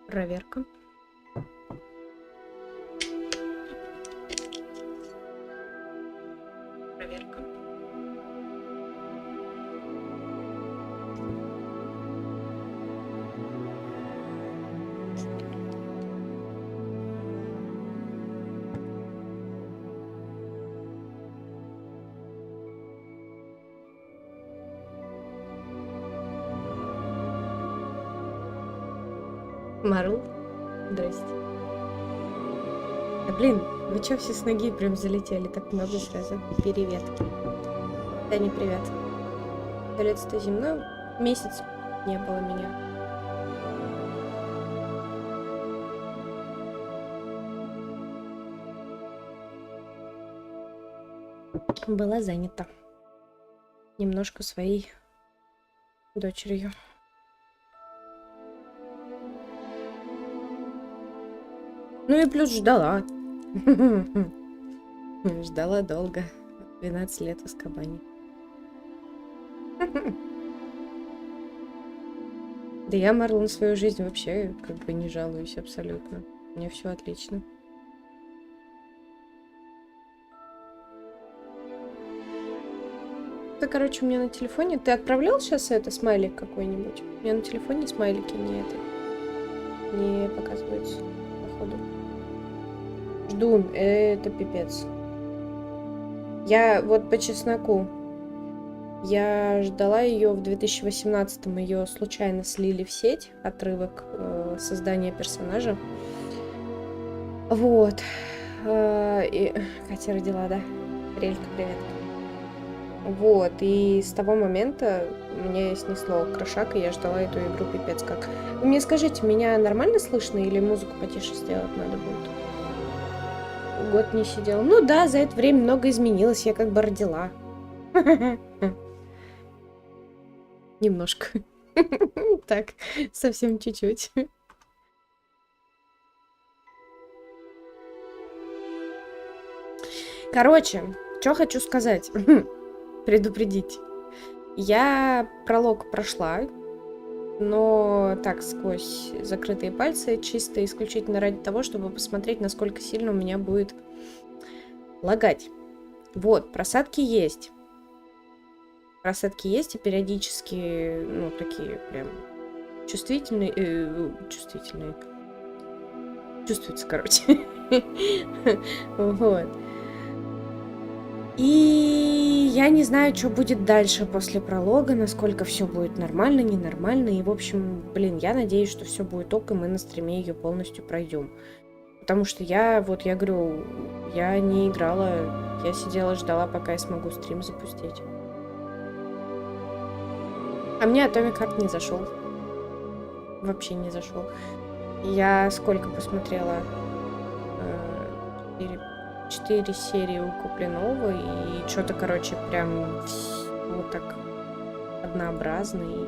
Проверка. Проверка. Марл, здрасте. Да блин, вы чё все с ноги прям залетели? Так много сразу. Привет. Да не привет. Лет-то земной. Месяц не было меня. Была занята. Немножко своей дочерью. Ну и плюс ждала. Ждала долго. 12 лет в Азкабане. Да я, Марл, на свою жизнь вообще как бы не жалуюсь абсолютно. У меня все отлично. Ты, короче, у меня на телефоне... Ты отправлял сейчас это, смайлик какой-нибудь? У меня на телефоне смайлики не показываются, походу. Жду, это пипец. Я вот по чесноку. Я ждала ее в 2018-м, ее случайно слили в сеть, отрывок создания персонажа. Вот. И... Катя родила, да? Релька, привет. Вот, и с того момента меня снесло крошак, и я ждала эту игру пипец как. Вы мне скажите, меня нормально слышно или музыку потише сделать надо будет? Год не сидела. Ну да, за это время много изменилось, я как бы родила. Немножко. Так, совсем чуть-чуть. Короче, что хочу сказать. Предупредить. Я пролог прошла, но так, сквозь закрытые пальцы, чисто исключительно ради того, чтобы посмотреть, насколько сильно у меня будет лагать. Вот, просадки есть. Просадки есть, и периодически, ну, такие прям чувствительные, чувствительные. Чувствуется, короче. Вот. И я не знаю, что будет дальше после пролога, насколько все будет нормально, ненормально. И, в общем, блин, я надеюсь, что все будет ок, и мы на стриме ее полностью пройдем. Потому что я говорю, я не играла, я сидела, ждала, пока я смогу стрим запустить. А мне Atomic Heart не зашел. Вообще не зашел. Я сколько посмотрела? 4 серии у Куплинова, и что-то, короче, прям вот так однообразно и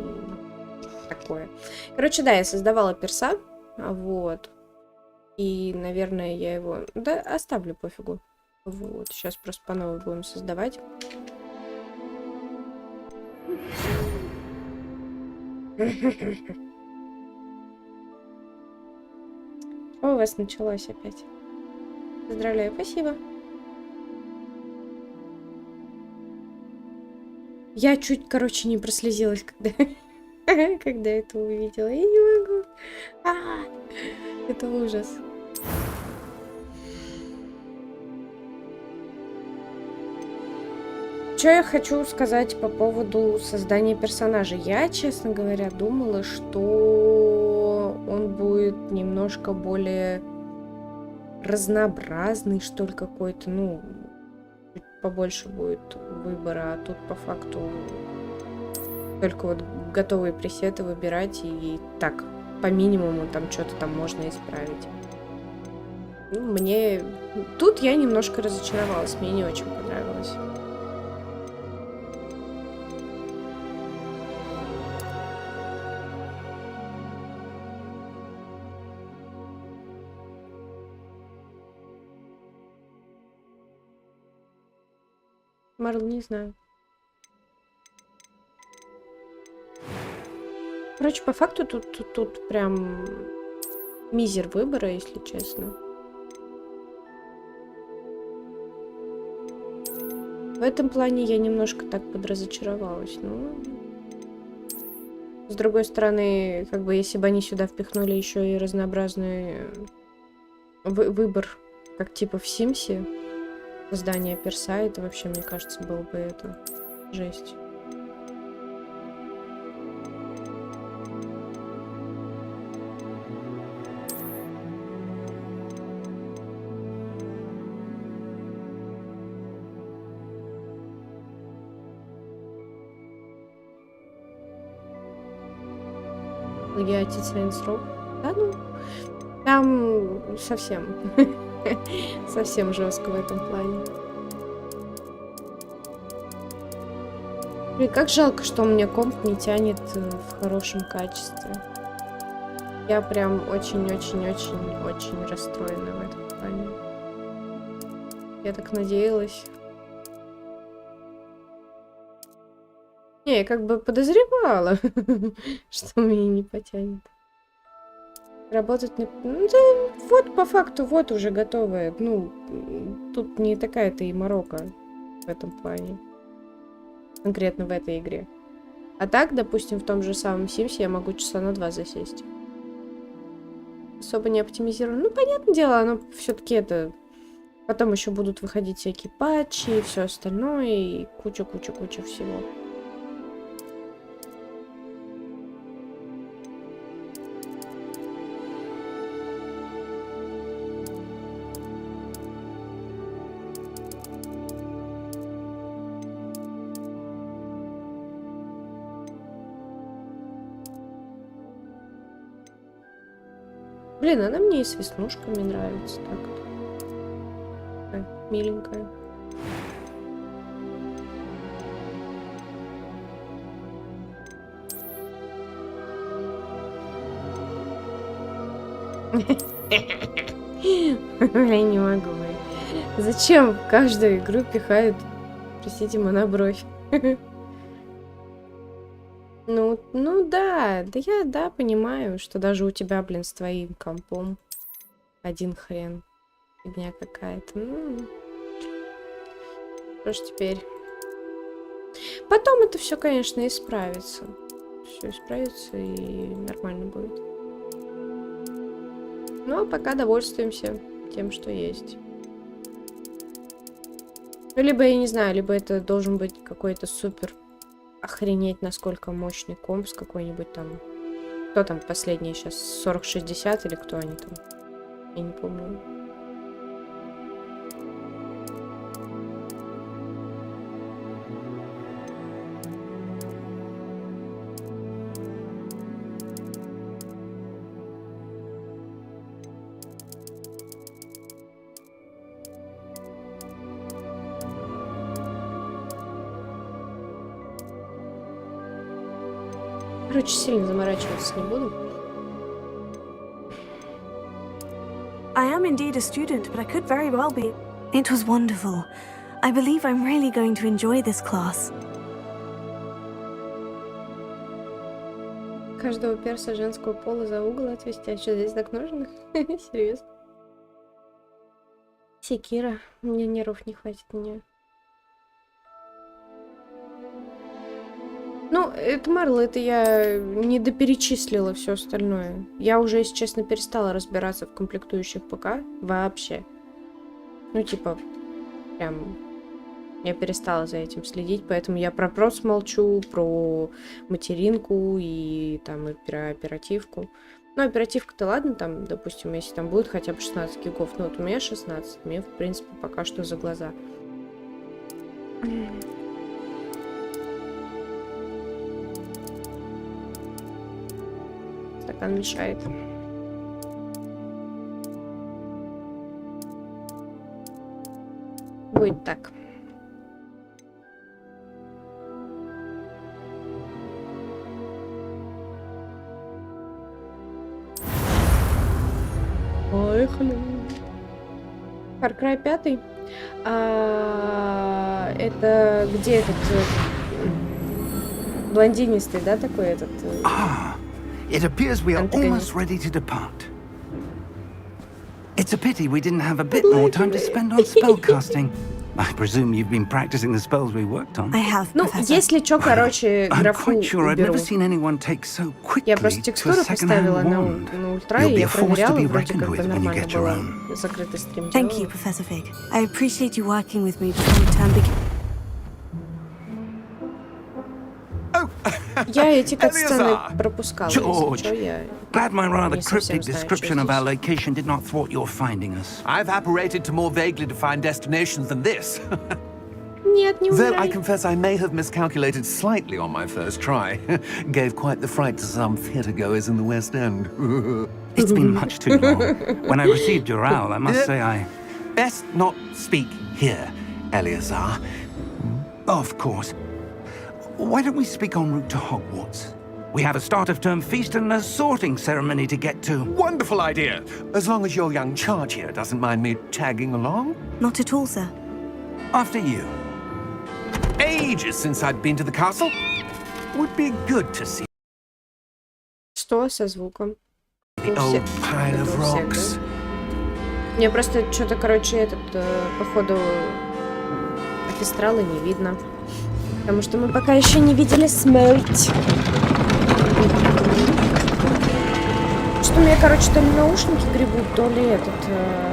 такое. Короче, да, я создавала перса, вот. И, наверное, я его... Да, оставлю, пофигу. Вот, сейчас просто по новой будем создавать. Что у вас началось опять? Поздравляю, спасибо. Я чуть, короче, не прослезилась, когда это увидела. Я не могу. Это ужас. Что я хочу сказать по поводу создания персонажа? Я, честно говоря, думала, что он будет немножко более разнообразный, что ли, какой-то, ну, побольше будет выбора, а тут по факту только вот готовые пресеты выбирать и так, по минимуму там что-то там можно исправить. Ну, мне... Тут я немножко разочаровалась, мне не очень понравилось. Марл, не знаю. Короче, по факту тут прям мизер выбора, если честно. В этом плане я немножко так подразочаровалась. Ну, с другой стороны, как бы если бы они сюда впихнули еще и разнообразный выбор, как типа в Симсе, создание перса, это вообще, мне кажется, было бы это жесть. Плагиатить срок. Да, ну, там совсем, совсем жестко в этом плане. Блин, как жалко, что у меня комп не тянет в хорошем качестве. Я прям очень-очень-очень-очень расстроена в этом плане. Я так надеялась. Не, я как бы подозревала, что меня не потянет. Работать на... Ну, да, вот по факту, вот уже готовая. Ну, тут не такая-то и морока в этом плане. Конкретно в этой игре. А так, допустим, в том же самом Симсе я могу часа на 2 засесть. Особо не оптимизировано. Ну, понятное дело, оно все-таки это... Потом еще будут выходить всякие патчи и все остальное, и куча-куча-куча всего. Блин, она мне и с веснушками нравится так-то. Такая миленькая. Я не могу. Зачем в каждую игру пихают, простите, монобровь? Ну да, я понимаю, что даже у тебя, блин, с твоим компом один хрен. Фигня какая-то. Ну, что ж теперь? Потом это все, конечно, исправится. Все исправится и нормально будет. Но пока довольствуемся тем, что есть. Ну, либо, я не знаю, либо это должен быть какой-то супер охренеть, насколько мощный комп с какой-нибудь там... Кто там последний сейчас? 4060 или кто они там? Я не помню. Короче, сильно заморачиваться не буду. I am indeed a student, but I could very well be. It was wonderful. I believe I'm really going to enjoy this class. Каждого перса женского пола за угол отвести. А что, здесь так нужно? Серьезно? Секира. У меня нервов не хватит на нее. Ну, это Марла, это я не доперечислила все остальное. Я уже, если честно, перестала разбираться в комплектующих ПК вообще. Ну, типа, прям я перестала за этим следить, поэтому я про прос молчу, про материнку и там и про оперативку. Ну, оперативка-то ладно, там, допустим, если там будет хотя бы 16 гигов, ну вот у меня 16, мне, в принципе, пока что за глаза. Стакан мешает. Будет так. Поехали. Far Cry 5. Это где этот блондинистый, да, такой этот? It appears we are Антагонист. almost ready to depart. It's a pity we didn't have a bit more time to spend on spellcasting. I presume you've been practicing the spells we worked on. I have, Ну, Professor. если чё, короче, I'm графу quite sure I've уберу. never seen anyone take so quickly Я просто to a текстуру поставила second-hand на wand. ультра, You'll и be я a force to проверяла, be вроде reckoned как бы with when you нормально get your было. own. Закрытый стрим Thank делала. you, Professor Fig. I appreciate you working with me before the term begins. Я эти кат-сцены Элиазар! пропускала, если George. чё, я... Glad my rather Не совсем cryptic знаю, description что of our здесь. location did not thwart your finding us. I've apparated to more vaguely defined destinations than this. Нет, не Though I умирай. confess I may have miscalculated slightly on my first try. Gave quite the fright to some theatre-goers in the West End. It's been much too long. When I received your owl, I must say I... Best not speak here, Eleazar. Of course. Why don't we speak en route to Hogwarts? We have a start-of-term feast and a sorting ceremony to get to. Wonderful idea! As long as your young charge here doesn't mind me tagging along. Not at all, sir. After you. Ages since I'd been to the castle. Would be good to see Что со звуком? the У old всех- pile это of у всех, rocks. да? Мне просто что-то, короче, походу, оркестрала не видно. Потому что мы пока еще не видели смерть. Что мне, короче, то ли наушники гребут, то ли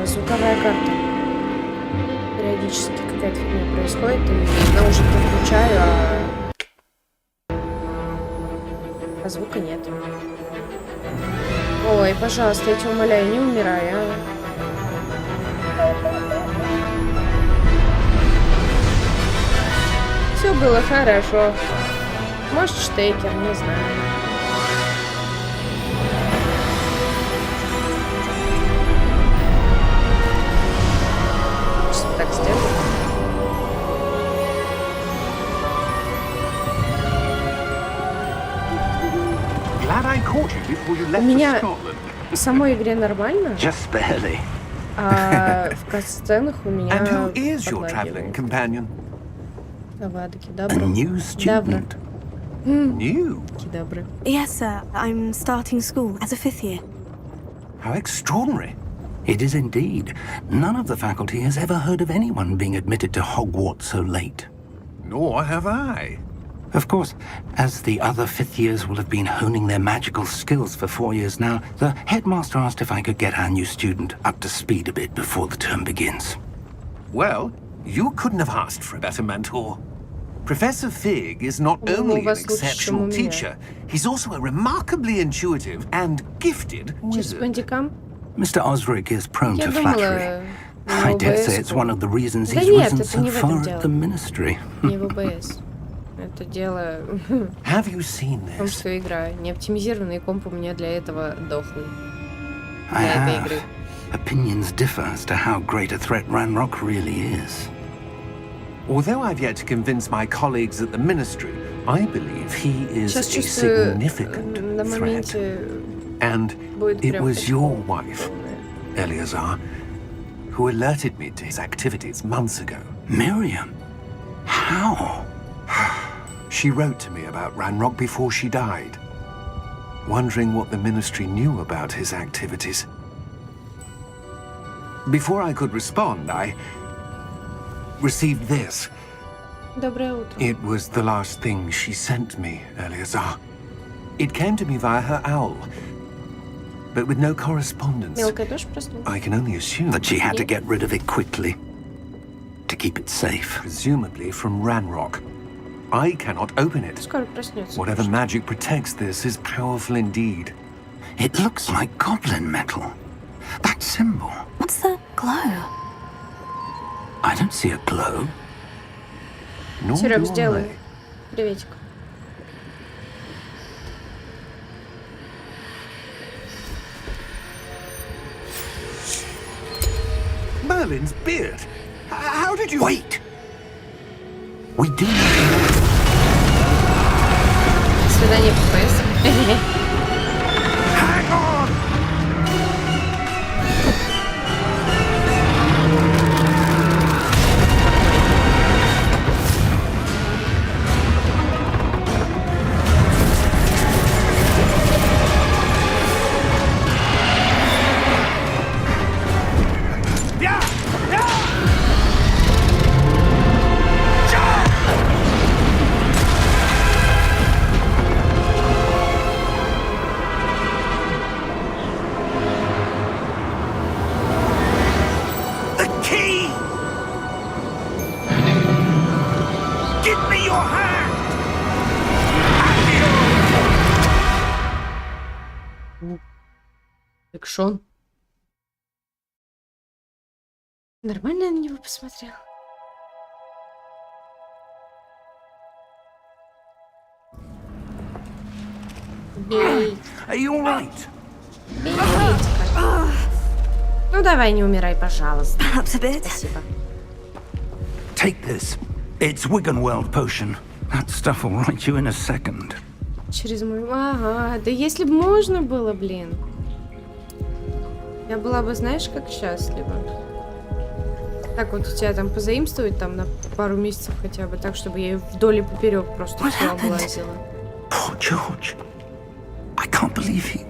звуковая карта. Периодически какая-то фигня происходит, и наушники включаю, а звука нет. Ой, пожалуйста, я тебя умоляю, не умирай, а. Все было хорошо. Может, штекер, не знаю. Сейчас так сделаю. Glad I caught you before you У left меня for Scotland. в самой игре нормально, Just barely. а в кат-сценах у меня And who is your travelling подлагивает. companion? Давадаки, A добро. new student. New? Добры. Yes, sir. I'm starting school as a 5th year. How extraordinary. It is indeed. None of the faculty has ever heard of anyone being admitted to Hogwarts so late. Nor have I. Of course, as the other fifth years will have been honing their magical skills for 4 years now, the headmaster asked if I could get our new student up to speed a bit before the term begins. Well, you couldn't have asked for a better mentor. Professor Fig is not Ну, only an вас лучше, чем у exceptional меня. teacher, he's also a remarkably intuitive and gifted Сейчас wizard. бандикам. Mr. Osric is prone Я to думала, flattery. на I dare say ОБС. it's one of the reasons Да he's нет, risen это so не в этом far дело. at the ministry. Не в ОБС. Это дело Have you seen в том, this? что игра не оптимизированный комп у меня для этого дохлый. I Для этой have. игры. Opinions differ as to how great a threat Ranrock really is. Although I've yet to convince my colleagues at the ministry, I believe he is Сейчас a чувствую, significant на threat. моменте And будет it прям was your такое wife, полное. Eleazar, who alerted me to his activities months ago. Miriam? How? She wrote to me about Ranrock before she died, wondering what the ministry knew about his activities. Before I could respond, I received this. Доброе утро. It was the last thing she sent me, Eleazar. It came to me via her owl, but with no correspondence. Мелкая тоже проснулась? I can only assume, That she had to get rid of it quickly. To keep it safe. presumably from Ranrock. I cannot open it. Скоро проснется. Whatever magic protects this is powerful indeed. It looks like goblin metal. That symbol. What's the glow? I don't see a glow. Nor Серёг, do сделай. I. Приветик. Merlin's beard. How did you... Wait! We do need Свидание ППС. Hang on! Экшон. Нормально я на него посмотрел. Бей. Are you all right? Бей, бей. Ну давай, не умирай, пожалуйста. Perhaps a bit. Спасибо. Take this. It's Wiggenweld potion. That stuff will right you in a second. Через мой... Ага, да если бы можно было, блин. Я была бы, знаешь, как счастлива. Так вот у тебя там позаимствовать там на пару месяцев хотя бы, так, чтобы я вдоль и поперек просто все облазила. Poor George. I can't believe he...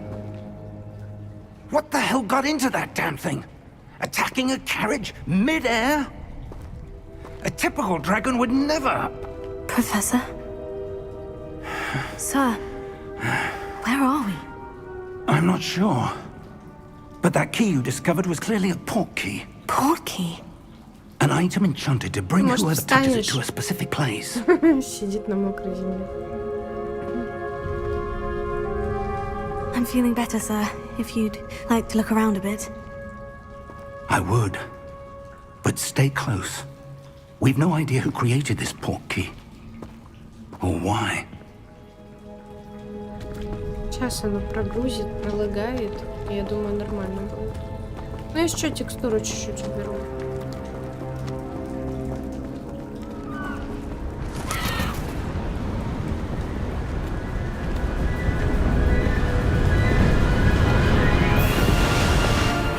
What the hell got into that damn thing? Attacking a carriage mid-air? A typical dragon would never... Professor? Sir, where are we? I'm not sure. But that key you discovered was clearly a port key. Port key? An item enchanted to bring Может, whoever touches it встанешь? to a specific place. Сидит на мокрой земле. I'm feeling better, sir. If you'd like to look around a bit. I would. But stay close. We've no idea who created this port key. Or why. Сейчас оно прогрузит, пролагает. И я думаю, нормально будет. Ну, если что, текстуру чуть-чуть уберу.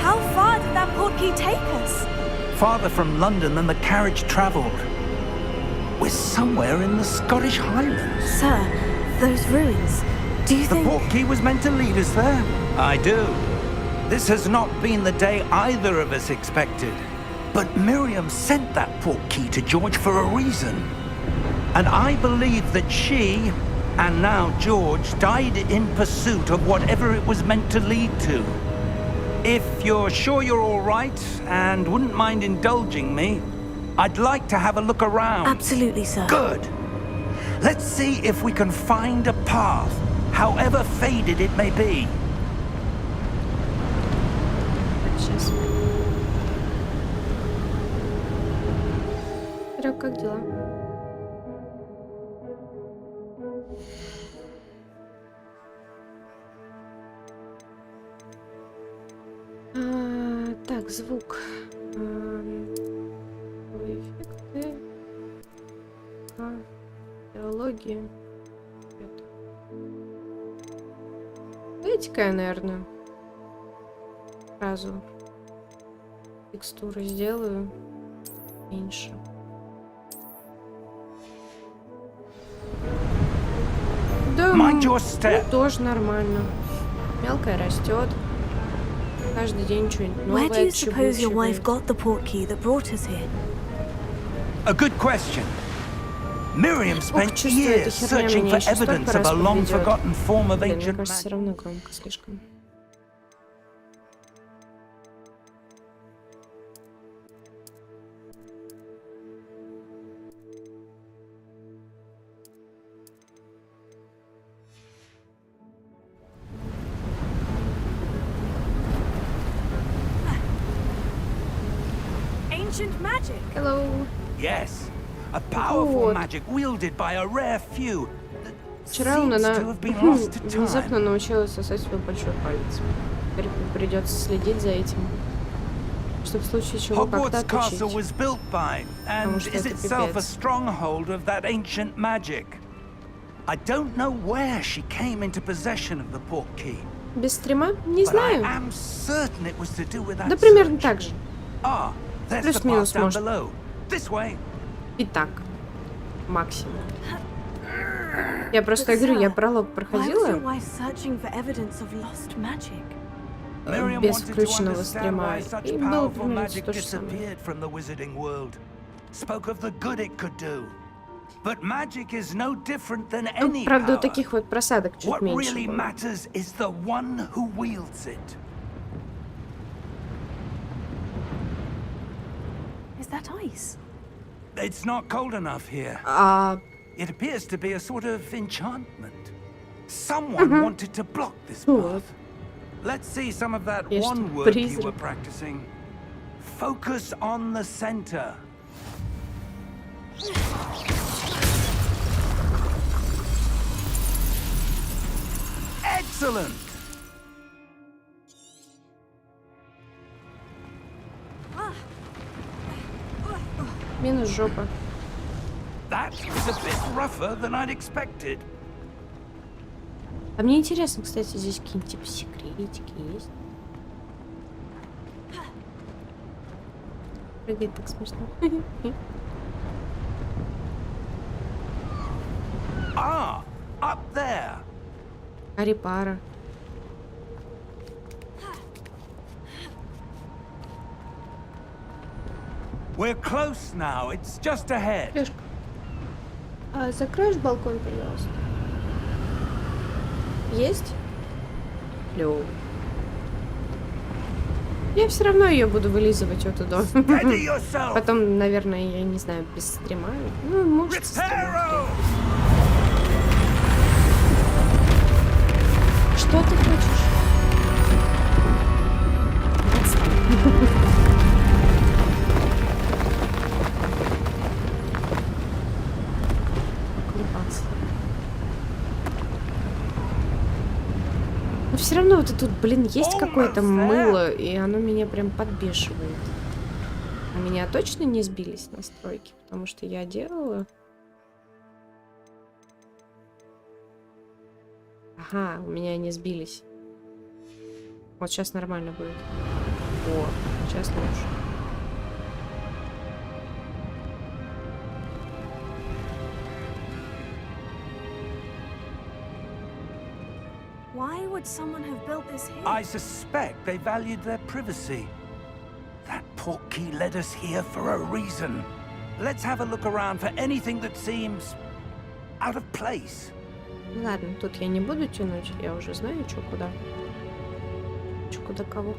How far did that port key take us? Farther from London than the carriage travelled. We're somewhere in the Scottish Highlands. Sir, those ruins. Do you The think... port key was meant to lead us there. I do. This has not been the day either of us expected. But Miriam sent that port key to George for a reason. And I believe that she, and now George, died in pursuit of whatever it was meant to lead to. If you're sure you're all right and wouldn't mind indulging me, I'd like to have a look around. Absolutely, sir. Good. Let's see if we can find a path, however faded it may be. Сейчас. Серёг, как дела? Так, звук. Эффекты. Теология. Давайте-ка я, наверное, сразу текстуру сделаю меньше. Да, Mind your step. тоже нормально. Мелкая растет. Каждый день что-нибудь Where do новое you suppose your wife отчебучивает. got the port key that brought us here? A good question. Miriam spent чувствую, эта years херня searching меня for еще столько evidence of раз a long подведет. forgotten form of Блин, мне ancient кажется, все magic. равно громко слишком. Ancient magic. Hello. Yes, a powerful Вот. magic wielded by a rare few that Вчера seems она to have been lost to внезапно time. научилась сосать свой большой палец. Теперь придется следить за этим, чтобы в случае чего как-то Hogwarts Castle отучить. was built by, and что is это itself a пипец. stronghold of that ancient magic. I don't know where she came into possession of the port key, Без стрима? Не but I знаю. am certain it was to do with that Да примерно search. так же. Ah, there's the Плюс-минус, path down может. below. This way. И так. Максимум. Я просто говорю, я пролог Why was your проходила wife searching for evidence of lost magic? Miriam без wanted to включенного understand стрима. why such И было powerful примерно magic то же самое. disappeared from the wizarding world. Spoke of the good it could do. But magic is no different than Ну, any правда, у power. таких вот просадок чуть What меньше really было. matters is the one who wields it. Is that ice? It's not cold enough here. А It appears to be a sort of enchantment. Someone wanted to block this Вот. path. Let's see some of that Я one что, word you призрак? were practicing. Focus on the center. Excellent. Минус жопа. That was a bit rougher than I'd expected. А мне интересно, кстати, здесь какие-нибудь типа секретики есть. Прыгает так смешно. Ah, up there. Арипара. We're close now. It's just ahead. Лёшка, а закроешь балкон, пожалуйста? Есть? Лё. Я все равно ее буду вылизывать оттуда. Steady yourself. Потом, наверное, я не знаю, без стрима. Ну, может, со стримом. Reparo. Что ты хочешь? Колебаться. Но все равно вот тут, блин, есть какое-то мыло, и оно меня прям подбешивает. У меня точно не сбились настройки, потому что я делала. Ага, у меня они сбились. Вот сейчас нормально будет. О, сейчас лучше. Why would someone have built this here? I suspect they valued their privacy. That portkey led us here for a reason. Let's have a look around for anything that seems out of place. Ладно, тут я не буду тянуть, я уже знаю, что куда. Что куда кого.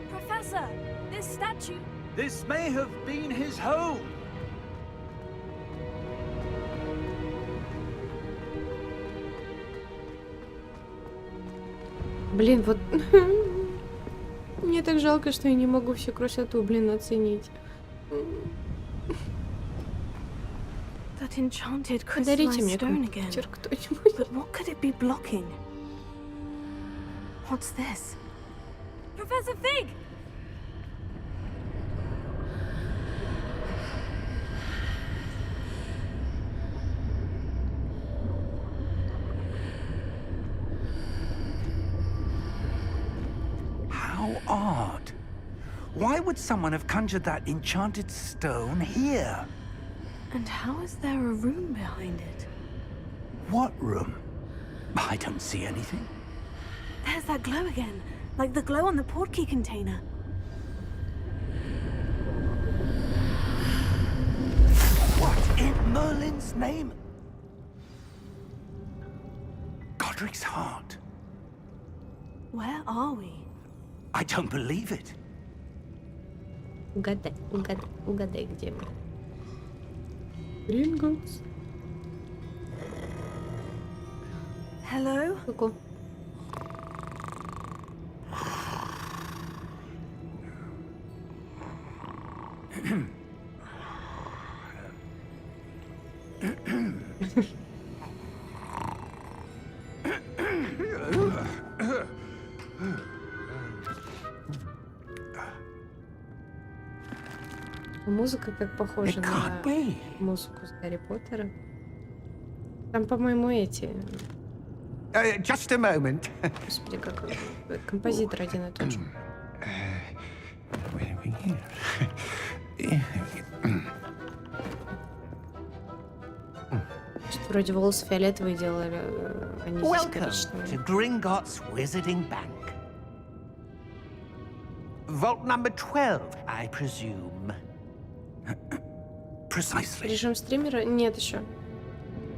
Professor, this statue. This may have been his home. Блин, вот... Мне так жалко, что я не могу всю красоту, блин, оценить. That enchanted Подарите мне crystalline stone компьютер again. кто-нибудь. But what could it be blocking? What's this? Professor Fig! How odd. Why would someone have conjured that enchanted stone here? And how is there a room behind it? What room? I don't see anything. There's that glow again, like the glow on the portkey container. What in Merlin's name? Godric's heart. Where are we? I don't believe it. Угадай, угадай, угадай, где мы. Гринготс. Hello? Ку-ку. Музыка как похожа It на can't be. музыку с Гарри Поттера. Там, по-моему, эти... Just a moment. Господи, как композитор один и тот же. Where are we here? Что вроде волосы фиолетовые делали, они здесь Welcome коричневые. to Gringotts Wizarding Bank. Vault number 12, I presume. Precisely. Режим стримера? Нет еще.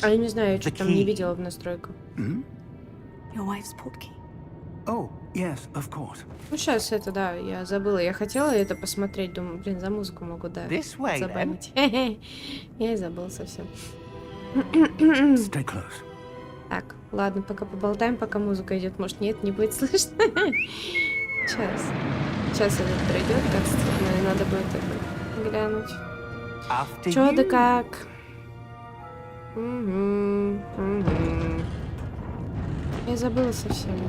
А я не знаю, я что там не видела в настройках. Your wife's portkey. Oh, yes, of course. Ну, сейчас это, да, я забыла. Я хотела это посмотреть, думаю, блин, за музыку могу, да, This way, then. забанить. Я и забыла совсем. Stay close. Так, ладно, пока поболтаем, пока музыка идет. Может, нет, не будет слышно. Сейчас этот пройдет, кажется, мне надо будет это глянуть. Чё да как? Я забыла совсем.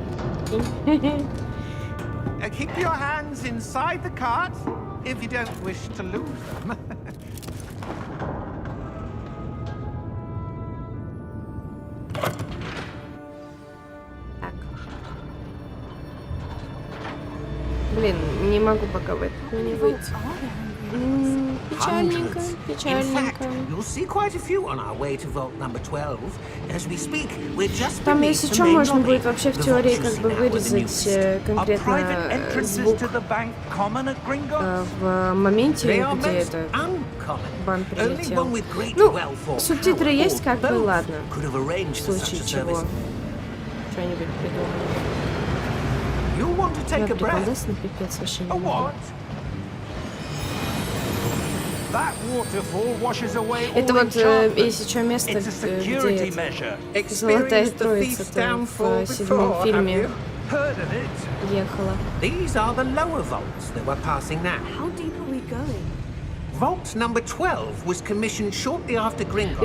Keep your hands inside the cart if you don't wish to lose them. Так. Блин, не могу пока в это не выйти. Печальненько, печальненько. Там, если что, можно будет вообще в теории как бы вырезать конкретно звук в моменте, где это бан прилетел. Ну, субтитры есть, как бы, ладно. В случае чего. Что-нибудь придумаем. Да, приколдес на пипец вообще не могу. Это вот, если что, место, где Золотая Троица там в 7-м фильме ехала.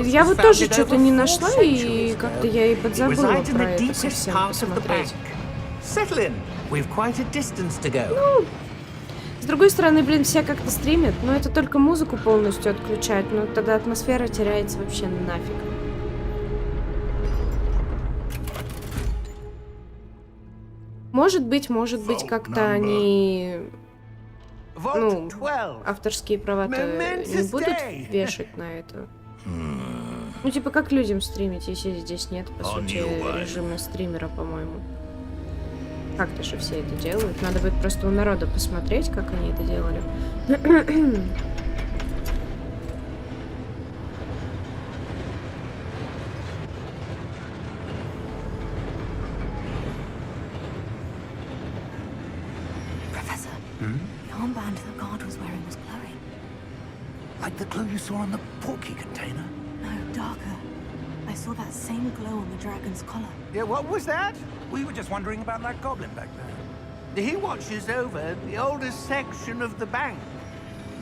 Я вот тоже что-то не нашла, и как-то я и подзабыла про это совсем посмотреть. Ну, с другой стороны, блин, все как-то стримят, но это только музыку полностью отключать, но тогда атмосфера теряется вообще нафиг. Может быть, как-то они, ну, авторские права-то не будут вешать на это. Ну, типа, как людям стримить, если здесь нет, по сути, режима стримера, по-моему. Как-то же все это делают. Надо будет просто у народа посмотреть, как они это делали. Professor, the armband the guard was wearing was glowing. Like the glow you saw on the portkey container? No, darker. I saw that same glow on the dragon's collar. Yeah, what was that? We were just wondering about that goblin back there. He watches over the oldest section of the bank.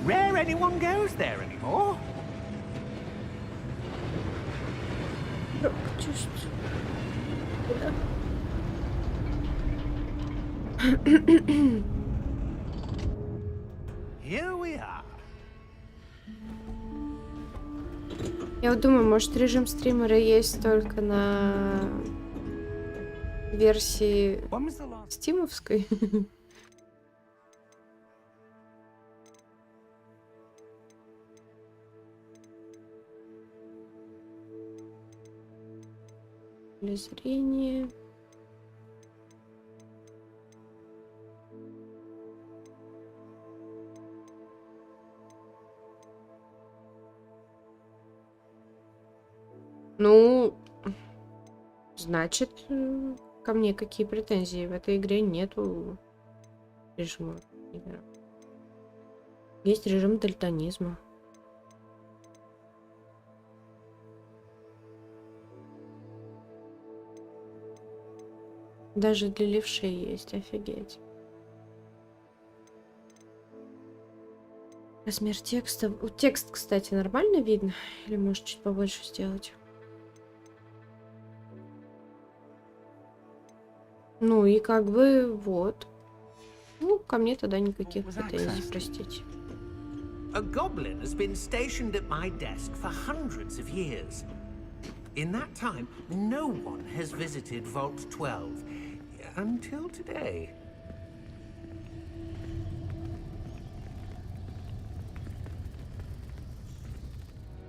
Rare anyone goes there anymore. Here we are. Я вот думаю, может, режим стримера есть только на версии стимовской. Для зрения. Ну, значит, ко мне какие претензии? В этой игре нету режима. Есть режим дальтонизма. Даже для левшей есть, офигеть. Размер текста. Текст, кстати, нормально видно? Или может чуть побольше сделать? Ну и как бы вот. Ну, ко мне тогда никаких претензий, простите. A goblin has been stationed at my desk for hundreds of years. In that time, no one has visited Vault 12 until today.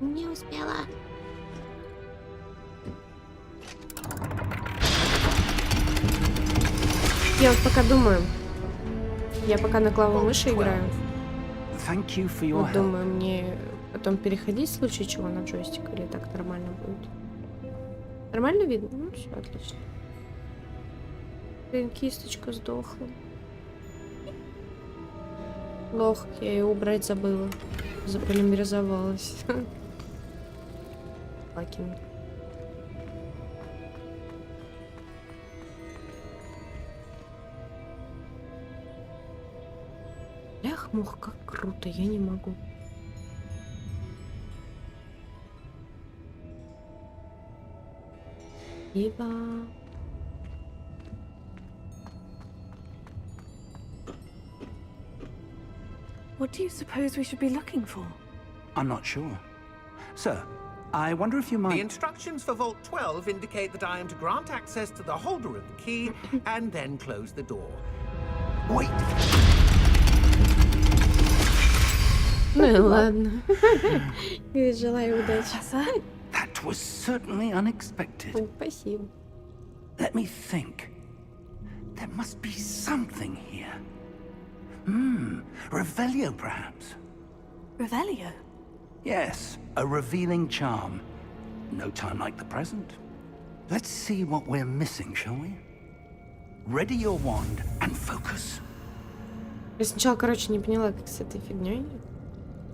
Не успела. Я вот пока думаю. Я пока на клаву мыши играю. Вот думаю, мне потом переходить в случае чего на джойстик, или так нормально будет. Нормально видно? Ну все, отлично. Блин, кисточка сдохла. Лох, я ее убрать забыла. Заполимеризовалась. Лакин. Эх, мух, как круто, я не могу. Ибо... What do you suppose we should be looking for? I'm not sure. Sir, I wonder if you might... The instructions for Vault 12 indicate that I am to grant access to the holder of the key and then close the door. Wait! Ну и ладно. Желаю удачи. Professor? That was certainly unexpected. Спасибо. Let me think. There must be something here. Revelio, perhaps? Revelio? Yes, a revealing charm. No time like the present. Let's see what we're missing, shall we? Ready your wand and focus. Я сначала, короче, не поняла, как с этой фигней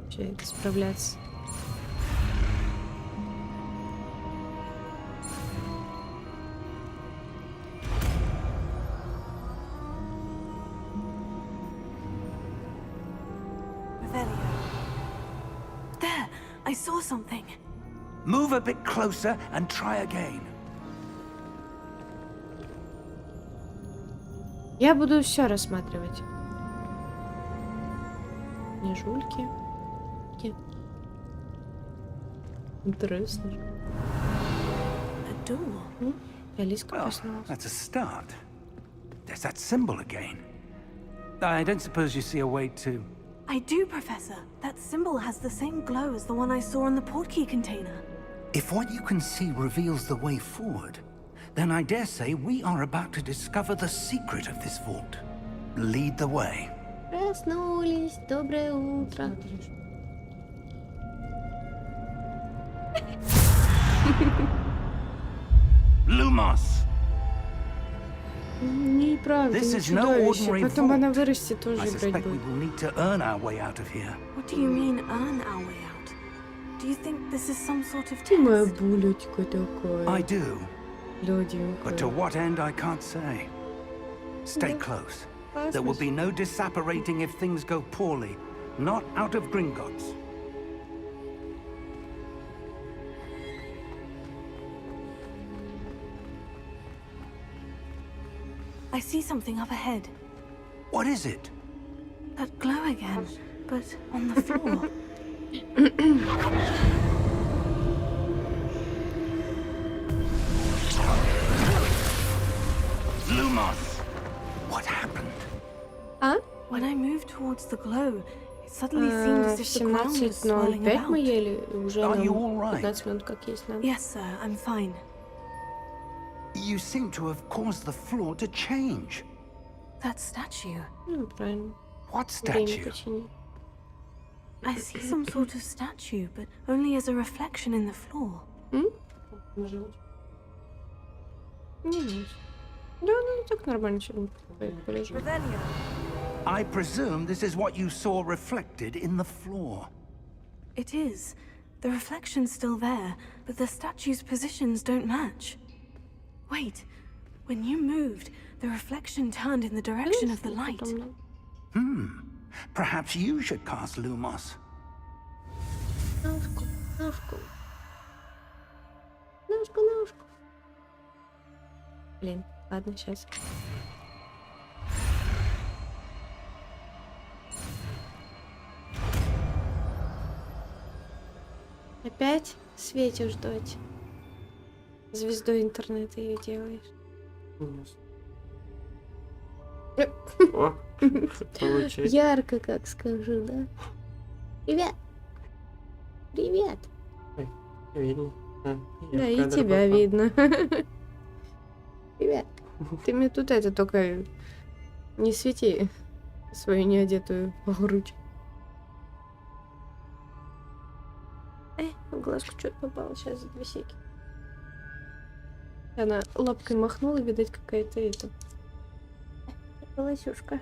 вообще справляться. Revelio. There! I saw something. Move a bit closer and try again. Я буду все рассматривать. Не жульки. Интересно. A door? Я лиска Well, коснулась. that's a start. There's that symbol again. I don't suppose you see a way to... I do, Professor. That symbol has the same glow as the one I saw on the portkey container. If what you can see reveals the way forward, then I dare say we are about to discover the secret of this vault. Lead the way. Проснулись. Доброе утро. Lumos! Неправда, This не is no чудовище. ordinary Потом она vault. вырастет, тоже I играть suspect we будет. will need to earn our way out of here. What do you mean, earn our way out? Do you think this is some sort of Ты моя test? булечка I такая. do, but to Лёденькая. what end I can't say. Stay close. There will be no disapparating if things go poorly. Not out of Gringotts. I see something up ahead. What is it? That glow again, but on the floor. Lumos! What happened? А? When I moved towards the glow, it suddenly seemed В as if the ground was swirling 17:05 мы about. ели, уже Are you нам all right? 15 минут как есть надо. Yes, sir, I'm fine. You seem to have caused the floor to change. That statue. Ну, правильно. What Время statue? почини. I see some sort of statue, but only as a reflection in the floor. Не знаю. Да, ну так нормально сегодня полежу. Revelio. I presume this is what you saw reflected in the floor. It is. The reflection's still there, but the statue's positions don't match. Wait, when you moved, the reflection turned in the direction of the light. Perhaps you should cast Lumos. Ножку, ножку. Ножку, ножку. Блин, ладно, сейчас. Опять светишь, дочь. Звездой интернета ее делаешь. О, получай. Ярко, как скажу, да? Привет! Привет! Видно. Я Да, в и кадр тебя попал. видно. Привет. Ты мне тут это только не свети свою неодетую грудь. В глазку что-то попало сейчас за 2 секи. Она лапкой махнула, видать, какая-то это. Волосюшка.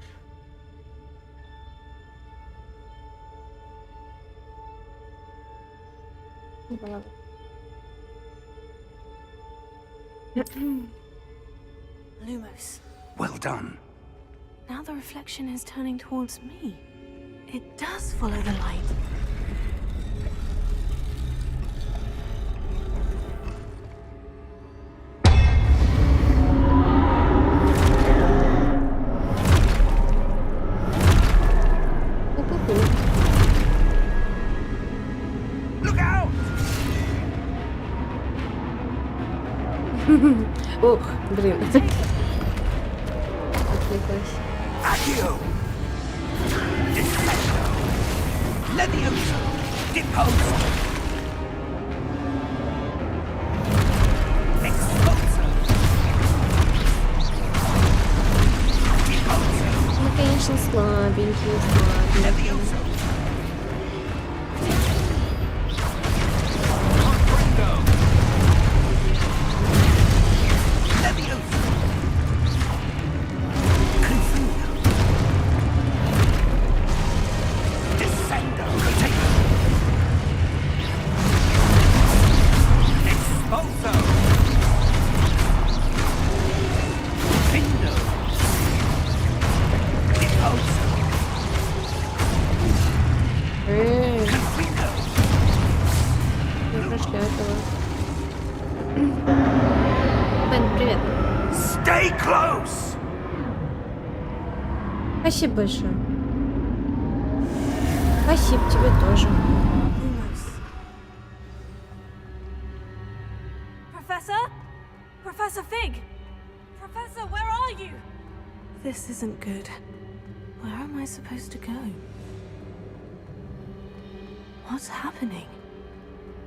Lumos. Well done. Now the reflection is turning towards me. It does follow the light. Look out! Ох, блин. Отвлеклась. Accio! Descendo! Levioso! Deposo! Exposo! Deposo! Ну, конечно, слабенькие. Levioso! Comprendo! Levioso! Confundo! Descendo! Potato! Exposo! Findo! Deposo! Confundo! Не прошли этого. Бен, привет. Stay close! Спасибо большое. Спасибо тебе тоже. Lumos. Professor? Professor Fig? Professor, where are you? This isn't good. Where am I supposed to go? What's happening?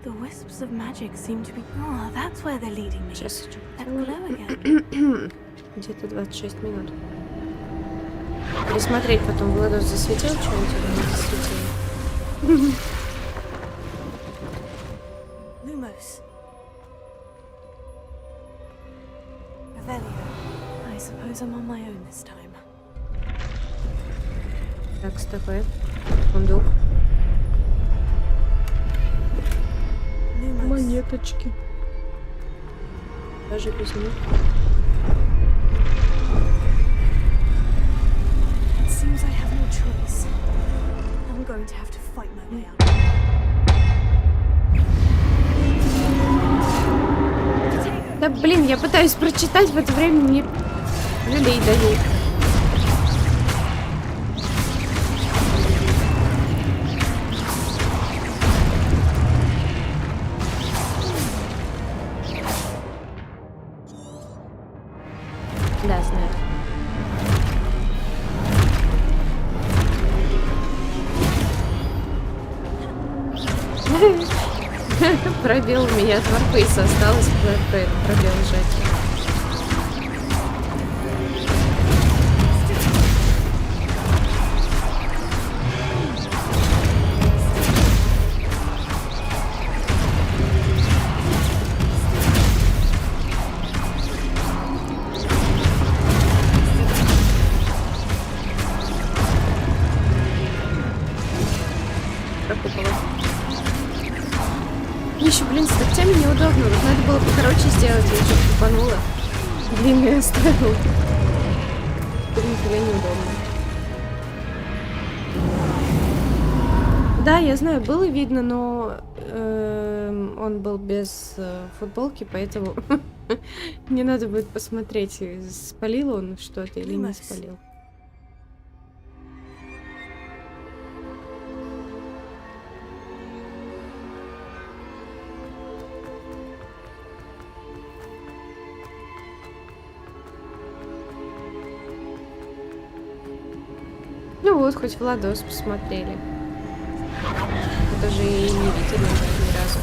The wisps of magic seem to be... Oh, that's where they're leading me. Сейчас. That glow again. Где-то 26 минут. Пересмотреть потом. Владос засветил что-нибудь или не засветил? Lumos. Revelio. I suppose I'm on my own this time. Так, стопэ. Сундук. Lumos. Монеточки. Даже без них. It seems I have no choice. I'm going to have to fight my way out. Да блин, я пытаюсь прочитать, в это время мне люлей дают. Да, знаю. Пробел у меня от Warface осталось, пробел жать. Прокупалась. Еще, блин, с ногтями неудобно. Вот надо было покороче сделать, я что-то тупанула. Длинную оставила. Нифига неудобно. Да, я знаю, было видно, но он был без футболки, поэтому мне надо будет посмотреть, спалил он что-то или не спалил. Ну вот, хоть Владос посмотрели. Это же и не видели ни разу.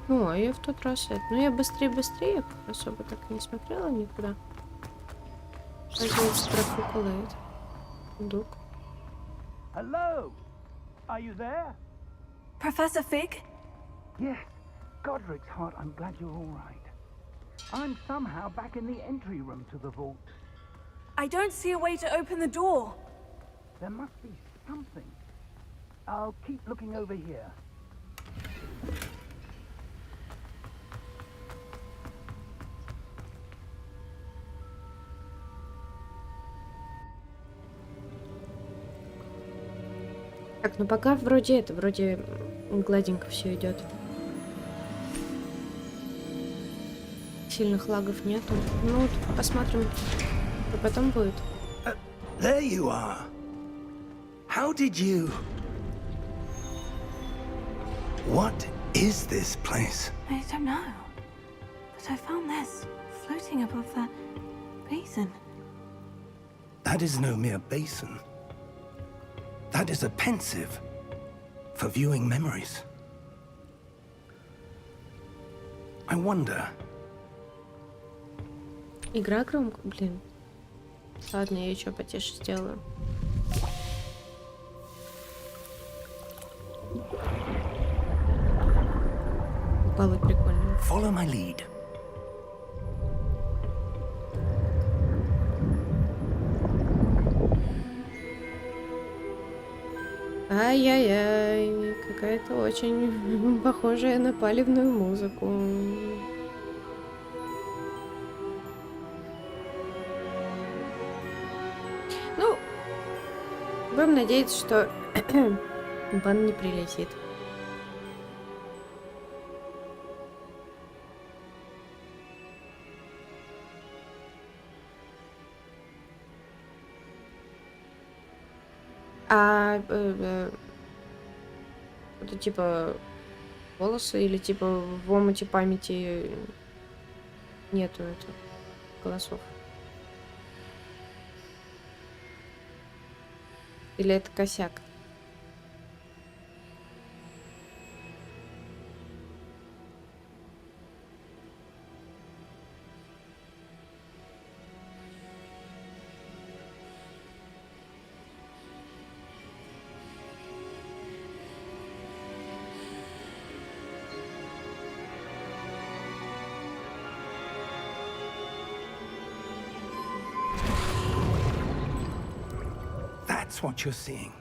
Ну, а я в тот раз это... Ну, я быстрее, особо так и не смотрела никуда. Оказывается, профукала это. Дук. Hello? Are you there? Professor Fig? Yes. Godric's heart, I'm glad you're all right. I'm somehow back in the entry room to the vault. I don't see a way to open the door. There must be something. I'll keep looking over here. Так, ну пока вроде гладенько все идет. Сильных лагов нету. Ну, вот посмотрим, что потом будет. There you are. How did you... What is this place? I don't know. But I found this floating above that basin. That is no mere basin. That is a pensive for viewing memories. I wonder... Игра громко, блин. Ладно, я еще потише сделаю. Баллы прикольные. Follow my lead. Ай-яй-яй, какая-то очень похожая на палевную музыку. Ну, будем надеяться, что бан не прилетит. Это типа волосы или типа в омуте памяти нету голосов? Или это косяк? That's what you're seeing.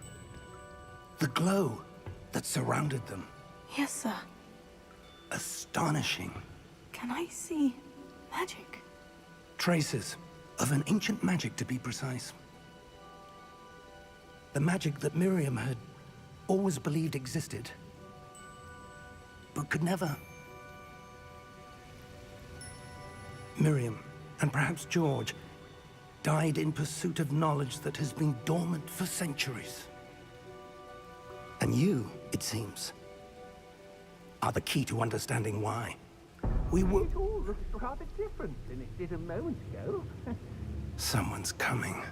The glow that surrounded them. Yes, sir. Astonishing. Can I see magic? Traces of an ancient magic, to be precise. The magic that Miriam had always believed existed, but could never. Miriam, and perhaps George, died in pursuit of knowledge that has been dormant for centuries. And you, it seems, are the key to understanding why. We were... It all looks rather different than it did a moment ago. Someone's coming.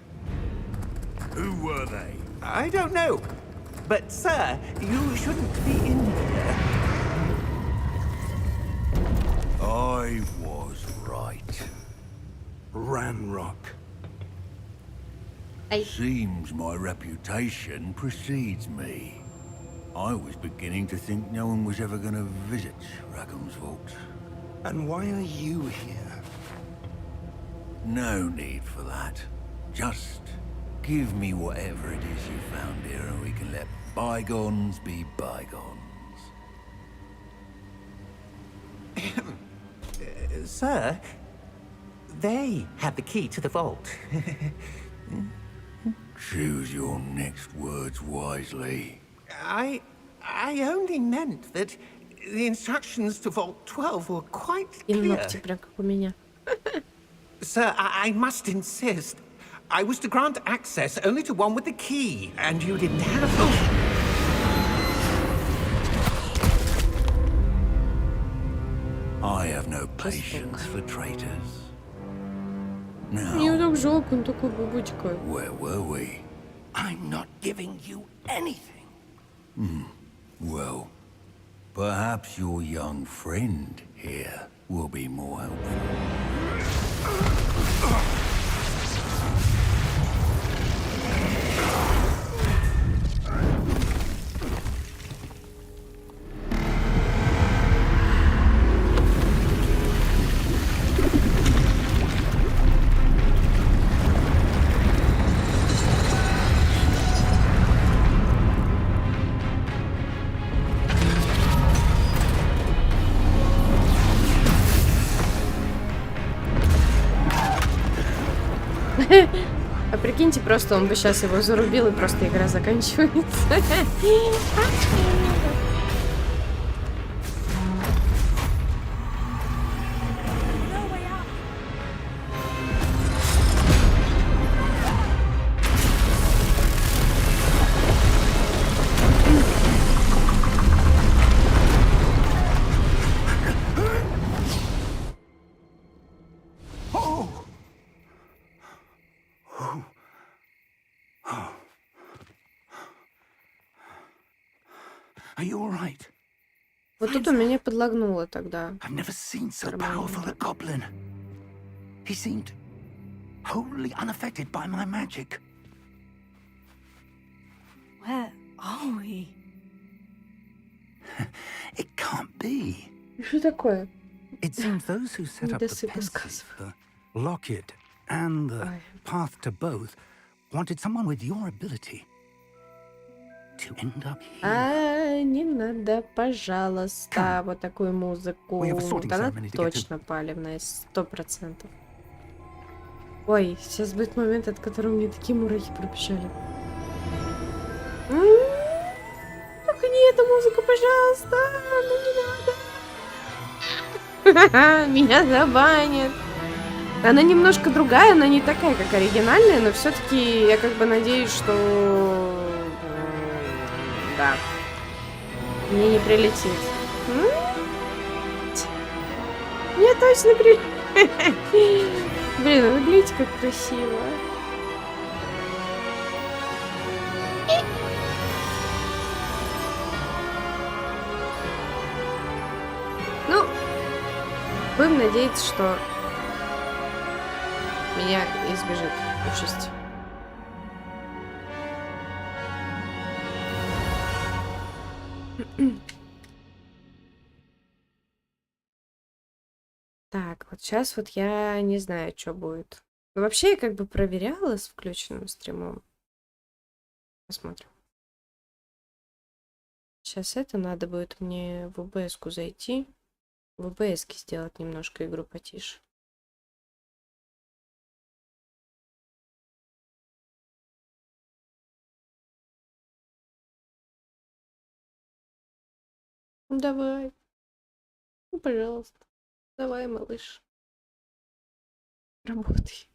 Who were they? I don't know. But, sir, you shouldn't be in here. I was right. Ranrock. Seems my reputation precedes me. I was beginning to think no one was ever going to visit Rackham's vault. And why are you here? No need for that. Just give me whatever it is you found here and we can let bygones be bygones. Sir, they had the key to the vault. Choose your next words wisely. I only meant that the instructions to Vault 12 were quite И clear. ногти прям как у меня. Sir, I must insist. I was to grant access only to one with the key, and you didn't have... I have no patience for traitors. Мне Now, так жалко, он такой бабочка. where were we? I'm not giving you anything. Well, perhaps your young friend here will be more helpful. А прикиньте, просто он бы сейчас его зарубил, и просто игра заканчивается. Are you all right? Вот тут у меня подлагнуло тогда. I've never seen so powerful a goblin. He seemed wholly unaffected by my magic. Where are we? It can't be. Что такое? It seems those who set up the Недосып pensive, рассказываю. the locket, and the Ой. path to both wanted someone with your ability to end up here. А, не надо, пожалуйста, Come. вот такую музыку. We have a sorting Она ceremony to get to. точно палевная, 100%. Ой, сейчас будет момент, от которого мне такие мурахи пробежали. Только не эту музыку, пожалуйста, ну не надо. Меня забанят. Она немножко другая, она не такая, как оригинальная, но все-таки я как бы надеюсь, что да, мне не прилетит. Мне точно прилетит. Блин, вы глядите, как красиво. Ну, будем надеяться, что меня избежит участь. Так, вот сейчас вот я не знаю, что будет. Но вообще я как бы проверяла с включенным стримом. Посмотрим. Сейчас это надо будет мне в ОБС-ку зайти. В ОБС-ке сделать немножко игру потише. Ну, давай. Ну, пожалуйста. Давай, малыш. Работай.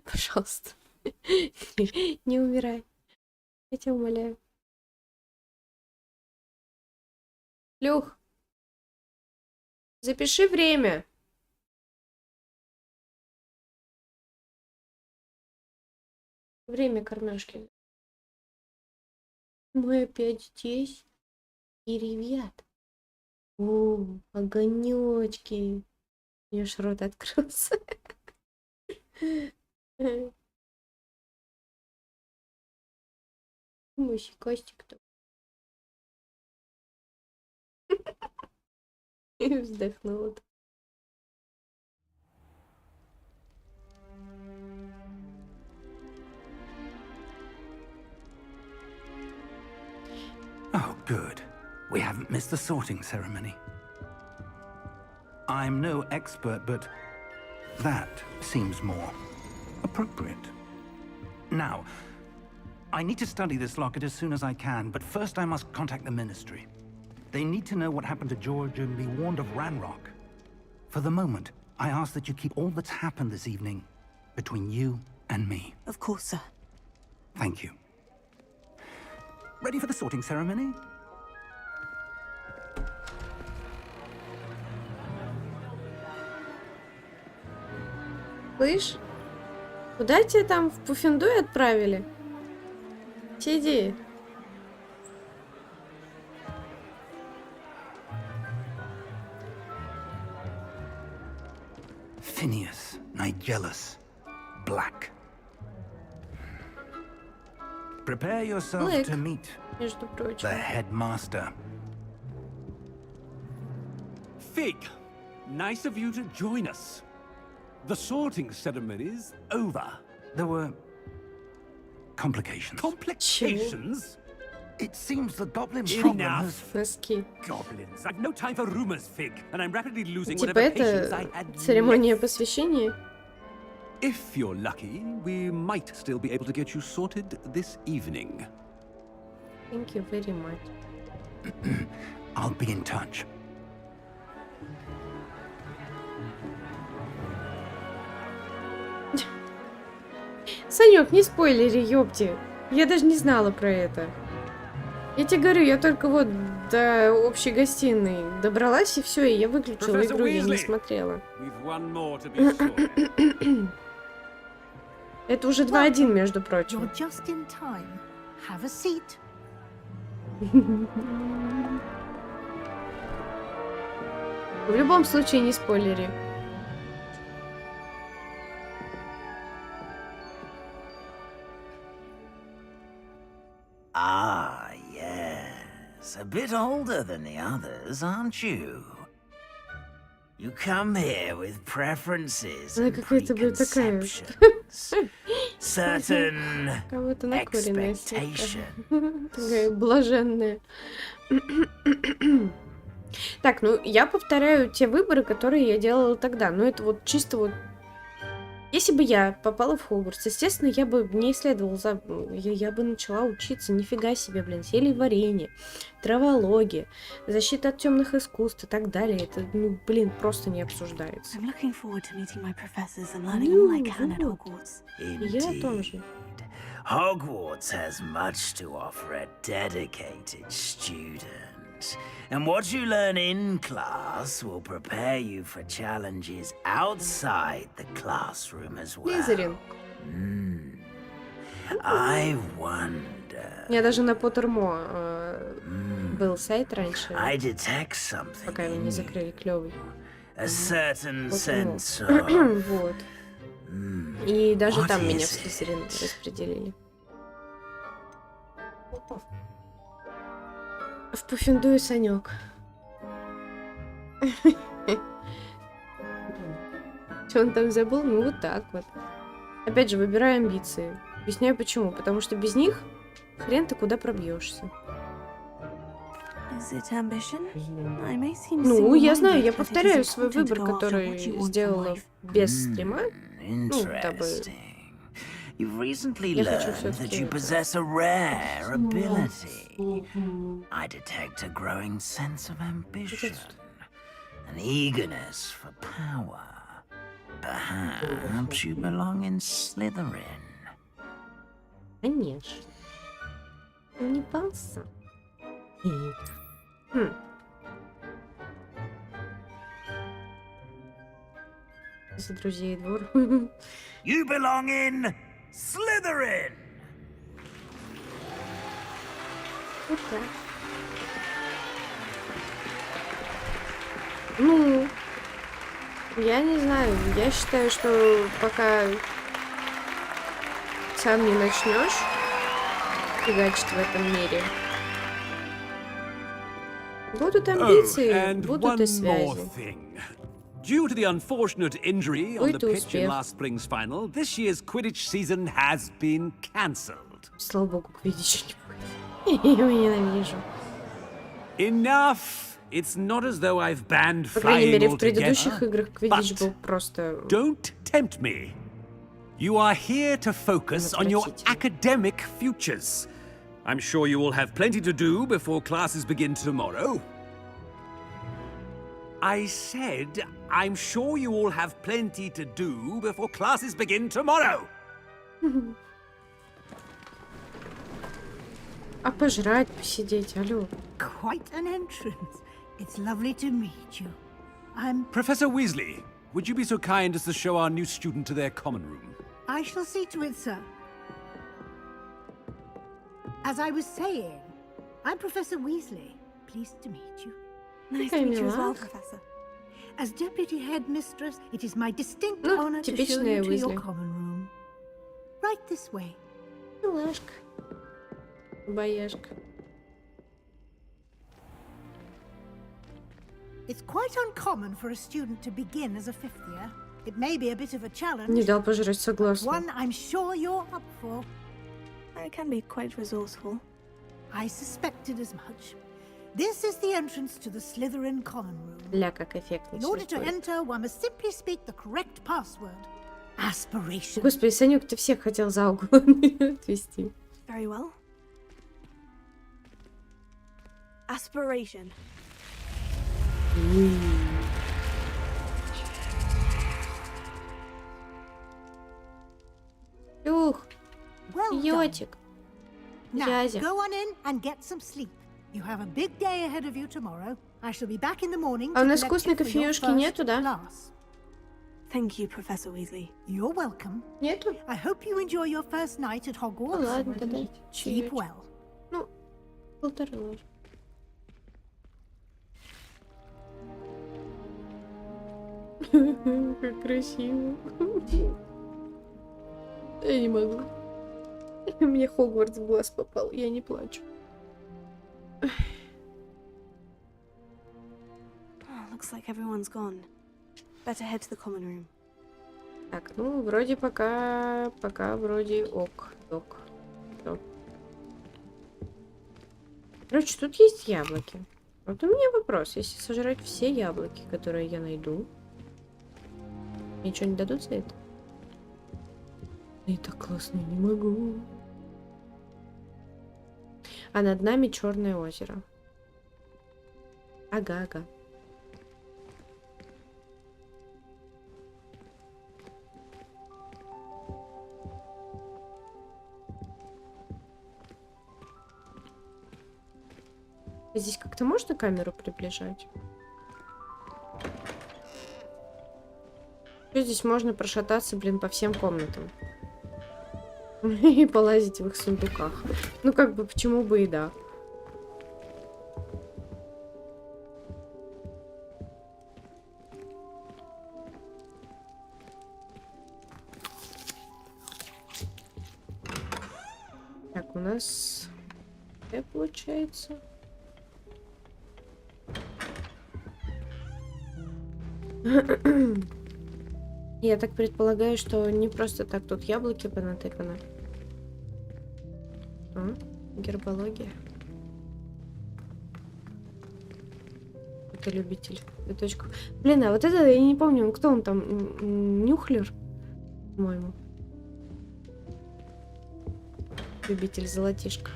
Пожалуйста. Не умирай. Я тебя умоляю. Люх, запиши время. Время кормежки. Мы опять здесь. И ребят. О, огонечки. У нее ж рот открылся. Муси, Костик-то. И вздохнула. Oh, good. We haven't missed the sorting ceremony. I'm no expert, but that seems more appropriate. Now, I need to study this locket as soon as I can, but first I must contact the Ministry. They need to know what happened to George and be warned of Ranrock. For the moment, I ask that you keep all that's happened this evening between you and me. Of course, sir. Thank you. Ready for the sorting ceremony? Слышь, куда тебя там в Пуффендуй отправили? Сиди. Phineas, Nigellus, Black. Prepare yourself Black. to meet Между прочим. the headmaster. Fig, nice of you to join us. The sorting ceremony's over. There were complications. Complications? It seems the goblin problem Enough. has... Носки. Goblins. I've no time for rumors, Fig, and I'm rapidly losing Типа whatever patience I это had церемония left. посвящения? If you're lucky, we might still be able to get you sorted this evening. Thank you very much. I'll be in touch. Санек, не спойлери, ёпти. Я даже не знала про это. Я тебе говорю, я только вот до общей гостиной добралась, и все, и я выключила игру, я не смотрела. Это уже 2-1, между прочим. В любом случае, не спойлери. Ah, yes. A bit older than the others, aren't you? You come here with preferences and preconceptions. Certain expectations. Такая блаженная. Так, ну я повторяю те выборы, которые я делала тогда. Ну это вот чисто вот... Если бы я попала в Хогвартс, естественно, я бы не исследовала, я бы начала учиться. Нифига себе, блин, зелье варенье, травология, защита от темных искусств и так далее. Это, ну, блин, просто не обсуждается. Я о том же. Hogwarts has much to offer a dedicated student. And what you learn in class will prepare you for challenges outside the classroom as well. Слизерин. I wonder. У меня даже на Поттермо был сайт раньше, I detect something пока его не закрыли, клевый. A certain sense of... Вот. И даже там меня в Слизерин распределили. В Пуффендуй, Санек. Что он там забыл? Ну вот так вот. Опять же, выбираю амбиции. Объясняю почему. Потому что без них хрен ты куда пробьешься. Ну, я знаю, я повторяю свой выбор, который сделала без стрима. Ну, дабы... You've recently learned that you possess a rare ability. I detect a growing sense of ambition, an eagerness for power. Perhaps you belong in Slytherin. Конечно. Не пался. За друзей двор. You belong in Slytherin! Okay. Ну, я не знаю. Я считаю, что пока сам не начнешь фигачить в этом мире, будут амбиции, будут и связи. Due to the unfortunate injury on the pitch in last spring's final, this year's Quidditch season has been cancelled. Слава богу, Квиддич не будет. Я его ненавижу. Enough! It's not as though I've banned По крайней flying мере, в предыдущих играх Квиддич был altogether. просто... Don't tempt me. You are here to focus on your academic futures. I'm sure you will have plenty to do before classes begin tomorrow. I said, I'm sure you all have plenty to do before classes begin tomorrow. А пожрать, посидеть, алло. Quite an entrance. It's lovely to meet you. I'm... Professor Weasley, would you be so kind as to show our new student to their common room? I shall see to it, sir. As I was saying, I'm Professor Weasley. Pleased to meet you. Nice to meet you as well, Professor. As Deputy Headmistress, it is my distinct honor to show you to your common room. Right this way. Милашка. Бояшка. It's quite uncommon for a student to begin as a fifth year. It may be a bit of a challenge. Не дал пожрать, согласна. One I'm sure you're up for. I can be quite resourceful. I suspected as much. This is the entrance to the Slytherin common room. Ля, как эффектно. In order to enter, one must simply speak the correct password. Aspiration. Господи, Санюк, ты всех хотел за угол отвести. Very well. Aspiration. Ух, Well done. йотик. Now, Зязя. go on in and get some sleep. You have a big day ahead of you tomorrow. I shall be back in the morning А у to нас collect вкусной you for your кофеюшки first нету, да? class. Thank you, Professor Weasley. You're welcome. Нету? I hope you enjoy your first night at Ну Hogwarts. ладно, тогда Sleep чуть-чуть. well. Ну, полторы ложки. Как красиво. Я не могу. Мне Хогвартс в глаз попал, я не плачу. Oh, looks like everyone's gone. Better head to the common room. Так, ну, вроде пока вроде ок. Всё. Короче, тут есть яблоки. Вот у меня вопрос. Если сожрать все яблоки, которые я найду, мне что, не дадут за это? И так классно, не могу. А над нами Черное озеро. Ага. Здесь как-то можно камеру приближать? Здесь можно прошататься, блин, по всем комнатам. И полазить в их сундуках. Ну, как бы, почему бы и да. Так, у нас... Что получается? Я так предполагаю, что не просто так тут яблоки понатыканы. Гербология. Это любитель цветочков. Блин, а вот это я не помню, кто он там? Нюхлер, по-моему. Любитель золотишка.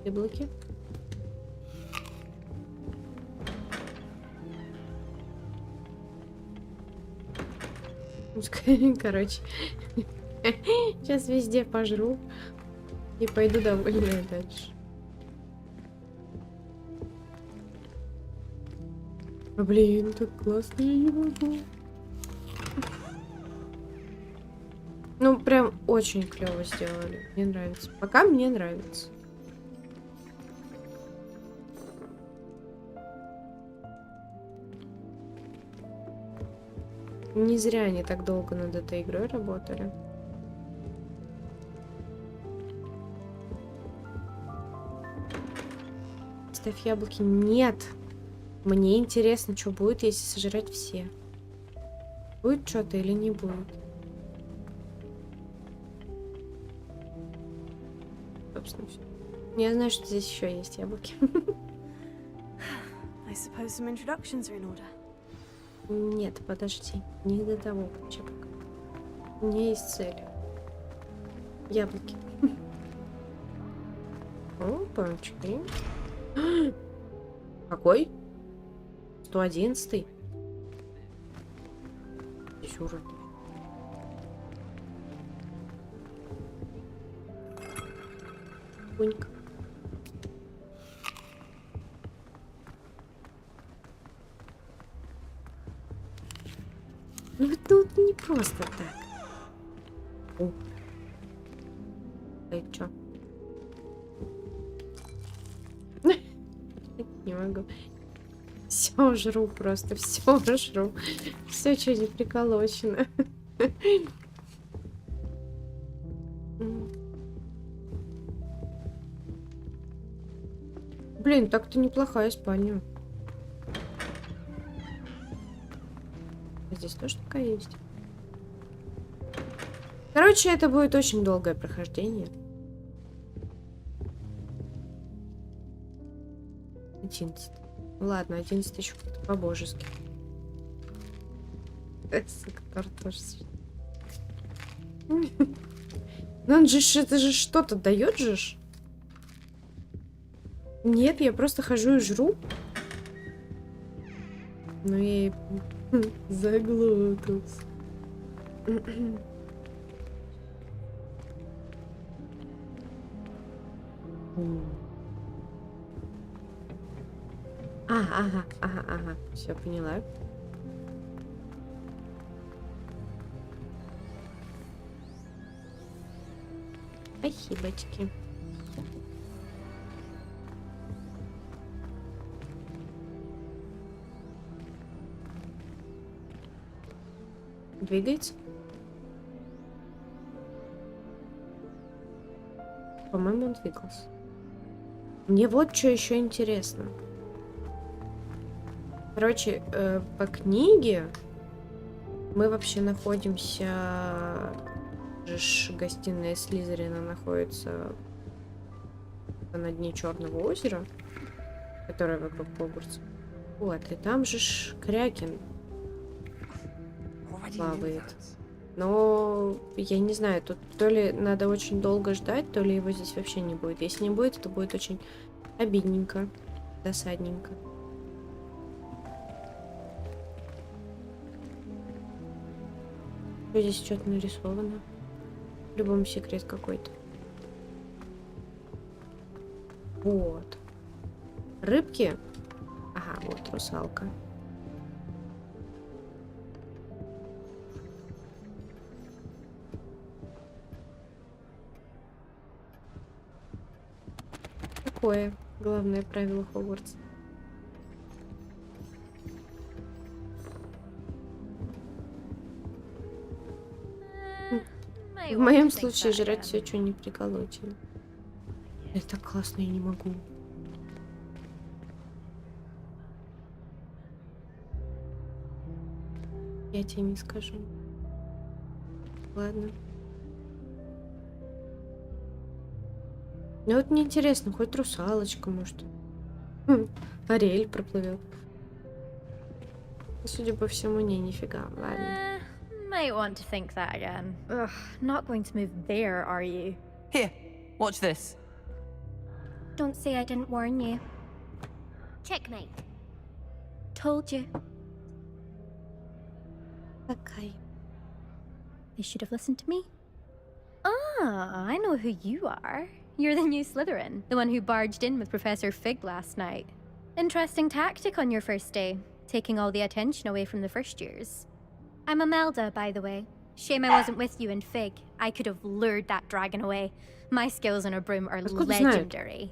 Яблоки. Короче, сейчас везде пожру и пойду довольная дальше. Блин, так классно, я не могу. Ну, прям очень клево сделали. Мне нравится. Пока мне нравится. Не зря они так долго над этой игрой работали. Ставь яблоки. Нет. Мне интересно, что будет, если сожрать все. Будет что-то или не будет? Собственно, все. Я знаю, что здесь еще есть яблоки. I suppose some introductions are in order. Нет, подожди. Не до того вообще пока. У меня есть цель. Яблоки. Опачки. Какой? 111-й? Чёрт. Пунька. Ну тут не просто так. О. Эй, чё? Не могу. Все жру просто, все жру. Все, что не приколочено. Блин, так-то неплохая спальня. Здесь тоже такая есть. Короче, это будет очень долгое прохождение. 11. Ладно, 11 еще как-то по-божески. Ну он же, это же что-то дает же. Нет, я просто хожу и жру. Ну я и заглотался. Ага. Все, поняла. Спасибочки. Двигается? По-моему, он двигался. Мне вот что еще интересно. Короче, по книге мы вообще находимся... Гостиная Слизерина находится на дне Черного озера, которое вокруг Хогвартса. Вот, и там же Крякен плавает. Но я не знаю, тут то ли надо очень долго ждать, то ли его здесь вообще не будет. Если не будет, то будет очень обидненько, досадненько. Здесь что-то нарисовано. По-любому секрет какой-то. Вот. Рыбки. Ага, вот русалка. Такое главное правило Хогвартса. В моем случае жрать все, что не приколочено. Это так классно, я не могу. Я тебе не скажу. Ладно. Ну вот мне интересно, хоть русалочка, может. Ариэль проплывет. Судя по всему, нифига. Ладно. Might want to think that again. Ugh, not going to move there, are you? Here, watch this. Don't say I didn't warn you. Checkmate. Told you. Okay. They should have listened to me. Ah, I know who you are. You're the new Slytherin, the one who barged in with Professor Fig last night. Interesting tactic on your first day, taking all the attention away from the first years. I'm Imelda, by the way. Shame I wasn't with you in Fig. I could have lured that dragon away. My skills on a broom are legendary.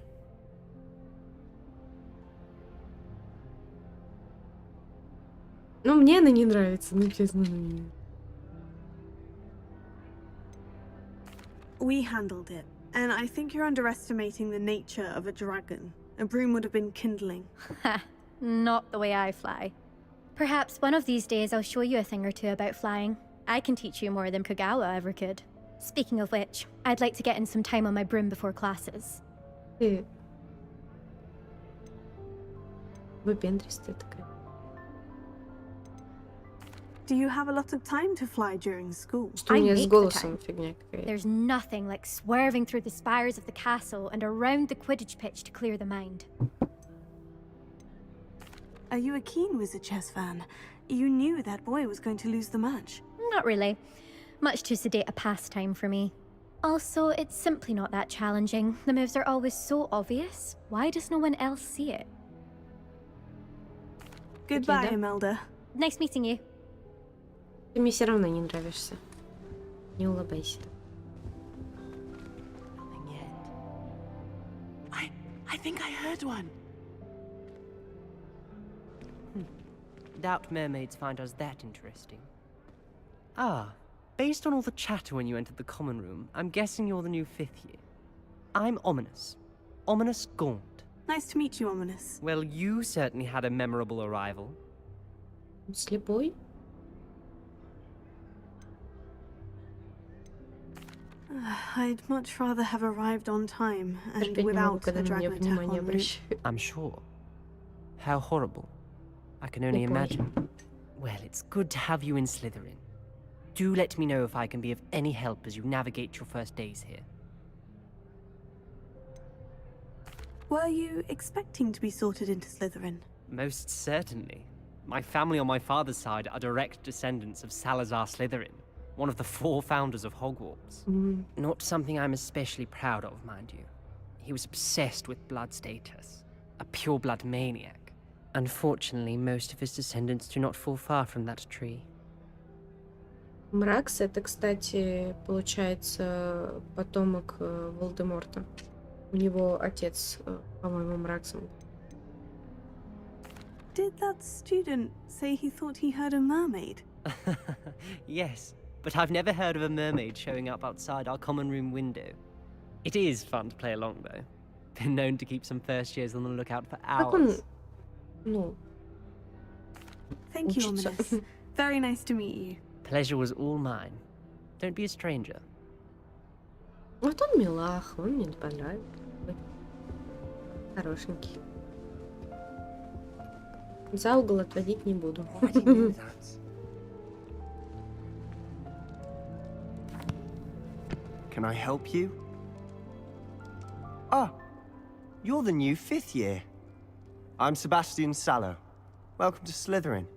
Ну, мне она не нравится, ну, честно. We handled it, and I think you're underestimating the nature of a dragon. A broom would have been kindling. Ha, not the way I fly. Perhaps one of these days I'll show you a thing or two about flying. I can teach you more than Kagawa ever could. Speaking of which, I'd like to get in some time on my broom before classes. Выпендристая такая. Do you have a lot of time to fly during school? Что у меня с голосом фигня какая-то. There's nothing like swerving through the spires of the castle and around the Quidditch pitch to clear the mind. Are you a keen Wizard chess fan? You knew that boy was going to lose the match. Not really. Much too sedate a pastime for me. Also, it's simply not that challenging. The moves are always so obvious. Why does no one else see it? Goodbye, Imelda. Nice meeting you. Ты мне все равно не нравишься. Не улыбайся. Nothing yet. I think I heard one. Doubt mermaids find us that interesting. Ah, based on all the chatter when you entered the common room, I'm guessing you're the new 5th year. I'm Ominous. Ominous Gaunt. Nice to meet you, Ominous. Well, you certainly had a memorable arrival. Слепой? I'd much rather have arrived on time and without a dragon attack en route. I'm sure. How horrible. I can only imagine. Well, it's good to have you in Slytherin. Do let me know if I can be of any help as you navigate your first days here. Were you expecting to be sorted into Slytherin? Most certainly. My family on my father's side are direct descendants of Salazar Slytherin, one of the 4 founders of Hogwarts. Not something I'm especially proud of, mind you. He was obsessed with blood status, a pure-blood maniac. Unfortunately, most of his descendants do not fall far from that tree. Мракс — это, кстати, получается потомок Волдеморта. У него отец, по-моему, Мраксом. Did that student say he thought he heard a mermaid? Yes, but I've never heard of a mermaid showing up outside our common room window. It is fun to play along, though. Been known to keep some first years on the lookout for hours. Thank you, Ominous. Very nice to meet you. Pleasure was all mine. Don't be a stranger. Вот он милах, он мне понравился. Хорошенький. За угол отводить не буду. Can I help you? Ah, you're the new 5th year. I'm Sebastian Sallow. Welcome to Slytherin.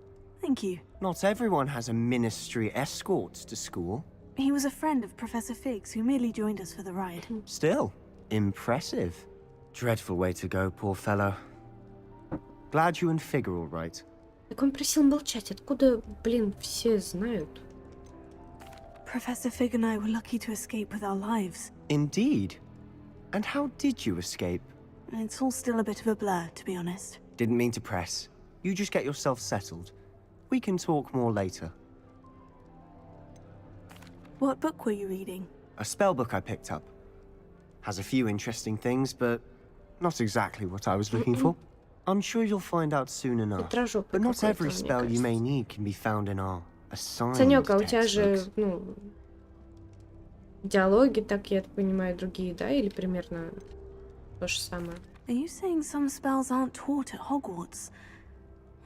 Thank you. Not everyone has a ministry escort to school. He was a friend of Professor Fig's who merely joined us for the ride. Still, impressive. Dreadful way to go, poor fellow. Glad you and Fig are all right. Так он просил молчать. Откуда, блин, все знают? Professor Fig and I were lucky to escape with our lives. Indeed. And how did you escape? It's all still a bit of a blur, to be honest. Didn't mean to press. You just get yourself settled. We can talk more later. What book were you reading? A spell book I picked up. Has a few interesting things, but not exactly what I was looking for. I'm sure you'll find out soon enough. But not every spell you may need can be found in our assigned Санёк, а у тебя же, textbooks. ну, диалоги, так я понимаю, другие, да? Или примерно то же самое? Are you saying some spells aren't taught at Hogwarts?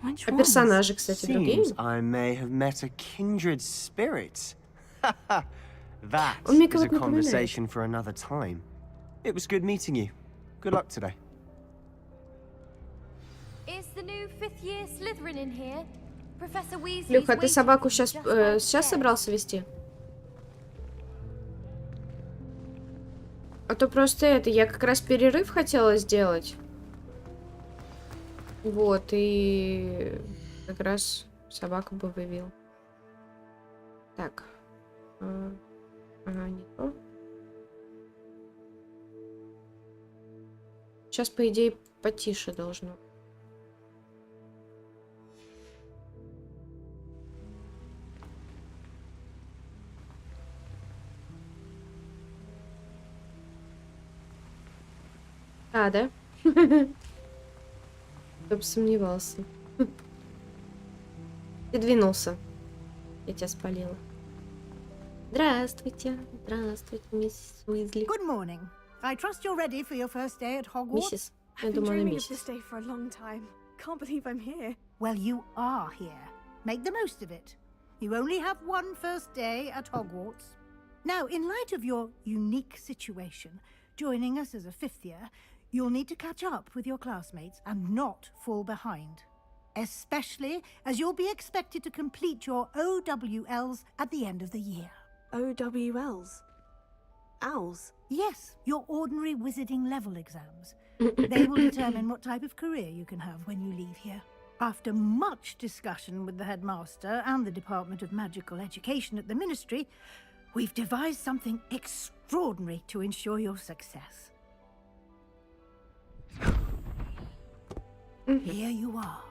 Which А ones? персонажи, кстати, другие? Seems I may have met a kindred spirit. That Он мне is a кого-то напоминает. conversation for another time. It was good meeting you. Good luck today. Is the new 5th year Slytherin in here? Professor Weasley's Люха, ты waiting собаку just сейчас downstairs. собрался вести? А то просто это, я как раз перерыв хотела сделать. Вот, и как раз собаку бы вывел. Так. Ага, не то. Сейчас, по идее, потише должно. А, да? Кто бы сомневался. Ты двинулся. Я тебя спалила. Здравствуйте. Здравствуйте, миссис Уизли. Good morning. I trust you're ready for your first day at Hogwarts. Миссис. Я I've been думала, dreaming of this миссис. day for a long time. Can't believe I'm here. Well, you are here. Make the most of it. You only have one first day at Hogwarts. Now, in light of your unique situation, joining us as a 5th year, you'll need to catch up with your classmates and not fall behind. Especially as you'll be expected to complete your OWLs at the end of the year. OWLs? Owls? Yes, your ordinary wizarding level exams. They will determine what type of career you can have when you leave here. After much discussion with the headmaster and the Department of Magical Education at the Ministry, we've devised something extraordinary to ensure your success. Here you are.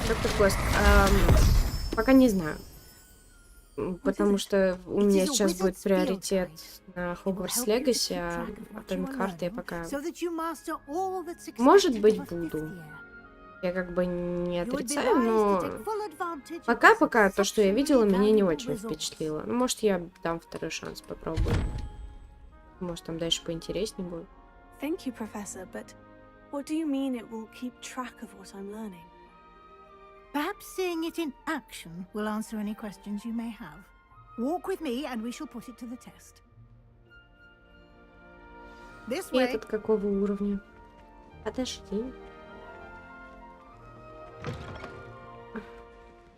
Доктор Гост, пока не знаю. Потому что у меня сейчас будет приоритет на Hogwarts Legacy, а Atomic Heart я пока... Может быть, буду. Я как бы не отрицаю, но пока то, что я видела, меня не очень впечатлило. Ну, может, я дам второй шанс, попробую. Может, там дальше поинтереснее будет. Thank you, Professor, but what do you mean it will keep track of what I'm learning? Perhaps seeing it in action will answer any questions you may have. Walk with me, and we shall put it to the test. This И way. этот какого уровня? Подожди.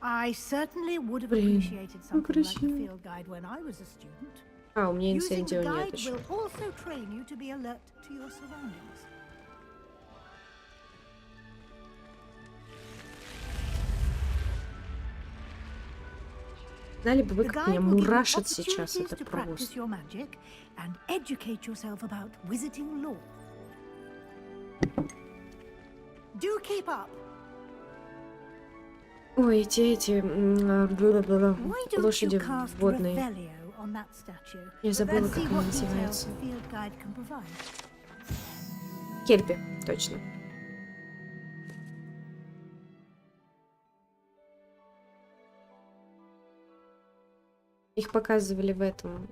I certainly would have appreciated something like the field guide when I was a student. А, у меня Using the инцендио нет guide еще. will also train you to be alert to your surroundings. Знали бы вы, The как guide меня will give you мурашит сейчас opportunities это to practice просто. your magic and educate yourself about wizarding lore. Do keep up. Ой, эти Why don't лошади you cast водные. Revelio on that statue? Я забыла, Let's как see она what details называется. the field guide can provide. Кельпи, точно. Их показывали в этом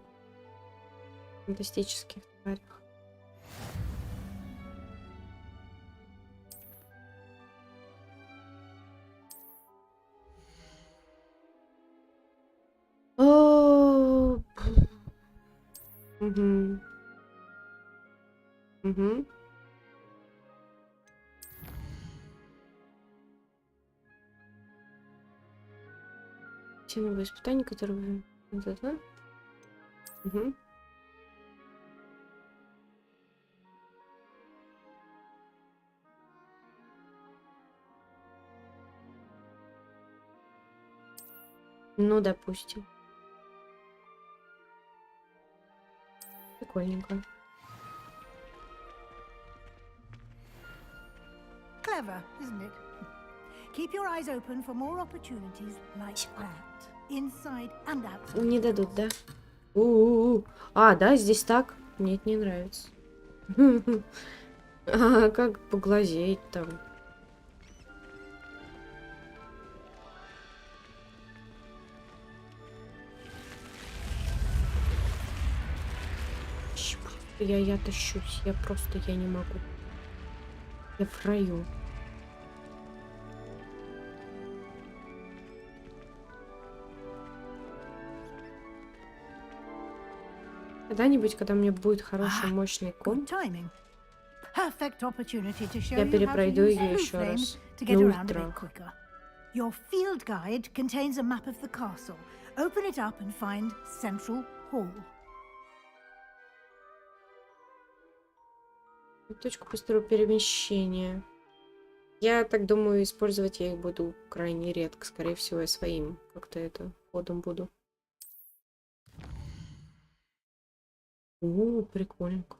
фантастических тварях. О, угу. Угу. Те новые испытания, которые... Да-да. Угу. Ну, допустим. Прикольненько. Clever, isn't it? Keep your eyes open for more opportunities like that. Inside and outside. Не дадут, да? У-у-у. А, да, здесь так? Мне это не нравится. А как поглазеть там? Я тащусь, я не могу. Я в раю. Когда-нибудь, когда у меня будет хороший, мощный комп, я перепройду ее еще раз. На ультрах. Your field guide contains a map of the castle. Open it up and find Central Hall. Точку быстрого перемещения. Я так думаю, использовать я их буду крайне редко. Скорее всего, я своим как-то это ходом буду. О, прикольненько.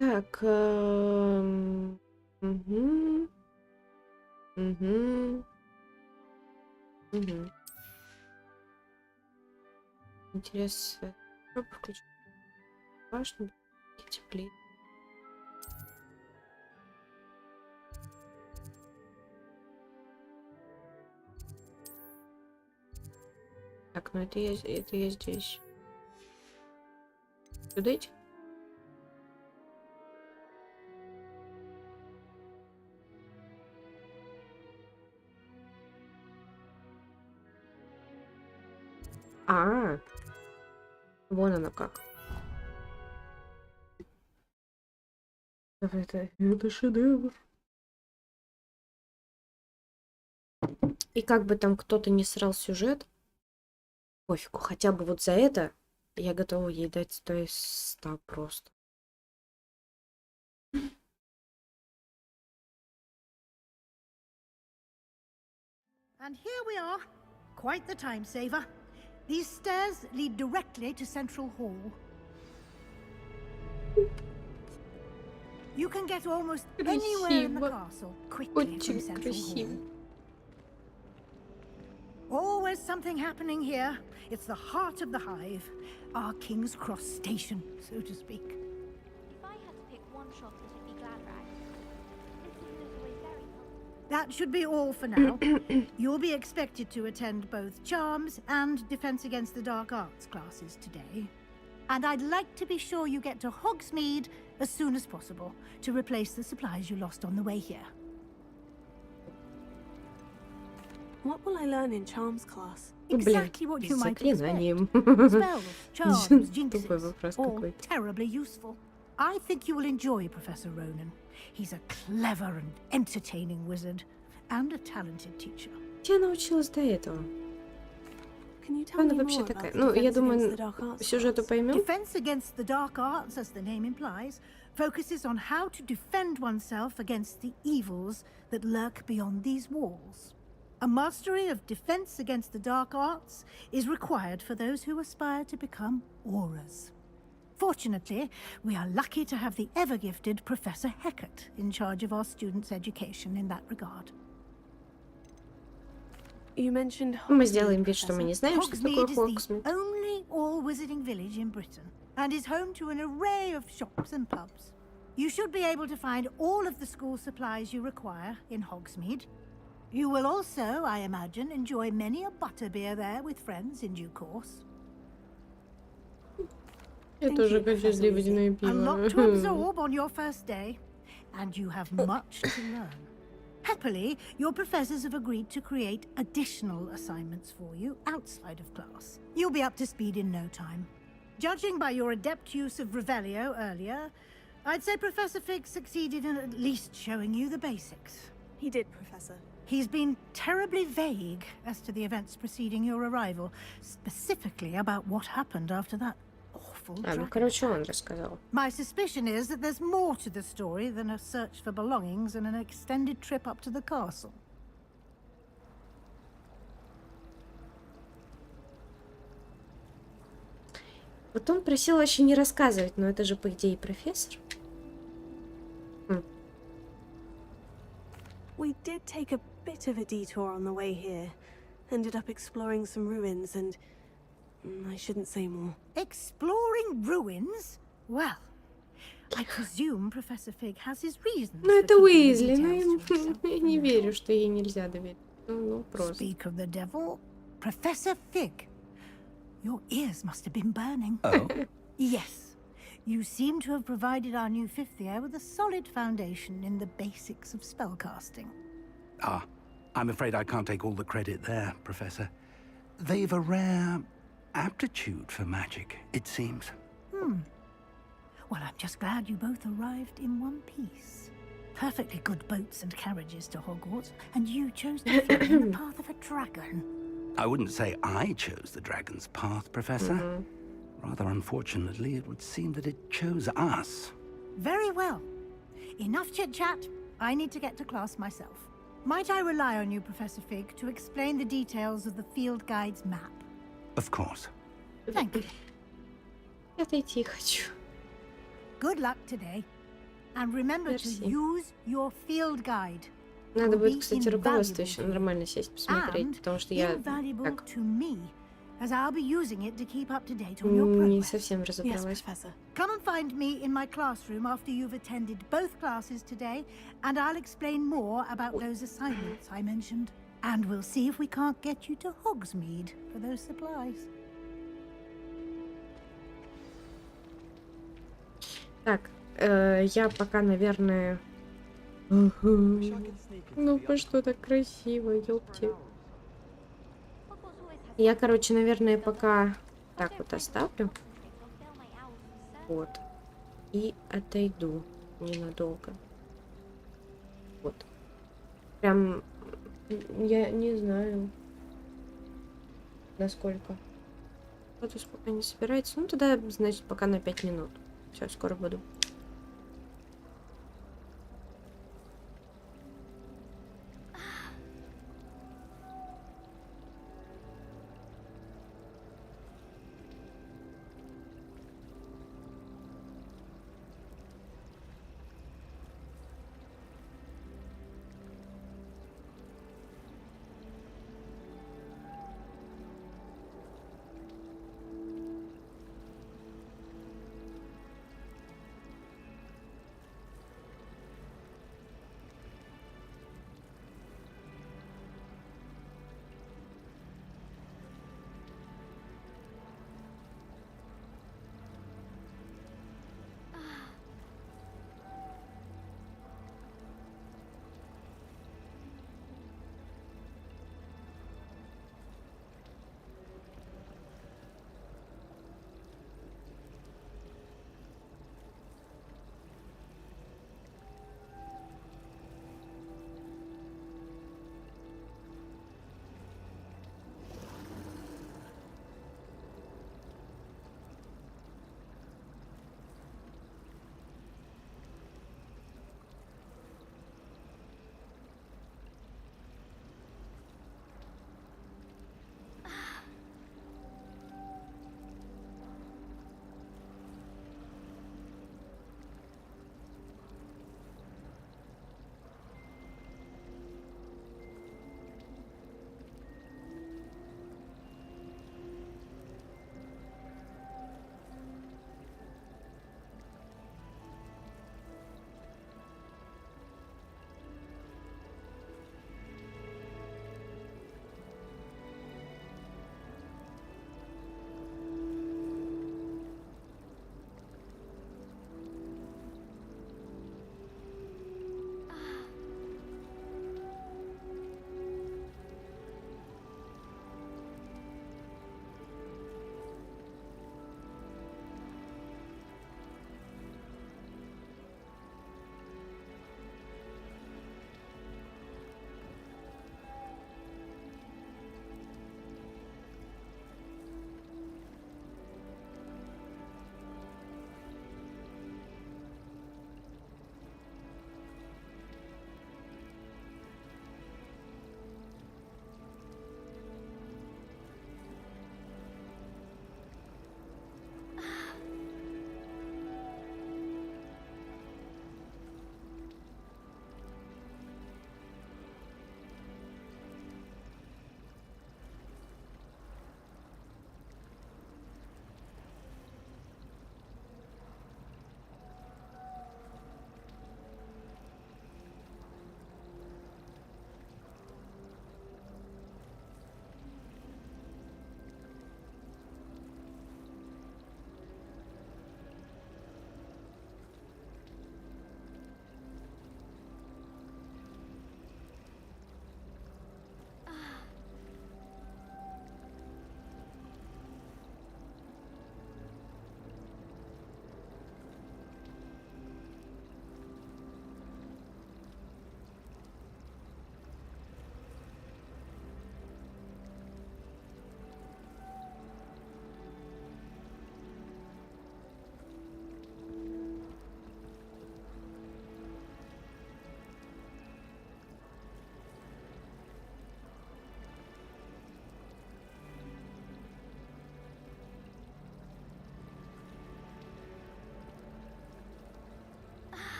Так, угу. Угу. Угу. Интересно. Попробуй включить. Важно. Теплее. Так, ну это я здесь. Сюда идти? А, вон оно как. Это шедевр. И как бы там кто-то не срал сюжет, пофигу, хотя бы вот за это я готова ей дать 100 из 100 просто. And here we are. Quite the time saver. These stairs lead directly to Central Hall. You can get almost anywhere in the castle quickly from Central Hall. Always something happening here. It's the heart of the hive. Our King's Cross station, so to speak. If I had to pick one shop that'd be glad rags, this is always very helpful. That should be all for now. You'll be expected to attend both Charms and Defense Against the Dark Arts classes today. And I'd like to be sure you get to Hogsmeade as soon as possible to replace the supplies you lost on the way here. What will I learn in Charms class? Exactly what you might expect. Spells, charms, jinxes, all terribly useful. I think you will enjoy Professor Ronan. He's a clever and entertaining wizard, and a talented teacher. Я научилась до этого. Она вообще такая. Ну, я думаю, по сюжету поймем. Defense Against the Dark Arts, as the name implies, focuses on how to defend oneself against the evils that lurk beyond these walls. A mastery of Defense Against the Dark Arts is required for those who aspire to become auras. Fortunately, we are lucky to have the ever-gifted Professor Heckert in charge of our students' education in that regard. You mentioned Мы сделаем вид, что мы не знаем, что такое Hogsmeade is the only all-wizarding village in Britain, and is home to an array of shops and pubs. You should be able to find all of the school supplies you require in Hogsmeade. You will also, I imagine, enjoy many a butterbeer there with friends in due course. Я тоже хочу сливочное пиво. A lot to absorb on your first day, and you have much to learn. Happily, your professors have agreed to create additional assignments for you outside of class. You'll be up to speed in no time. Judging by your adept use of Revelio earlier, I'd say Professor Fig succeeded in at least showing you the basics. He did, Professor. He's been terribly vague as to the events preceding your arrival, specifically about what happened after that awful ну, короче, он рассказал. My suspicion is that there's more to the story than a search for belongings and an extended trip up to the castle. Вот он просил вообще не рассказывать, но это же, по идее, профессор. We did take a bit of a detour on the way here. Ended up exploring some ruins and... I shouldn't say more. Exploring ruins? Well, I presume Professor Fig has his reasons. Ну, это Уизли, ну, я не верю, что ей нельзя доверять. Ну, просто. Speak of the devil, Professor Fig. Your ears must have been burning. Oh? Yes. You seem to have provided our new fifth year with a solid foundation in the basics of spellcasting. Ah, I'm afraid I can't take all the credit there, Professor. They've a rare aptitude for magic, it seems. Well, I'm just glad you both arrived in one piece. Perfectly good boats and carriages to Hogwarts, and you chose to fly in the path of a dragon. I wouldn't say I chose the dragon's path, Professor. Rather unfortunately, it would seem that it chose us. Very well. Enough chit-chat. I need to get to class myself. Might I rely on you, Professor Fig, to explain the details of the field guide's map? Of course. Thank you. Отойти хочу. Good luck today. And remember to use your field guide. Надо будет, кстати, руководство еще нормально сесть посмотреть, потому что я так as I'll be using it to keep up to date on your progress. Не совсем разобралась. Yes, Professor. Come and find me in my classroom after you've attended both classes today, and I'll explain more about those assignments I mentioned. And we'll see if we can't get you to Hogsmeade for those supplies. Так, я пока, наверное... Ну, что так красиво, ёпти. Я, короче, наверное, пока так вот оставлю. Вот. И отойду ненадолго. Вот. Прям... Я не знаю, насколько. Кто-то сколько не собирается. Ну, тогда, значит, пока на 5 минут. Все, скоро буду.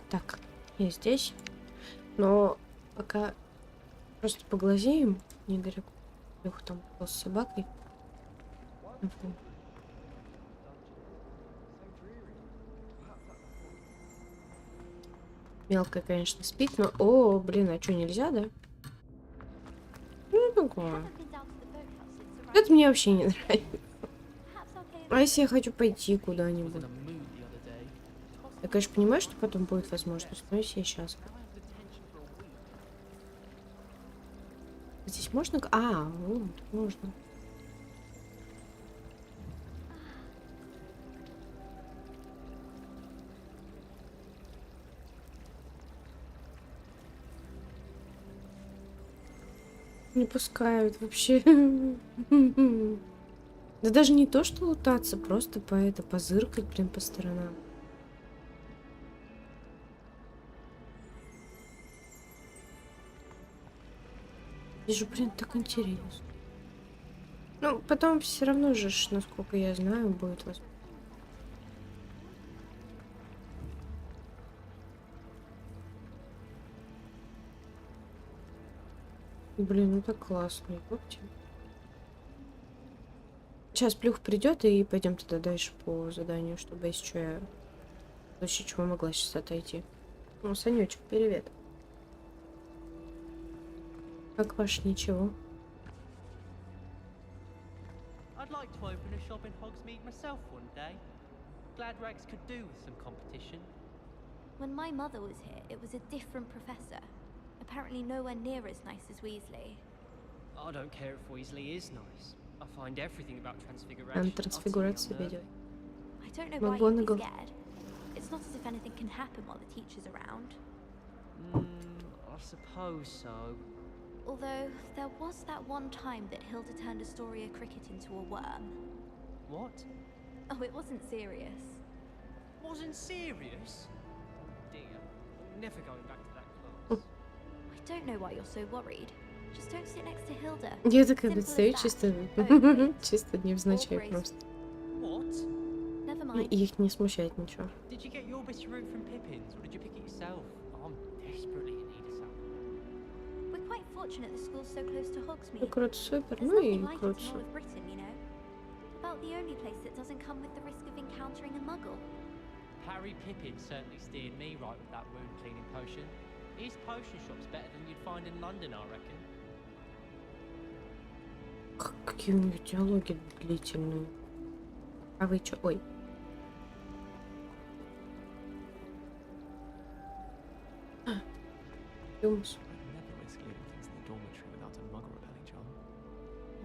Так, я здесь. Но пока просто поглазеем недалеко. Леха там с собакой. Мелкая, конечно, спит, но... О, блин, а что, нельзя, да? Ну, такое. Это мне вообще не нравится. А если я хочу пойти куда-нибудь? Я, конечно, понимаю, что потом будет возможность, но если я сейчас... Здесь можно... А, вот, можно. Не пускают вообще. Да даже не то, что лутаться, просто позыркать, блин, по сторонам. Вижу, блин, так интересно. Ну, потом все равно же, насколько я знаю, будет возможно. Блин, ну так классно, ёпте. Сейчас Плюх придет и пойдем тогда дальше по заданию, чтобы если что я в случае чего могла сейчас отойти. Ну, Санечек, привет. Как ваш ничего? I'd like to open a shop in Hogsmeade myself one day. Glad Rags could do with some competition. When my mother was here, it was a different professor. Apparently nowhere near as nice as Weasley. I don't care if Weasley is nice. I find everything about transfiguration. Трансфигурацию видео. I don't know why you'd be scared. It's not as if anything can happen while the teacher's around. I suppose so. Although, there was that one time that Hilda turned Astoria Cricket into a worm. What? Oh, it wasn't serious. Wasn't serious? Dear, never going back to that class. I don't know why you're so worried. Just don't sit next to Hilda. Я такая достаю чисто невзначай просто. What? Never mind. И их не смущает ничего. Did you get your bit of root from Pippins, or did you pick it yourself? I'm desperately in need of something. We're quite fortunate the school's so close to Hogsmeade. Ну, круто, супер. There's Ну и nothing like it круто. in all of Britain, you know. About the only place that doesn't come with the risk of encountering a muggle. Harry Pippin certainly steered me right with that wound cleaning potion. His potion shop's better than you'd find in London, I reckon. Какие у них диалоги длительные. А вы чё? Ой. Юмс. Never risk leaving things in the dormitory without a muggle repelling charm.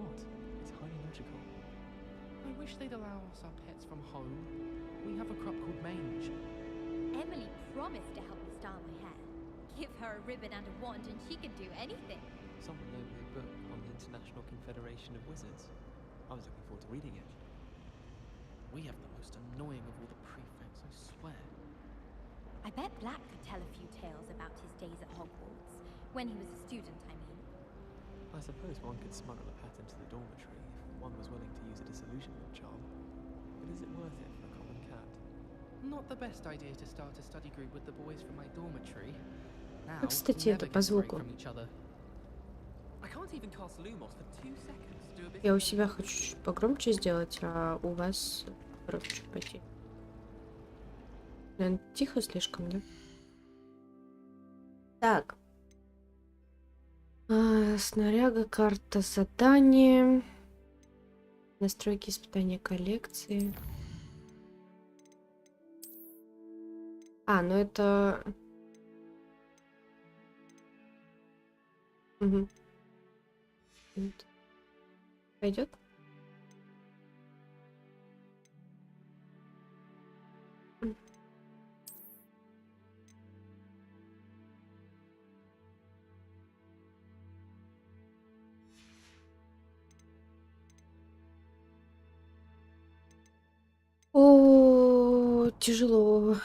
What? It's highly logical. I wish they'd allow us our pets from home. We have a crop called Mange. Emily promised to help me style my hair. Give her a ribbon and a wand and she could do anything. Someone loaned me a book on the International Confederation of Wizards. I was looking forward to reading it. We have the most annoying of all the prefects, I swear. I bet Black could tell a few tales about his days at Hogwarts. When he was a student, I mean. I suppose one could smuggle a pet into the dormitory if one was willing to use a disillusionment charm. But is it worth it for a common cat? Not the best idea to start a study group with the boys from my dormitory. Now, Кстати, это по звуку. Я у себя хочу чуть погромче сделать, а у вас короче пойти. Наверное, тихо слишком, да? Так. Снаряга, карта задания. Настройки испытания коллекции. Ну это... Угу. Пойдет? О, тяжело.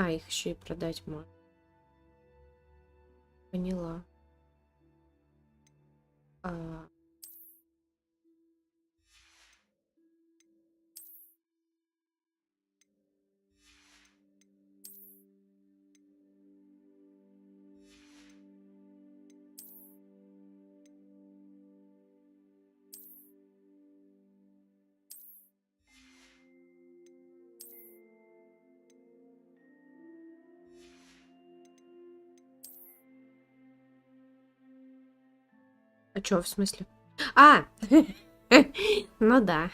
Их еще и продать можно. Поняла. А чё, в смысле? Ну да.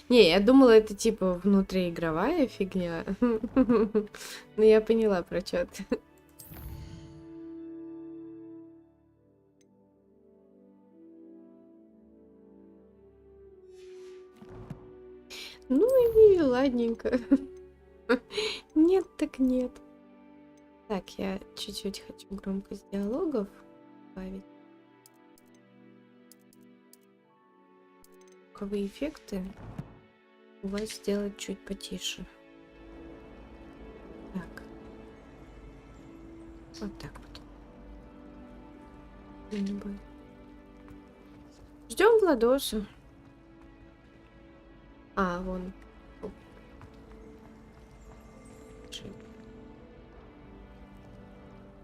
Не, я думала, это типа внутриигровая фигня. Но я поняла, про чё ты. Ну и ладненько. Нет, так нет. Так, я чуть-чуть хочу громкость диалогов добавить. Звуковые эффекты у вас сделать чуть потише. Так. Вот так вот. Ждем Владоса. Вон.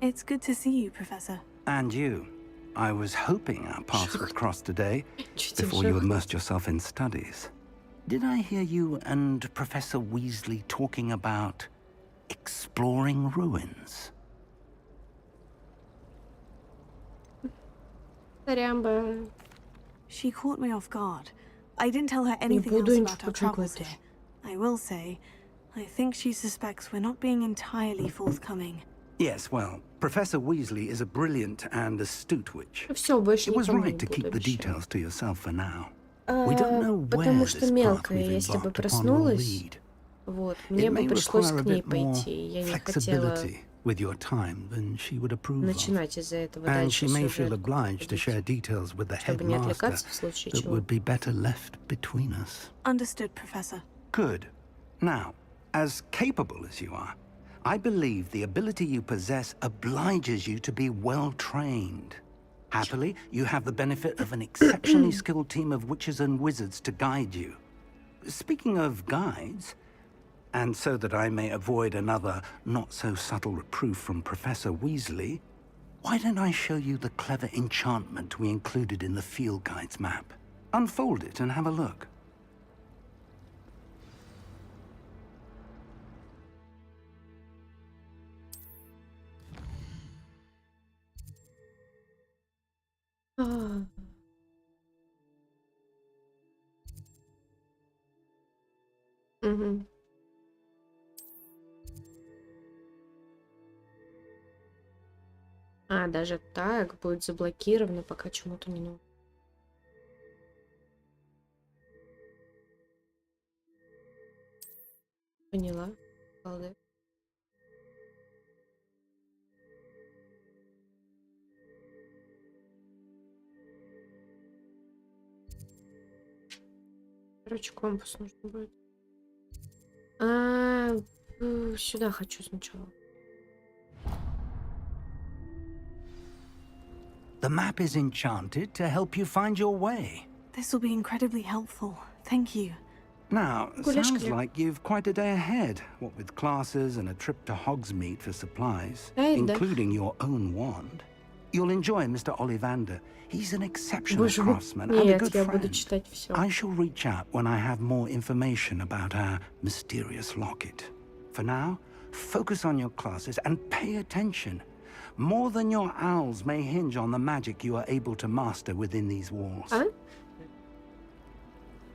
It's good to see you, Professor. And you. I was hoping our paths would cross today, before you immersed yourself in studies. Did I hear you and Professor Weasley talking about exploring ruins? She caught me off guard. I didn't tell her anything else about our travels here. I will say, I think she suspects we're not being entirely forthcoming. Yes, well, Professor Weasley is a brilliant and astute witch. It was right to keep the details to yourself for now. We don't know where this path we've embarked upon will lead. Вот, It мне бы may пришлось require a к ней bit more пойти. Я не хотела flexibility with your time than she would approve of. начинать из-за этого And she дальше may feel сюжет, obliged to share details with the чтобы не headmaster отвлекаться в случае that чего. would be better left between us. Understood, Professor. Good. Now, as capable as you are, I believe the ability you possess obliges you to be well trained. Happily, you have the benefit of an exceptionally skilled team of witches and wizards to guide you. Speaking of guides, and so that I may avoid another not-so-subtle reproof from Professor Weasley, why don't I show you the clever enchantment we included in the field guide's map? Unfold it and have a look. Угу. Даже так будет заблокировано, пока чему-то не нужно. Поняла. Молодец. Короче, компас нужно будет. Сюда хочу сначала. The map is enchanted to help you find your way. This will be incredibly helpful. Thank you. Now, sounds like you've quite a day ahead, what with classes and a trip to Hogsmeade for supplies, including your own wand. You'll enjoy Mr. Ollivander. He's an exceptional craftsman and a good friend. I shall reach out when I have more information about our mysterious locket. For now, focus on your classes and pay attention. More than your owls may hinge on the magic you are able to master within these walls.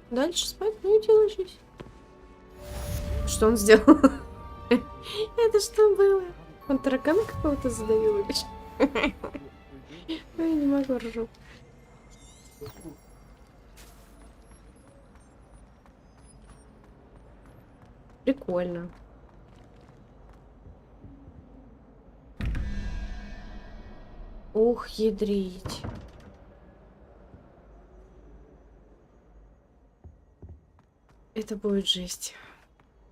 Дальше спать? Ну иди ложись. Что он сделал? Это что было? Он таракана какого-то задавил или что? Я не могу ржу. Прикольно. Ух, ядрить. Это будет жесть.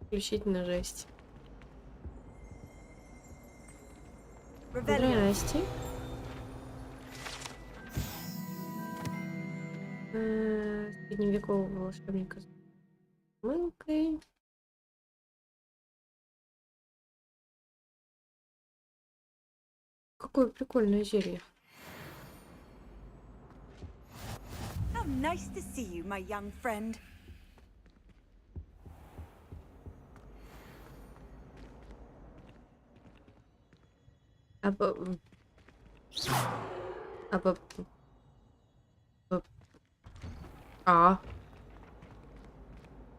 Исключительно жесть. Здрасте. Средневекового волшебника с мылкой. Какое прикольное зелье. How nice to see you, my young friend.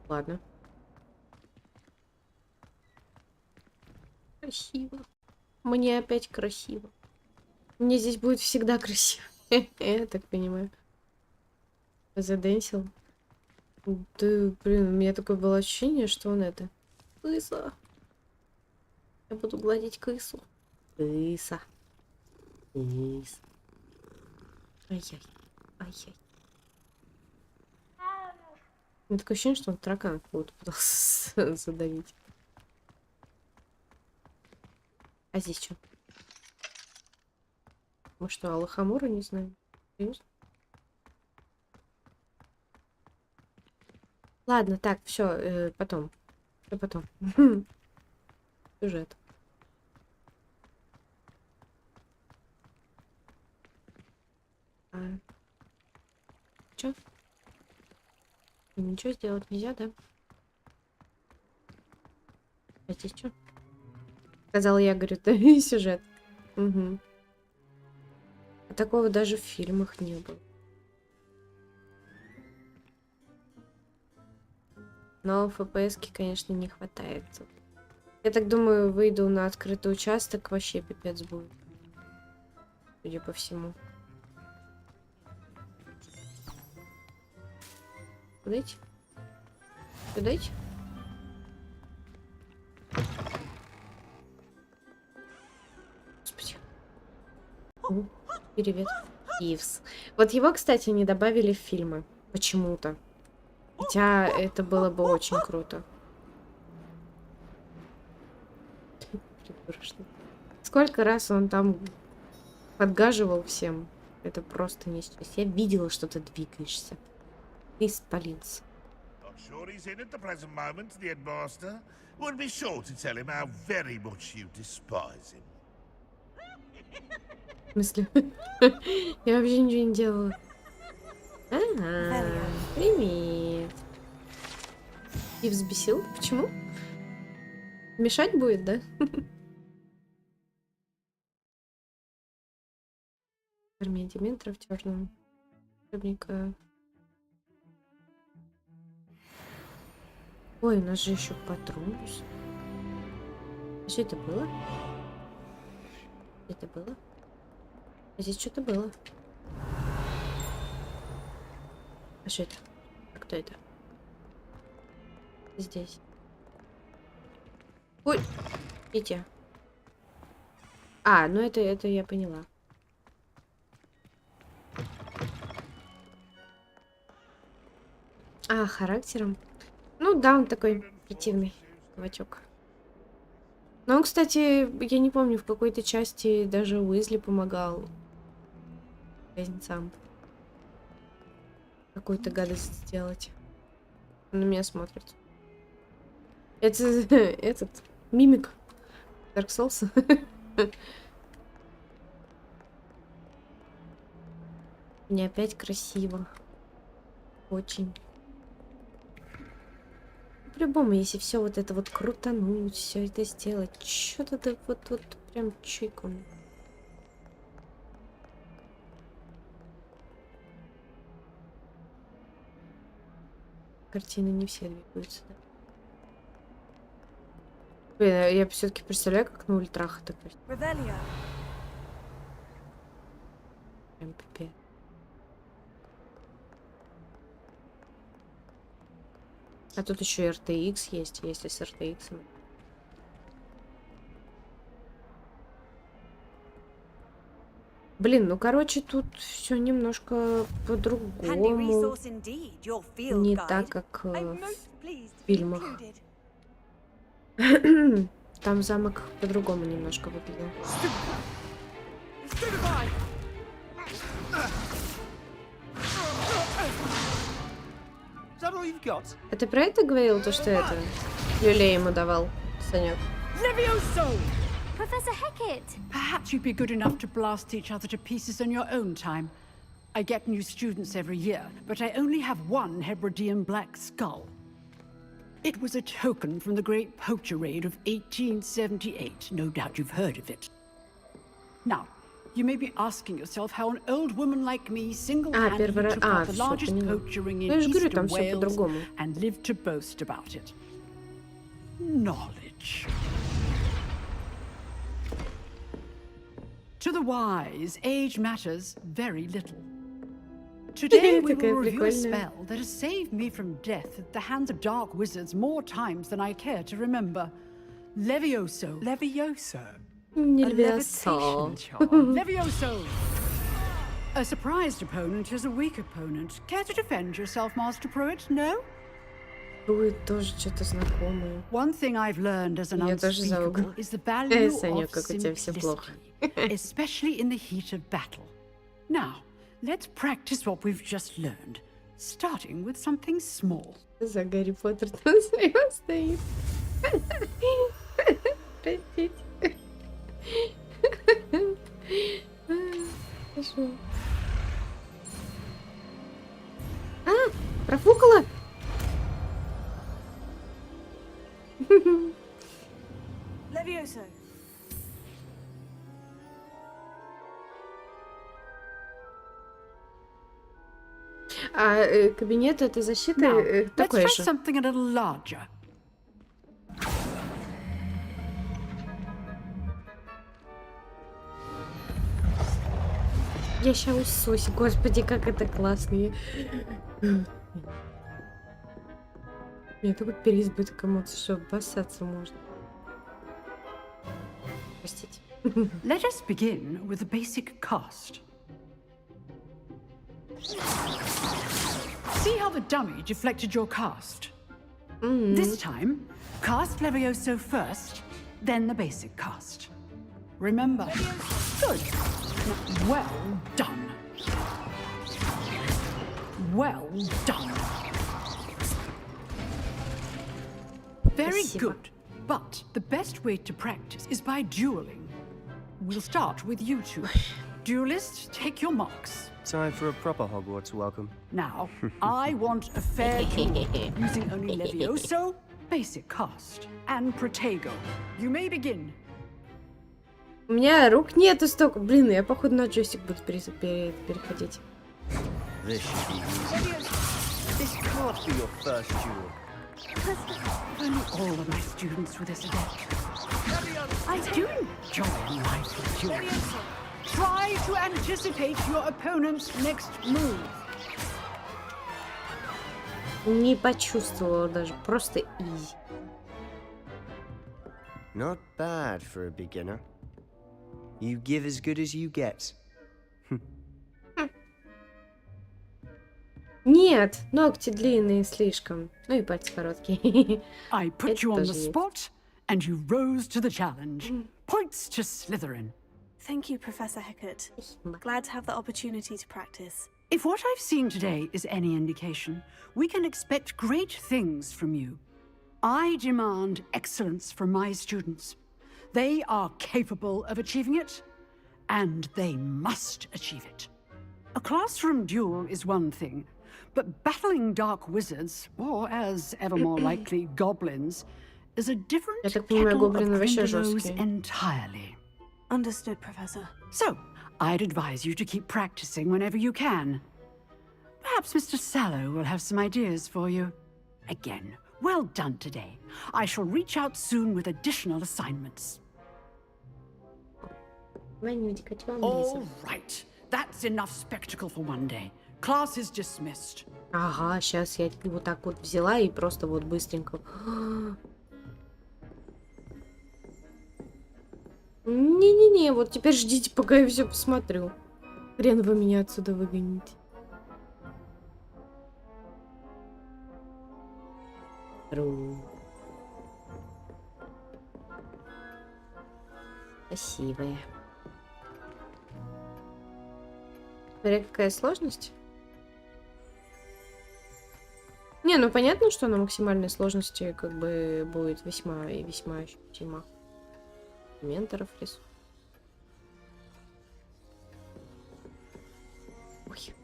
Ладно. Красиво. Мне опять красиво. Мне здесь будет всегда красиво. Я так понимаю. Заденсил. Да, блин, у меня такое было ощущение, что он это... Крыса. Я буду гладить крысу. Крыса. Крыса. Ай-яй. Ай-яй. У меня такое ощущение, что он таракана какого-то пытался задавить. А здесь что? Мы что, Аллахамура не знаем? Серьезно? Ладно, так, все, потом. Все потом. Сюжет. Чё? Ничего сделать нельзя, да? А здесь что? Сказала я, говорю, да, сюжет. Угу. А такого даже в фильмах не было. Но FPS-ки, конечно, не хватает. Я так думаю, выйду на открытый участок, вообще пипец будет. Судя по всему. Куда идти? Куда идти? Господи. О, привет. Ивс. Вот его, кстати, не добавили в фильмы. Почему-то. Хотя это было бы очень круто. Сколько раз он там подгаживал всем. Это просто не счесть. Я видела, что ты двигаешься. Ты исполинца. В смысле? Я вообще ничего не делала. Ага, привет. И взбесил? Почему? Мешать будет, да? Армия Деметра в черном. Учебника. Ой, у нас же еще патрулюс. Что это было? Это было? А здесь что-то было. А что это? А кто это? Здесь. Ой! Идите. А, ну это я поняла. А, характером. Ну да, он такой противный новачок. Но он, кстати, я не помню, в какой-то части даже Уизли помогал близнецам какую-то гадость сделать. Он на меня смотрит. Это этот мимик Dark Souls. Мне опять красиво. Очень. По-любому, если все вот это вот крутануть, все это сделать, что-то ты вот прям чиком. Картины не все двигаются, да? Блин, я все-таки представляю, как на ультрах это красиво. Прям пипец. А тут еще и RTX есть, если с RTX. Блин, ну короче, тут все немножко по-другому. Не так, как в фильмах. Там замок по-другому немножко выглядел. А ты про это говорил, то, что это люлей ему давал, Санек? Professor Hecat! Perhaps you'd be good enough to blast each other to pieces on your own time. I get new students every year, but I only have one Hebridean black skull. It was a token from the Great Poacher Raid of 1878. No doubt you've heard of it. Now, you may be asking yourself how an old woman like me single-handedly took out the largest poachering in eastern Wales and lived to boast about it. Knowledge. To the wise, age matters very little. Today we will review a spell that has saved me from death at the hands of dark wizards more times than I care to remember. Levioso. Levioso? Levioso. Levioso! A surprised opponent is a weak opponent. Care to defend yourself, Master Pruitt? No? Pruitt тоже что-то знакомое. One thing I've learned as an unspeakable is the value of simplicity, especially in the heat of battle. Now, let's practice what we've just learned, starting with something small. За Гарри Поттер там своё стоит. Простите. Хорошо. А, профукала? Levioso. А кабинет этой защиты такой же. Something a little larger. Я ща усусь, господи, как это классно. Мне такой переизбыток эмоций, что обоссаться можно. Простите. Let us begin with the basic cast. See how the dummy deflected your cast? This time, cast Levioso first, then the basic cast. Remember? Good. Well done. Well done. Very good. But the best way to practice is by dueling. We'll start with you two. Duelists, take your marks. Time for a proper Hogwarts welcome. Now, I want a fair duel, using only Levioso, basic cast, and Protego. You may begin. У меня рук нету столько. Блин, я походу на джойстик буду переходить. This can't be your first duel. Only all of my students with this event. I do enjoy life with you. Try to anticipate your opponent's next move. Не почувствовала даже, просто easy. Not bad for a beginner. You give as good as you get. Нет, ногти длинные слишком. Ну и пальцы короткие. I put you on the spot, and you rose to the challenge. Points to Slytherin. Thank you, Professor Hecat. Glad to have the opportunity to practice. If what I've seen today is any indication, we can expect great things from you. I demand excellence from my students. They are capable of achieving it, and they must achieve it. A classroom duel is one thing, but battling dark wizards, or as ever more likely, goblins, is a different kettle of grindelows entirely. Understood, Professor. So, I'd advise you to keep practicing whenever you can. Perhaps Mr. Sallow will have some ideas for you. Again, well done today. I shall reach out soon with additional assignments. All right. That's enough spectacle for one day. Class is dismissed. Ага, сейчас я вот так вот взяла и просто вот быстренько. Не-не-не, вот теперь ждите, пока я все посмотрю. Хрен вы меня отсюда выгоните. Красивая. Смотри, какая сложность. Не, ну понятно, что на максимальной сложности как бы будет весьма и весьма ощутимо. Менторов рисую. Ой.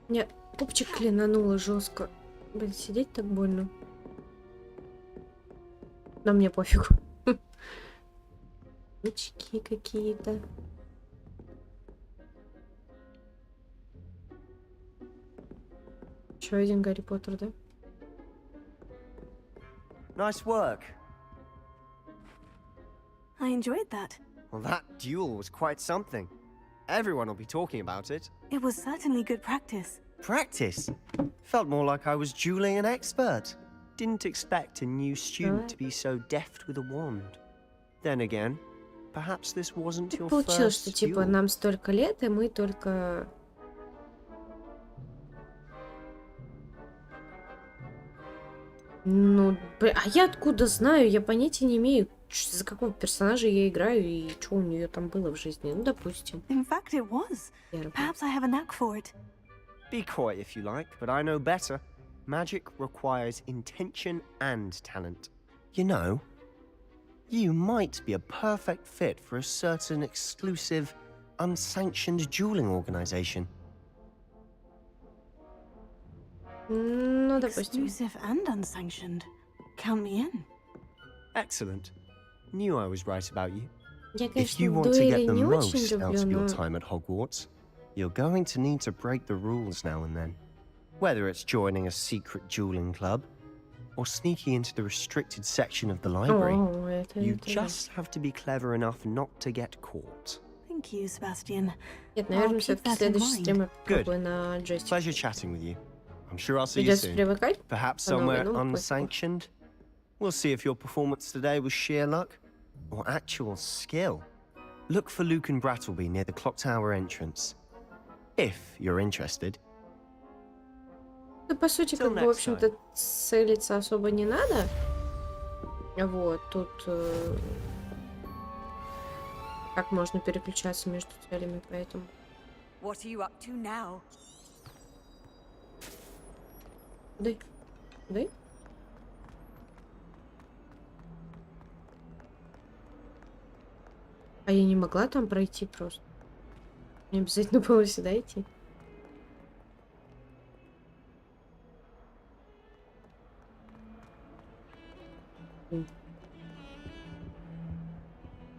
Мне копчик клинануло жестко. Блин, сидеть так больно. Но мне пофигу. Очки какие-то. Еще один Гарри Поттер, да? Nice work. I enjoyed that. Well, that duel was quite something. Everyone will be talking about it. It was certainly good practice. Practice? Felt more like I was dueling an expert. Didn't expect a new student to be so deft with a wand. Then again, perhaps this wasn't your Получилось, что first типа duel. нам столько лет, и мы только... Ну, а я откуда знаю? Я понятия не имею, за какого персонажа я играю и что у нее там было в жизни. Ну, допустим. In fact, it was. Perhaps I have a knack for it. Be coy if you like, but I know better. Magic requires intention and talent. You know, you might be a perfect fit for a certain exclusive, unsanctioned dueling organization. Ну, допустим. Exclusive and unsanctioned. Count me in. Excellent. Knew I was right about you. Я, If конечно, you в want to дуэли get the не очень most out люблю, of your но... time at Hogwarts, you're going to need to break the rules now and then. Whether it's joining a secret dueling club, or sneaking into the restricted section of the library, you just have to be clever enough not to get caught. Thank you, Sebastian. Нет, I'll наверное, keep все-таки that in следующий стрим я Good. попробую на джойстике. Pleasure chatting with you. I'm sure I'll see you Придется soon. привыкать. Perhaps по новой, somewhere ну, пофигу. unsanctioned. We'll see if your performance today was sheer luck or actual skill. Look for Luke and Brattleby near the clock tower entrance. If you're interested. Ну, по сути, как бы, в общем-то, целиться особо не надо. Вот, тут... как можно переключаться между целями, поэтому... What are you up to now? Дай. Дай. А я не могла там пройти просто. Мне обязательно было сюда идти.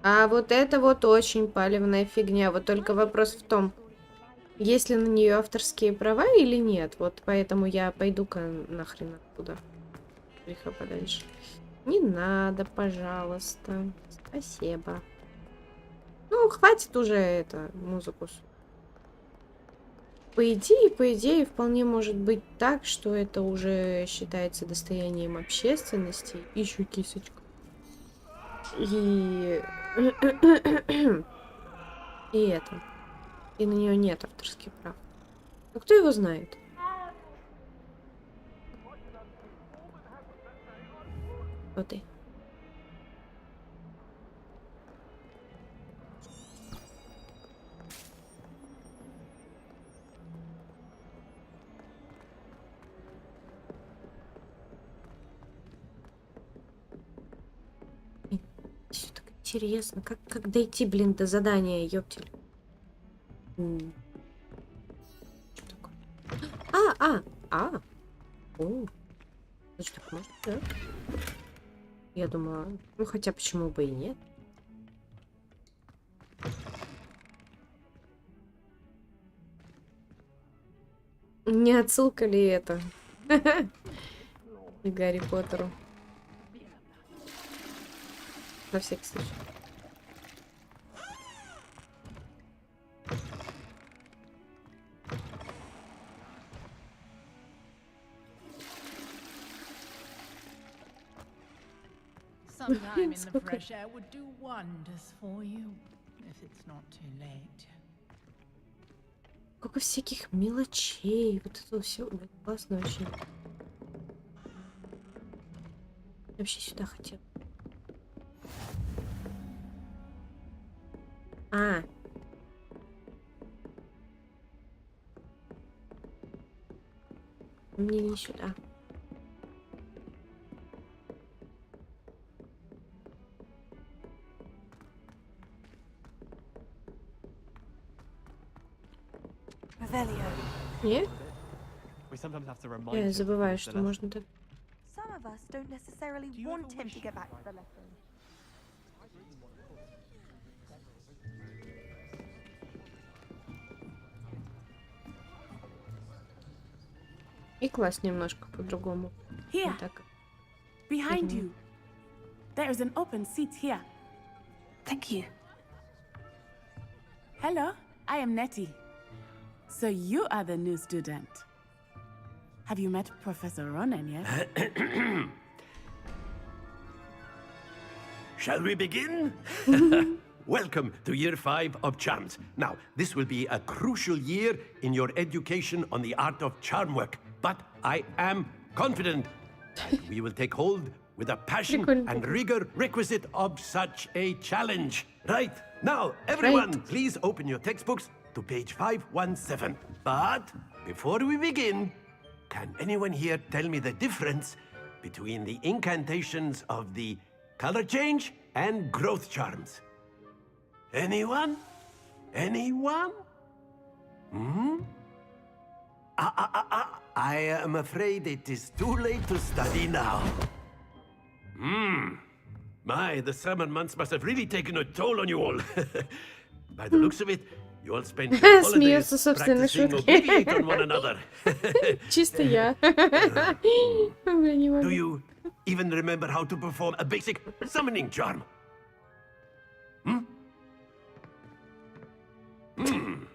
А вот это вот очень палевная фигня. Вот только вопрос в том, есть ли на нее авторские права или нет. Вот поэтому я пойду-ка нахрен оттуда. Греха подальше. Не надо, пожалуйста. Спасибо. Ну, хватит уже это, музыку. По идее, вполне может быть так, что это уже считается достоянием общественности. Еще кисочка. И это. И на нее нет авторских прав. Ну, кто его знает? Вот и. Все так интересно. Как дойти, блин, до задания, ёптель? Что такое? О. Значит, так можно, да? Я думала, ну хотя почему бы и нет? Не отсылка ли это? И Гарри Поттеру. На всякий случай. Some time in the fresh air would do wonders for you, if it's not too late. Сколько всяких мелочей. Вот это все классно вообще. Я вообще сюда хотел. Мне не сюда. Не? Я забываю, что можно так. Some of us don't necessarily want him to get back to the lesson. И класс немножко по-другому. Here, Вот так. behind you. There is an open seat here. Thank you. Hello, I am Nettie. So you are the new student. Have you met Professor Ronan yet? Shall we begin? Welcome to year 5 of charms. Now, this will be a crucial year in your education on the art of charm work. But I am confident that we will take hold with a passion and rigor requisite of such a challenge. Right, now, everyone, please open your textbooks to page 517. But before we begin, can anyone here tell me the difference between the incantations of the color change and growth charms? Anyone? Anyone? Hmm? I am afraid it is too late to study now. My, the summer months must have really taken a toll on you all. By the looks of it, you all spent your holidays practicing obedience on one another. Чисто я. Do you even remember how to perform a basic summoning charm?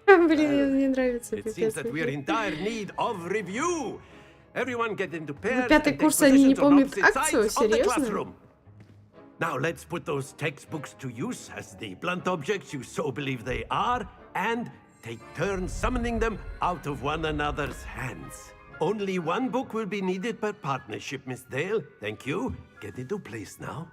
Блин, мне нравится. It seems that we are in dire need of review. Everyone get into pairs. Пятый курс, они не помнят акцию? Серьезно? Now let's put those textbooks to use as the blunt objects you so believe they are, and take turns summoning them out of one another's hands. Only one book will be needed per partnership, Miss Dale. Thank you. Get into place now.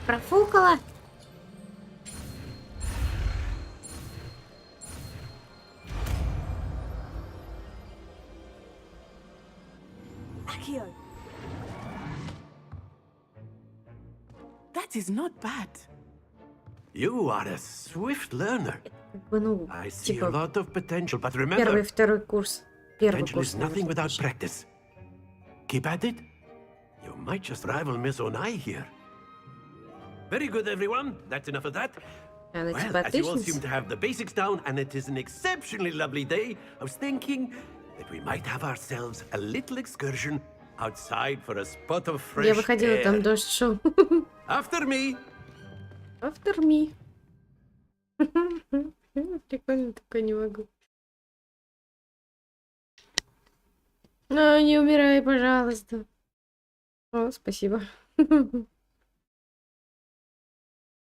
Профукала. That is not bad. You are a swift learner. Ну, I see типа, a lot of potential, but remember, первый, второй курс. Первый potential курс. is nothing without practice. Keep at it. You might just rival Miss Onai here. Very good, everyone. That's enough of that. Well, as you all seem to have the basics down, and it is an exceptionally lovely day, I was thinking that we might have ourselves a little excursion outside for a spot of fresh Я выходила, там air. дождь шел. After me. After me. Прикольно, такое не могу. Ну, не умирай, пожалуйста. О, спасибо.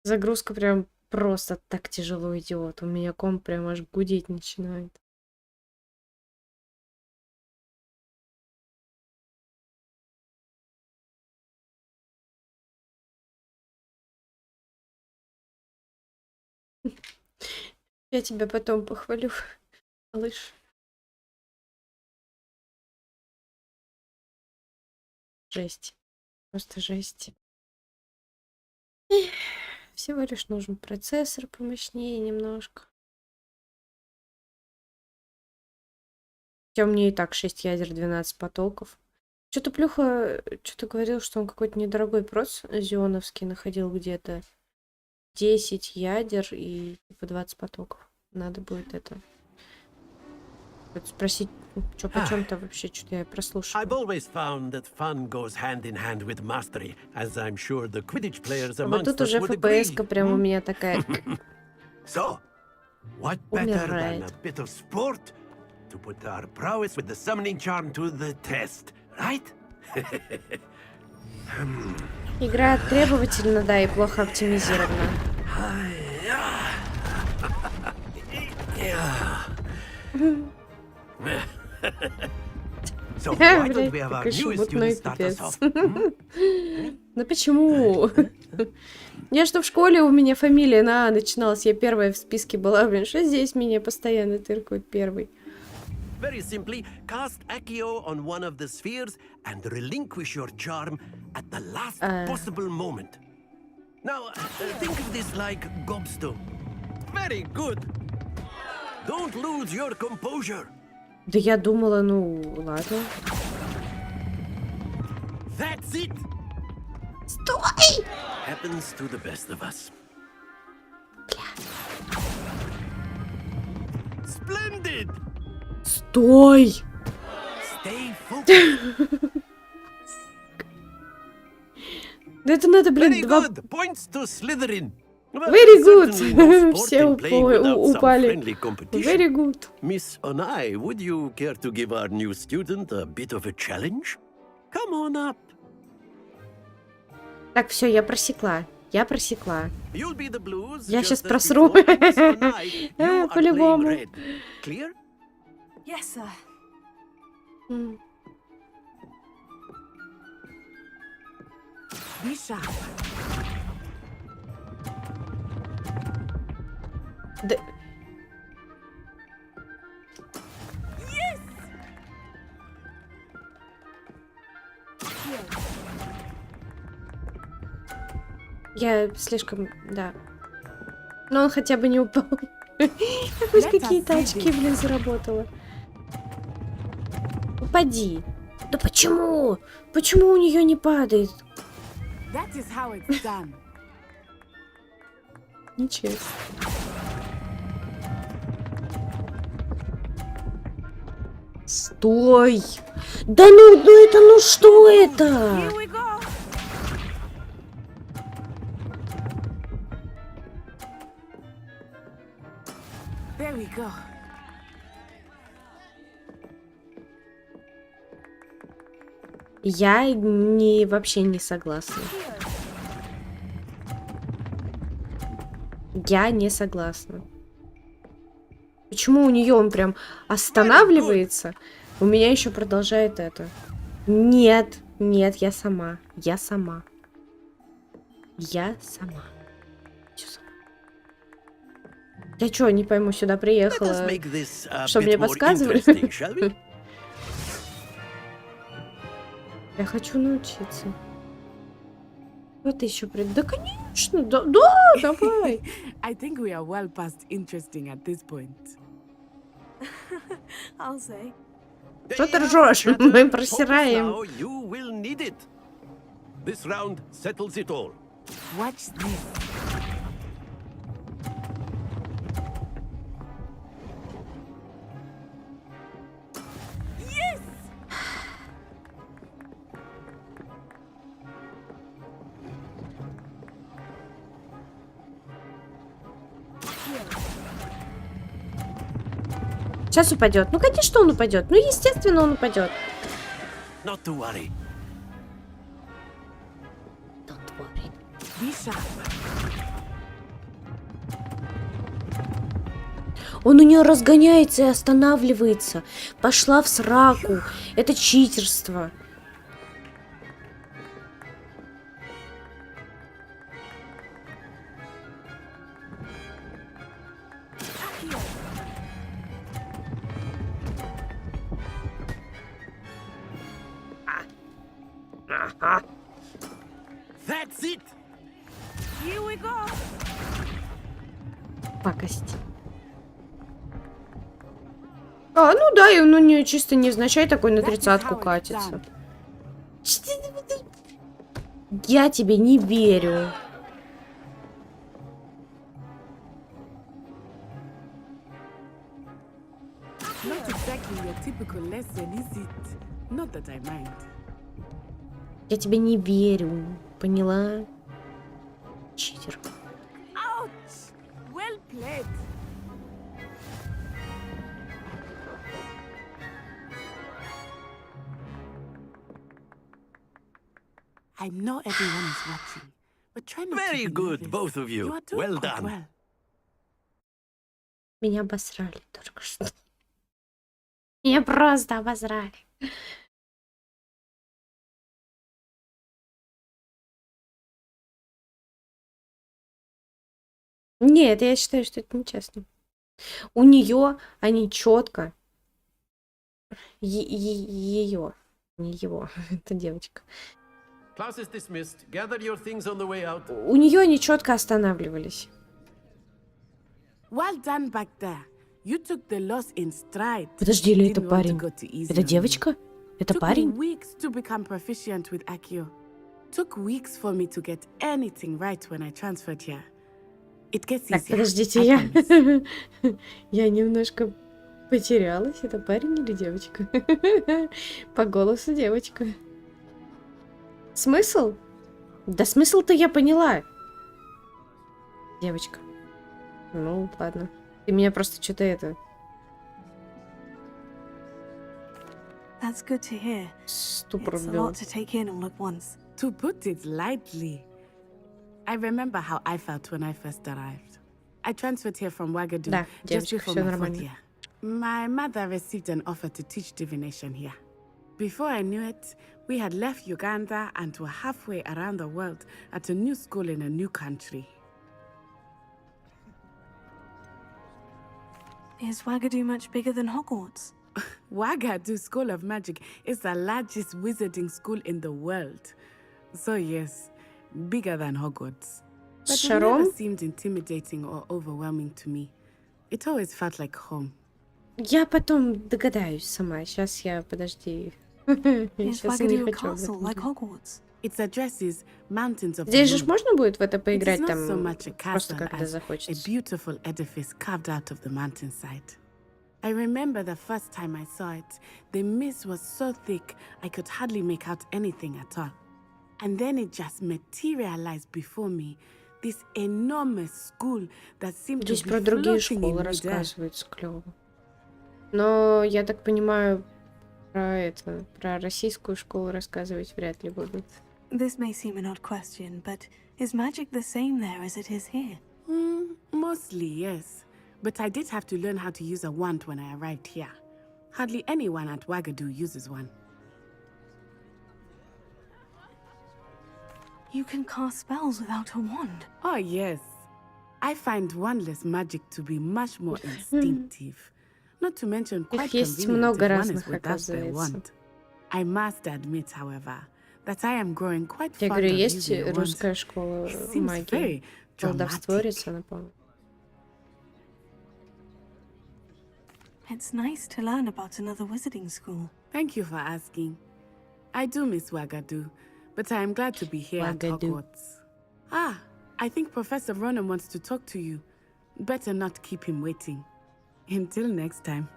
Загрузка прям просто так тяжело идет. У меня комп прям аж гудеть начинает. Я тебя потом похвалю, малыш. Жесть. Просто жесть. Всего лишь нужен процессор помощнее немножко. Хотя у меня и так 6 ядер, 12 потоков. Что-то Плюха что-то говорил, что он какой-то недорогой проц зионовский находил где-то. 10 ядер и типа 20 потоков. Надо будет это спросить, что почем-то вообще, что-то я прослушала. I've always found that fun goes hand in hand with mastery, as I'm sure the Quidditch players Вот amongst тут us уже would agree. FPS-ка прям у меня такая. So, what better than Умирает. a bit of sport to put our prowess with the summoning charm to the test, right? Игра требовательна, да, и плохо оптимизирована. So, why don't Блядь, we have our такой newest шебутной student start us пипец. off? Ну почему? Я что в школе, у меня фамилия начиналась, я первая в списке была, блин, что здесь меня постоянно тыркают первый. Very simply, cast Accio on one of the spheres and relinquish your charm at the last possible moment. Now, think of this like gobstone. Very good. Don't lose your composure. Да я думала, ну ладно. That's it. Стой! Happens to the best of us. Splendid. Стой! Stay focused. Да это надо, блин, Very два... good. Points to Slytherin. Very good. Все упали. Very good. Miss Onai, would you care to give our new student a bit of a challenge? Come on up. Так, все, я просекла. Я просекла. You'll be the blues, Я just сейчас as просру. before. Miss Onai, you are playing По-любому. red. Clear? Yes, sir. Be sharp. Да... Yes! Я слишком... Да. Но он хотя бы не упал. Хоть какие-то очки, блин, заработала. Упади. Да почему? Почему у нее не падает? That is how it's done. Нечестно. Стой! Да ну это, ну что это? Here we go. There we go. Я не вообще не согласна. Я не согласна. Почему у нее он прям останавливается? У меня еще продолжает это. Нет, нет, я сама. Я сама. Я сама. Всё сама. Я что, не пойму, сюда приехала, чтобы мне подсказывали? Я хочу научиться. Вот еще пред... Да, конечно, да, давай. I think we are well past interesting at this point. I'll say. Что ты ржешь? Мы просираем. You will need it. This round settles it all. Watch this. Yes! Сейчас упадет. Ну, конечно, он упадет. Ну, естественно, он упадет. Not to worry. Don't worry. Be sharp. Он у нее разгоняется и останавливается. Пошла в сраку. Это читерство. That's it. Here we go. Пакость. А, ну да, и он у нее чисто невзначай такой на 30-ку катится. Я тебе не верю. Not exactly your typical lesson, is it? Not that I mind. Я тебе не верю. Поняла? Читер. Ouch! Well played. I know everyone is watching, but try not Very to be good, nervous. both of you. You are doing Well quite done. well. Меня обосрали только что. Меня просто обосрали. Нет, я считаю, что это нечестно. У нее они четко Ее. Не его. Это девочка. Class is dismissed. Gather your things on the way out. У нее они четко останавливались. Well done back there. You took the loss in stride. Подожди, или это парень? Это девочка? Это парень? Took me weeks to become proficient with Accio. Took weeks for me to get anything right when I transferred here. It gets easier. Так, подождите, я немножко потерялась. Это парень или девочка? По голосу девочка. Смысл? Да смысл-то я поняла. Девочка. Ну, ладно. Ты меня просто что-то это... That's good to hear. Ступор It's a вбил. lot to take in all at once. To put it lightly, I remember how I felt when I first arrived. I transferred here from Wagadu Да, just девочка, before всё my нормально. 4th year. My mother received an offer to teach divination here. Before I knew it, we had left Uganda and were halfway around the world at a new school in a new country. Is Wagadu much bigger than Hogwarts? Wagadu School of Magic is the largest wizarding school in the world. So yes, bigger than Hogwarts. But it never seemed intimidating or overwhelming to me. It always felt like home. Я потом догадаюсь сама. Сейчас я, подожди. Сейчас я не хочу об этом думать. Its addresses mountains of Здесь the же moon. можно будет в это It is поиграть not там so much a просто castle когда as a захочется. beautiful edifice carved out of the mountainside. I remember the first time I saw it, the mist was so thick I could hardly make out anything at all. And then it just materialized before me, this enormous school that seemed to Здесь be про другие floating in школы midair. рассказывается, клево. Но я так понимаю, про российскую школу рассказывать вряд ли будут. This may seem an odd question, but is magic the same there as it is here? Mostly, yes. But I did have to learn how to use a wand when I arrived here. Hardly anyone at Wagadu uses one. You can cast spells without a wand. Oh, yes. I find wandless magic to be much more instinctive. Not to mention quite есть convenient много if one разных, is without their оказывается. wand. I must admit, however, that I am growing quite Я fond говорю, of есть using a wand. русская школа It seems магии. very Колдовстворица, напомню. It's nice to learn about another wizarding school. Thank you for asking. I do miss Wagadu, but I am glad to be here at Hogwarts. Ah, I think Professor Ronan wants to talk to you. Better not keep him waiting. Until next time.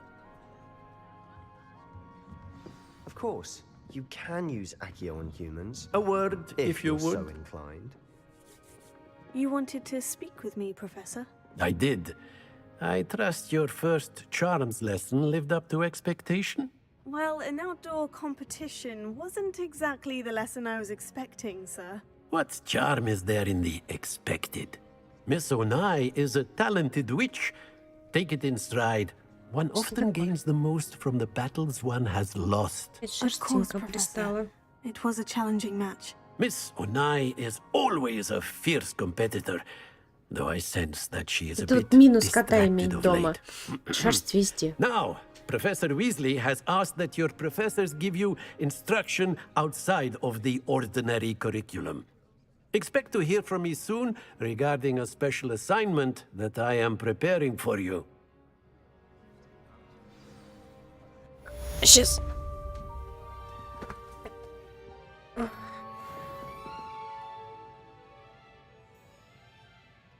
Of course, you can use Accio on humans. A word, if you you're so would. inclined. You wanted to speak with me, Professor? I did. I trust your first charms lesson lived up to expectation? Well, an outdoor competition wasn't exactly the lesson I was expecting, sir. What charm is there in the expected? Miss Onai is a talented witch. Take it in stride. One often gains the most from the battles one has lost. Of course, Professor. It was a challenging match. Miss Onai is always a fierce competitor, though I sense that she is a bit Тут минус кота distracted иметь of дома. late. Шерсть везде. Now, Professor Weasley has asked that your professors give you instruction outside of the ordinary curriculum. Expect to hear from me soon regarding a special assignment that I am preparing for you. Сейчас.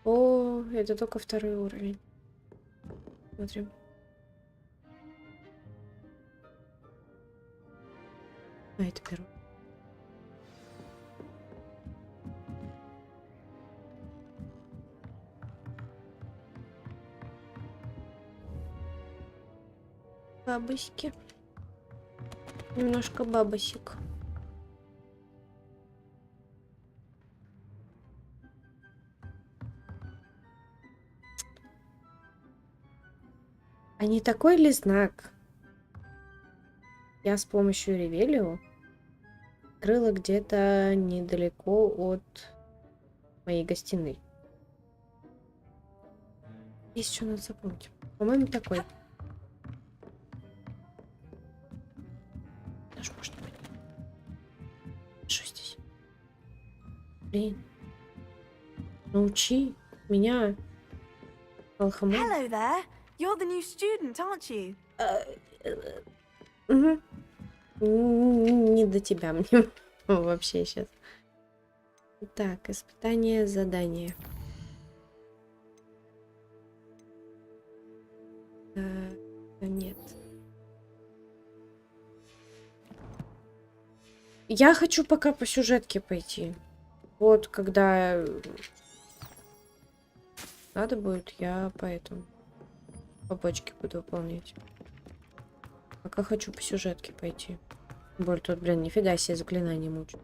О, это только второй уровень. Смотрим. А, это первый. Бабочки. Немножко бабосик. А не такой ли знак? Я с помощью Ревелио открыла где-то недалеко от моей гостиной. Есть что надо запомнить. По-моему, такой. Блин. Научи меня. Алхамон. Hello there. You're the new student, aren't you? Угу. Не до тебя мне вообще сейчас. Так, испытание, задание. Нет. Я хочу пока по сюжетке пойти. Вот, когда надо будет, я поэтому побочки буду выполнять. Пока хочу по сюжетке пойти. Боль тут, блин, нифига себе заклинание мучу.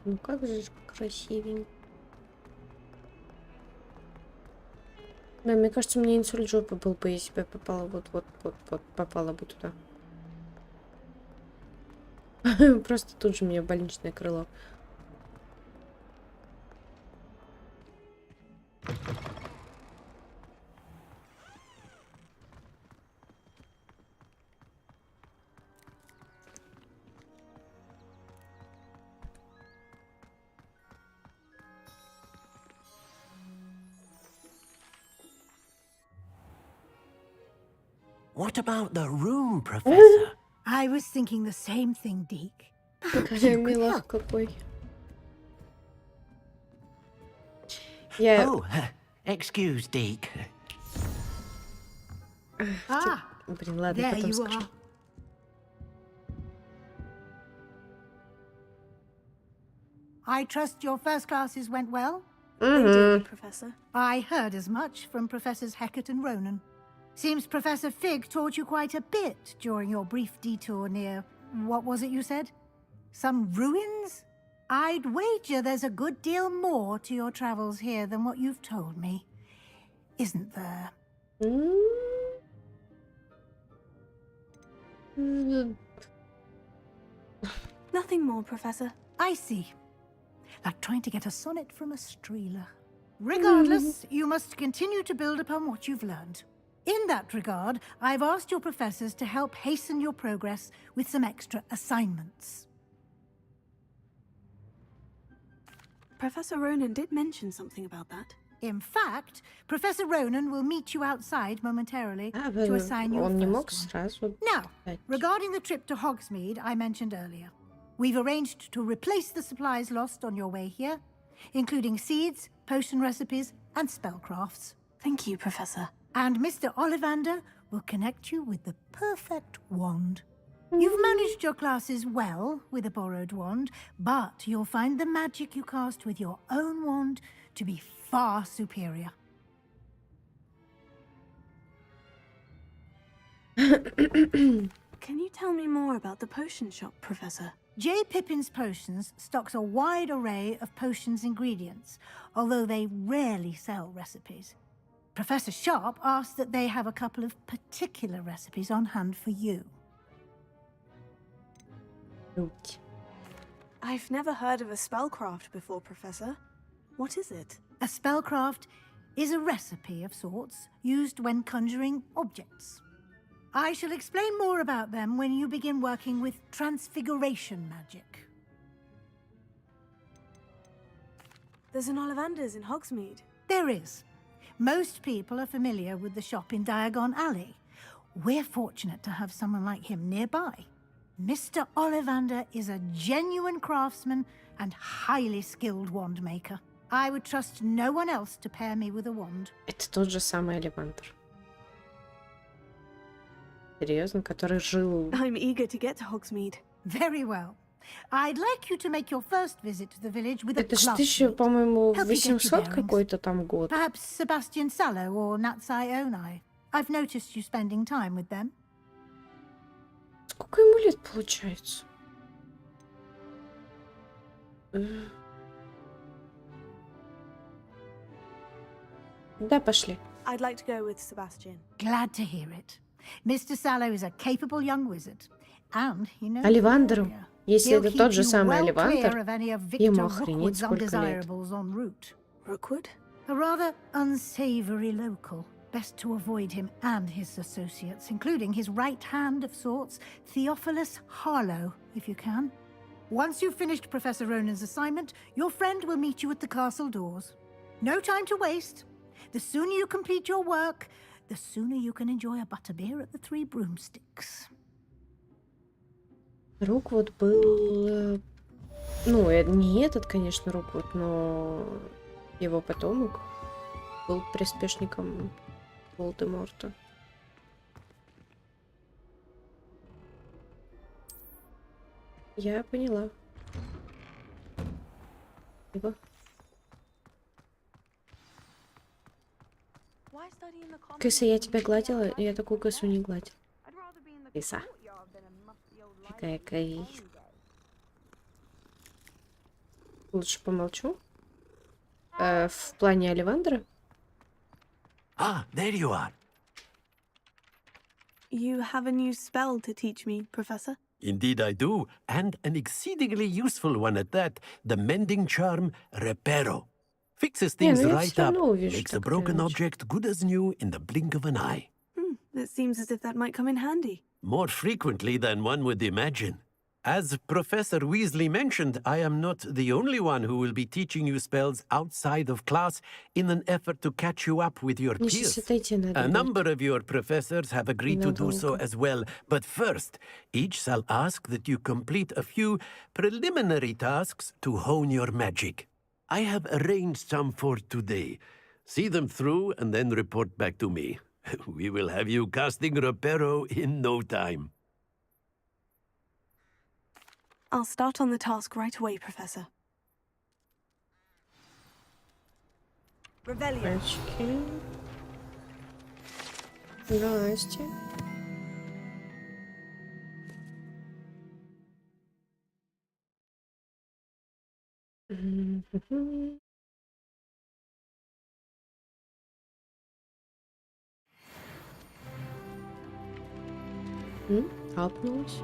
Ну как же красивенько. Да, мне кажется, мне инсульт жопы был бы, если бы я попала вот попала бы туда. Просто тут же мне больничное крыло. What about the room, Professor? I was thinking the same thing, Deke. Какая милах какой. Я... Oh, excuse, Deke. Блин, ладно, there потом you скажу. are. I trust your first classes went well? They did, Professor. I heard as much from Professors Hecat and Ronan. Seems Professor Fig taught you quite a bit during your brief detour near... what was it you said? Some ruins? I'd wager there's a good deal more to your travels here than what you've told me. Isn't there? Nothing more, Professor. I see. Like trying to get a sonnet from a streeler. Regardless, you must continue to build upon what you've learned. In that regard, I've asked your professors to help hasten your progress with some extra assignments. Professor Ronan did mention something about that. In fact, Professor Ronan will meet you outside momentarily to assign your first one. Now, regarding the trip to Hogsmeade I mentioned earlier, we've arranged to replace the supplies lost on your way here, including seeds, potion recipes, and spellcrafts. Thank you, Professor. And Mr. Ollivander will connect you with the perfect wand. You've managed your classes well with a borrowed wand, but you'll find the magic you cast with your own wand to be far superior. Can you tell me more about the potion shop, Professor? J. Pippin's Potions stocks a wide array of potions ingredients, although they rarely sell recipes. Professor Sharp asked that they have a couple of particular recipes on hand for you. I've never heard of a spellcraft before, Professor. What is it? A spellcraft is a recipe of sorts used when conjuring objects. I shall explain more about them when you begin working with transfiguration magic. There's an Ollivander's in Hogsmeade. There is. Most people are familiar with the shop in Diagon Alley. We're fortunate to have someone like him nearby. Mr. Ollivander is a genuine craftsman and highly skilled wand maker. I would trust no one else to pair me with a wand. Это тот же самый Олливандер. Серьезно, который жил... I'm eager to get to Hogsmeade. Very well. I'd like you to make your first visit to the village with a Это ж classmate. по-моему, Help you get your 800 bearings. какой-то там год. Perhaps Sebastian Sallow or Natsai Onai. I've noticed you spending time with them. Сколько ему лет получается? Да, пошли. I'd like to go with Sebastian. Glad to hear it. Mr. Sallow is a capable young wizard. And he knows Олливандеру. the area. Если He'll это keep тот же you самый well Оливантер, clear of any of ему Victor охренеть Rookwood's сколько лет. undesirables en route. Rookwood? A rather unsavory local. Best to avoid him and his associates, including his right hand of sorts, Theophilus Harlow, if you can. Once you've finished Professor Ronan's assignment, your friend will meet you at the castle doors. No time to waste. The sooner you complete your work, the sooner you can enjoy a butterbeer at the Three Broomsticks. Руквуд был... Ну, не этот, конечно, Руквуд, но его потомок был приспешником Волдеморта. Я поняла. Спасибо. Кыса, я тебя гладила, я такую косу не гладила. Кыса. Какая кайф. Лучше помолчу. В плане Оливандра? Ah, there you are. You have a new spell to teach me, Professor? Indeed I do, and an exceedingly useful one at that, the mending charm Reparo. Fixes things right up, makes a broken object good as new in the blink of an eye. It seems as if that might come in handy. More frequently than one would imagine. As Professor Weasley mentioned, I am not the only one who will be teaching you spells outside of class in an effort to catch you up with your peers. A number of your professors have agreed to do so as well, but first, each shall ask that you complete a few preliminary tasks to hone your magic. I have arranged some for today. See them through and then report back to me. We will have you casting Reparo in no time. I'll start on the task right away, Professor. Revelio. Здрасте. Апнулась.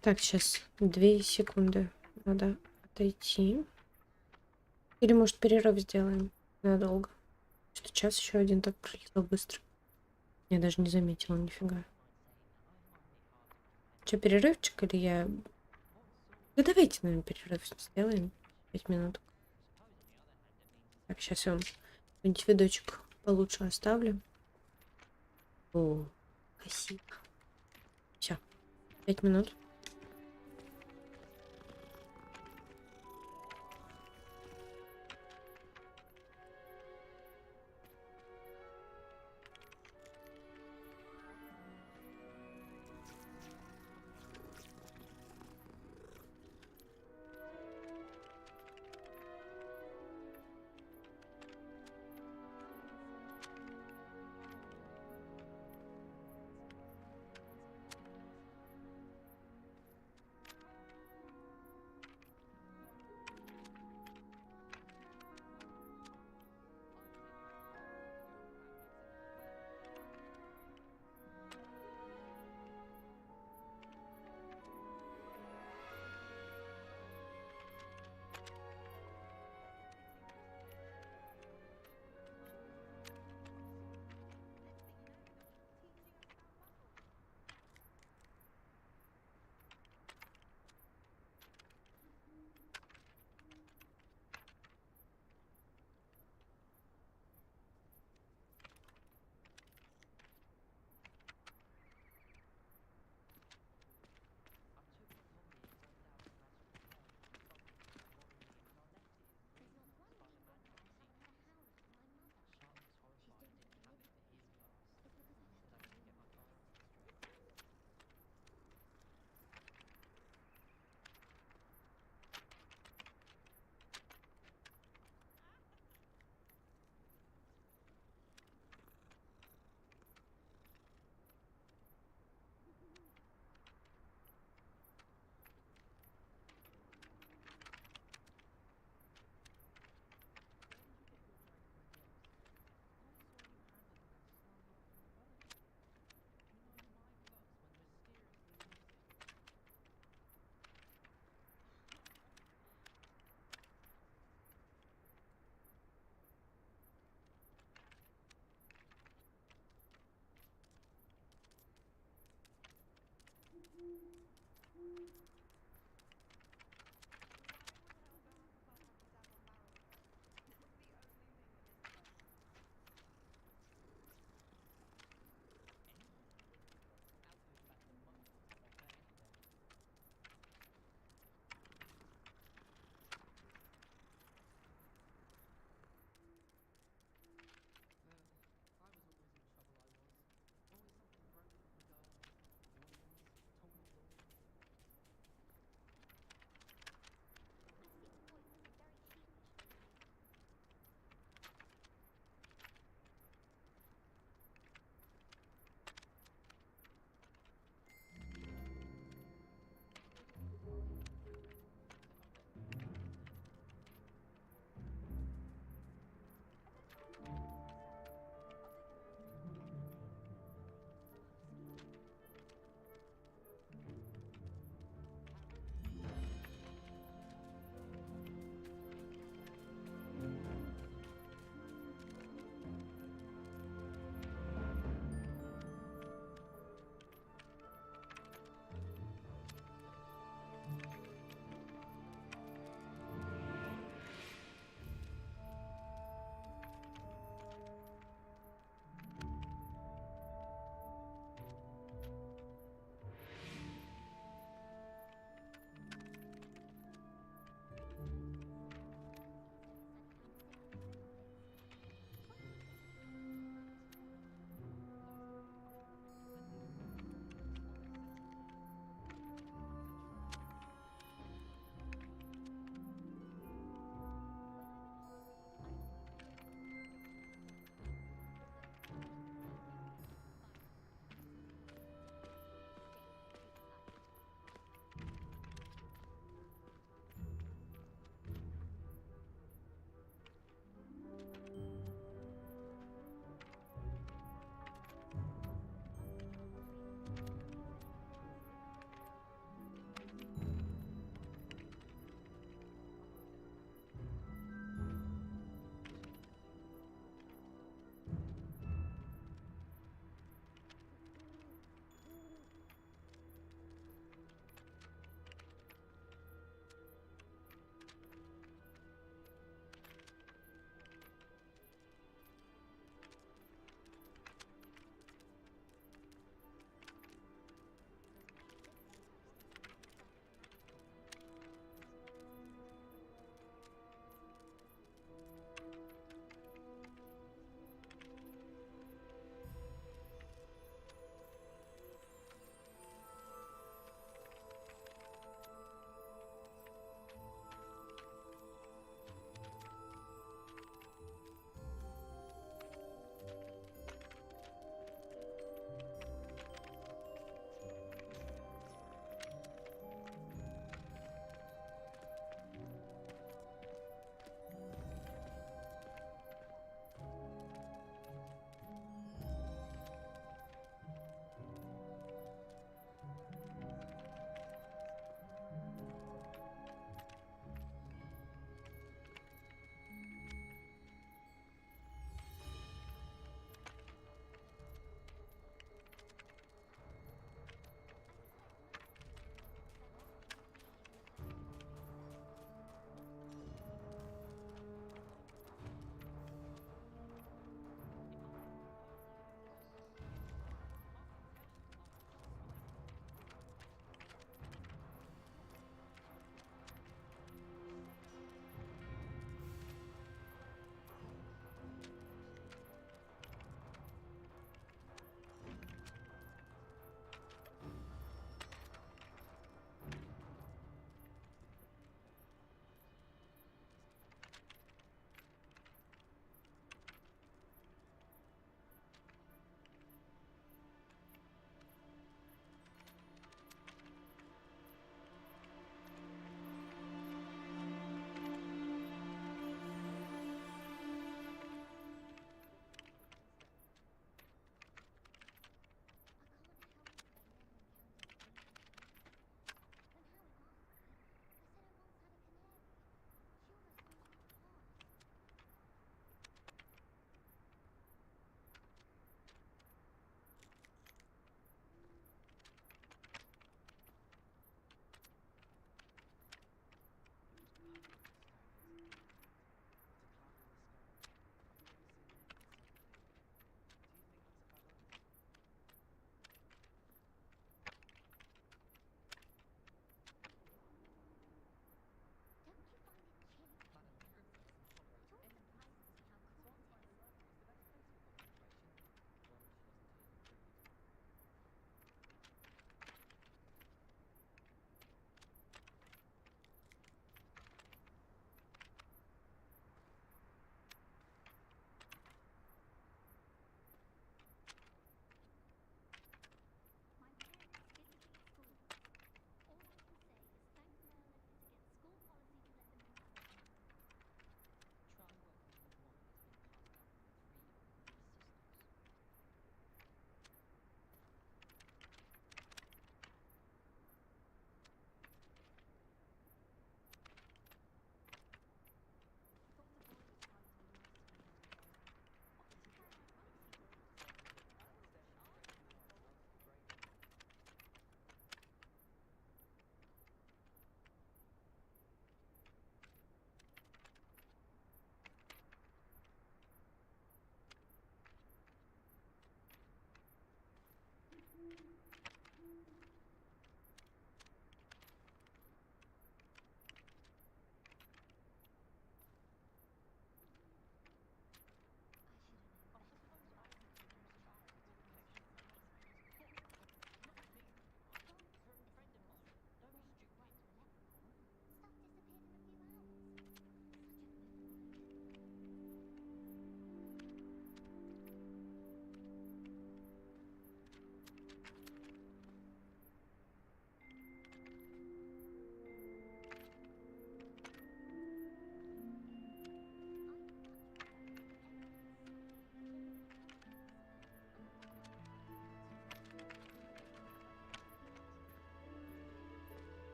Так, сейчас 2 секунды. Надо отойти. Или, может, перерыв сделаем надолго. Что час еще один так пролетел быстро. Я даже не заметила нифига. Что, перерывчик или я... Да давайте, наверное, перерыв сделаем. 5 минут. Так, сейчас я вам какой-нибудь видочек получше оставлю. О, спасибо. Все, 5 минут.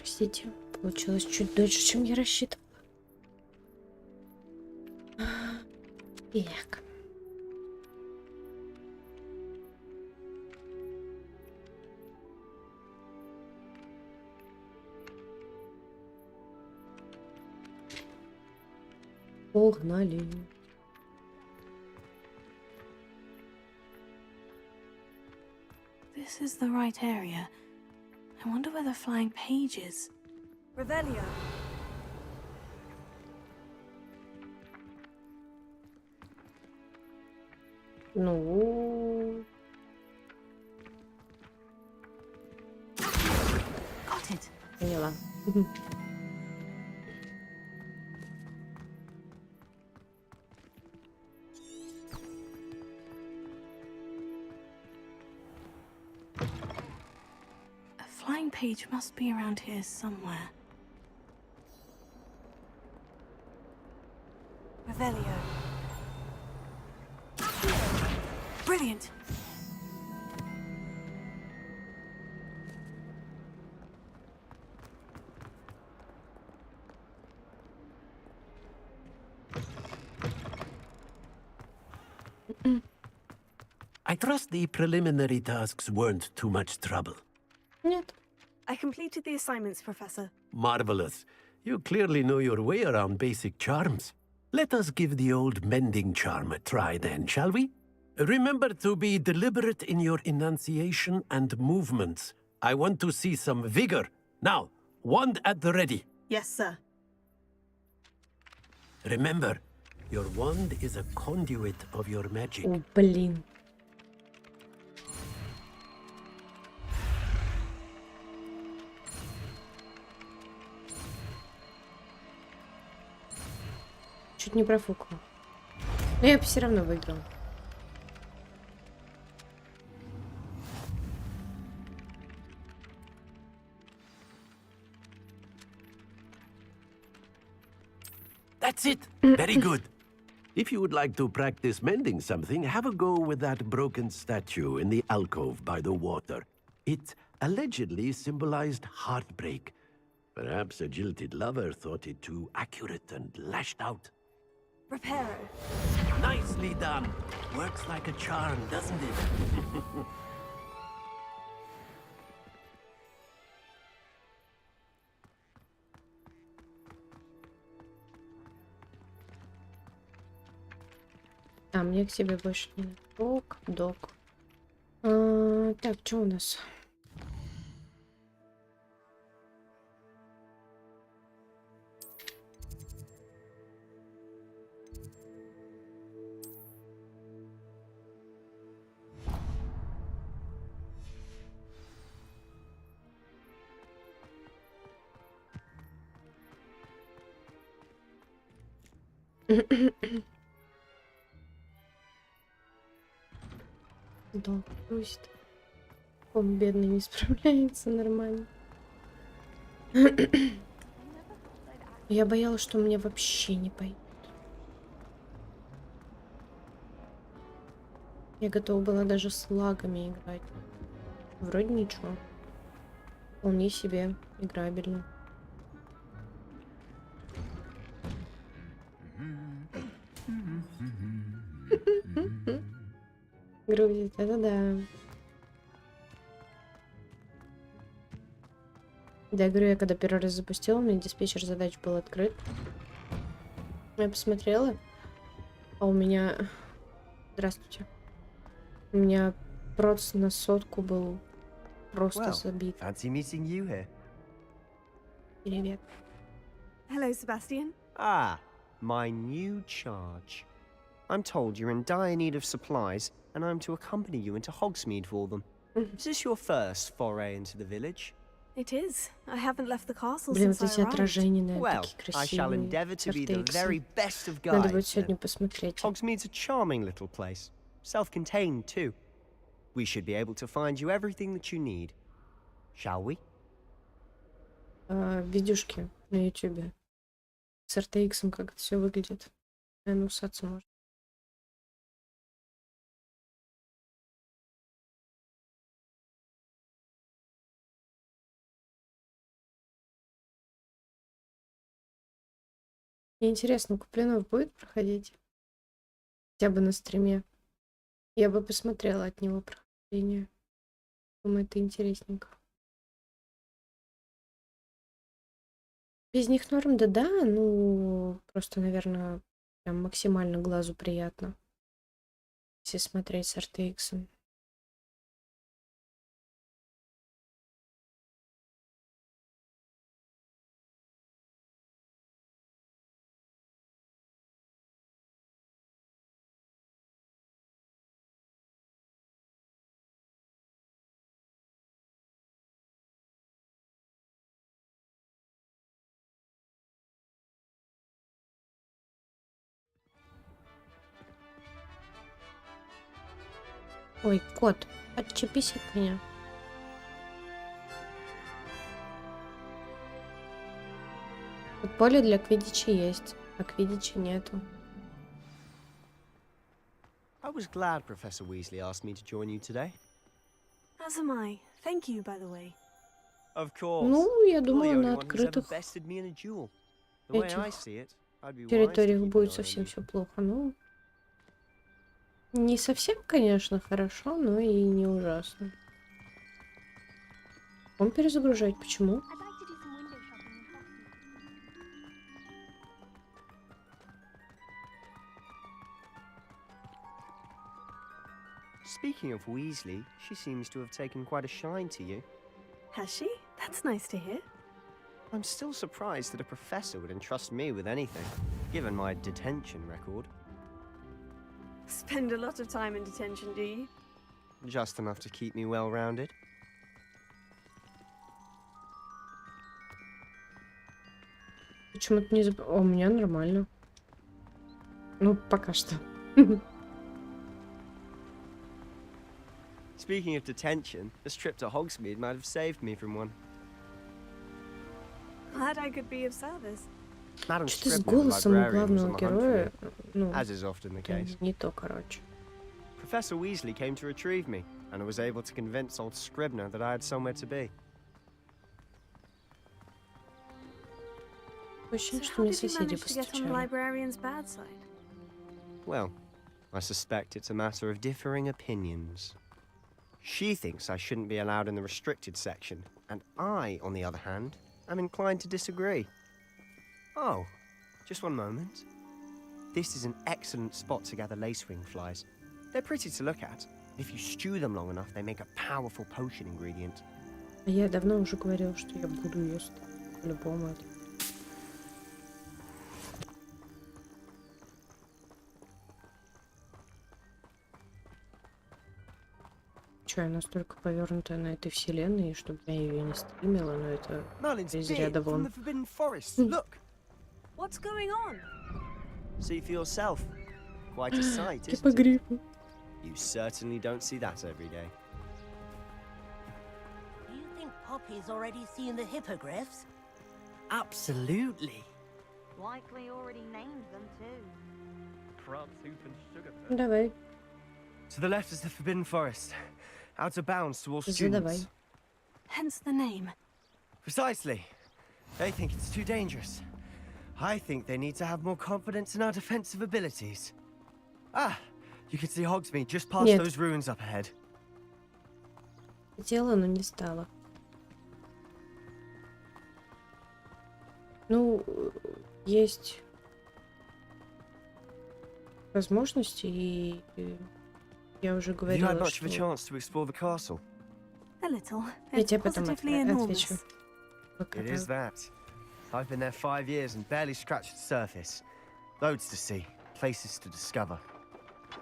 Простите, получилось чуть дольше, чем я рассчитывала. Так. Погнали. This is the right area. I wonder where the flying page is. Revelio. Ну. Got it. Поняла. A flying page must be around here somewhere. Revelio. Brilliant. I trust the preliminary tasks weren't too much trouble. Нет. I completed the assignments, Professor. Marvelous. You clearly know your way around basic charms. Let us give the old mending charm a try then, shall we? Remember to be deliberate in your enunciation and movements. I want to see some vigor. Now, wand at the ready. Yes, sir. Remember, your wand is a conduit of your magic. О, блин. Чуть не профукала. Но я бы все равно выиграла. That's it. Very good. If you would like to practice mending something, have a go with that broken statue in the alcove by the water. It allegedly symbolized heartbreak. Perhaps a jilted lover thought it too accurate and lashed out. Reparo. Nicely done. Works like a charm, doesn't it? А, мне к тебе больше не надо. Док, док. Так, что у нас? Да, пусть. Он бедный не справляется нормально. Я боялась, что у меня вообще не пойдет. Я готова была даже с лагами играть. Вроде ничего. Вполне себе играбельно. Грузит, это да. Да, говорю, я когда первый раз запустила, у меня диспетчер задач был открыт. Я посмотрела, а у меня... Здравствуйте. У меня проц на 100 был просто забит. Fancy meeting you here. Привет. Hello, Sebastian. Ah, my new charge. I'm told you're in dire need of supplies, and I'm to accompany you into Hogsmeade for them. Is this your first foray into the village? It is. I haven't left the castle Блин, since вот I эти arrived. отражения на Well, такие I shall красивые. endeavour to be the very best of Надо будет guides. сегодня посмотреть. Hogsmeade's a charming little place. Self-contained, too. We should be able to find you everything that you need. Shall we? Видюшки на ютубе. С RTX как это все выглядит. Наверное, усаться можно. Мне интересно, Куплинов будет проходить? Хотя бы на стриме. Я бы посмотрела от него прохождение. Думаю, это интересненько. Без них норм, да, ну, просто, наверное, прям максимально глазу приятно. Если смотреть с RTX. Ой, кот, отчепись от меня. Вот поле для квиддича есть, а квиддича нету. I was glad Professor Weasley asked me to join you today. As am I. Thank you, by the way. Of course. Ну, я You're the думаю, only на one who's ever открытых bested me in a duel. The way I этих see it, I'd be wise to территориях keep будет an eye on совсем you. все плохо. Ну, не совсем, конечно, хорошо, но и не ужасно. Он перезагружать, почему? Speaking of Weasley, she seems to have taken quite a shine to you. Has she? That's nice to hear. I'm still surprised that a professor would entrust me with anything, given my detention record. Spend a lot of time in detention, do you? Just enough to keep me well-rounded. Почему-то не заб... О, у меня нормально. Ну, пока что. Speaking of detention, this trip to Hogsmeade might have saved me from one. Glad I could be of service. Madam Что-то с Scribner, the голосом у librarian, was on главного the hunt for героя, me, ну, as is often the case. не то, короче. Professor Weasley came to retrieve me, and I was able to convince old Scribner that I had somewhere to be. Ощущение, So что how мне did you соседи manage to get on the постучали. librarian's bad side? Well, I suspect it's a matter of differing opinions. She thinks I shouldn't be allowed in the restricted section, and I, on the other hand, am inclined to disagree. Oh, just one moment. This is an excellent spot to gather lacewing flies. They're pretty to look at. If you stew them long enough, they make a powerful potion ingredient. Я давно уже говорил, что я буду есть. По-любому это. Че, я настолько повернутая на этой вселенной, чтобы я ее не стримила, но это из ряда вон. What's going on? See for yourself. Quite a sight, Типа isn't it? гриппа. You certainly don't see that every day. Do you think Poppy's already seen the hippogriffs? Absolutely. Likely already named them too. Давай. To the left is the Forbidden Forest. Out of bounds to all Задавай. students. Hence the name. Precisely. They think it's too dangerous. I think they need to have more confidence in our defensive abilities. Ah, you can see Hogsmeade just past Нет. those ruins up ahead. Хотела, но не стала. Ну, есть возможности, и я уже Have you говорила, had much of a что... chance to explore the castle? A little. Я It's тебе потом positively отвечу. enormous. It is that. I've been there 5 years and barely scratched the surface. Loads to see, places to discover.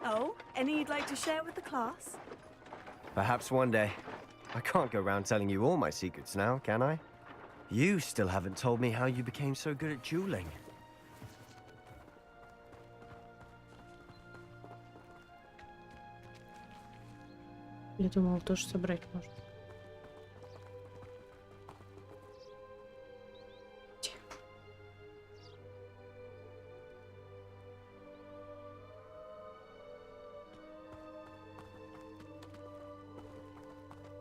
Oh, any you'd like to share with the class? Perhaps one day. I can't go around telling you all my secrets now, can I? You still haven't told me how you became so good at dueling. Я думала, тоже собрать можно.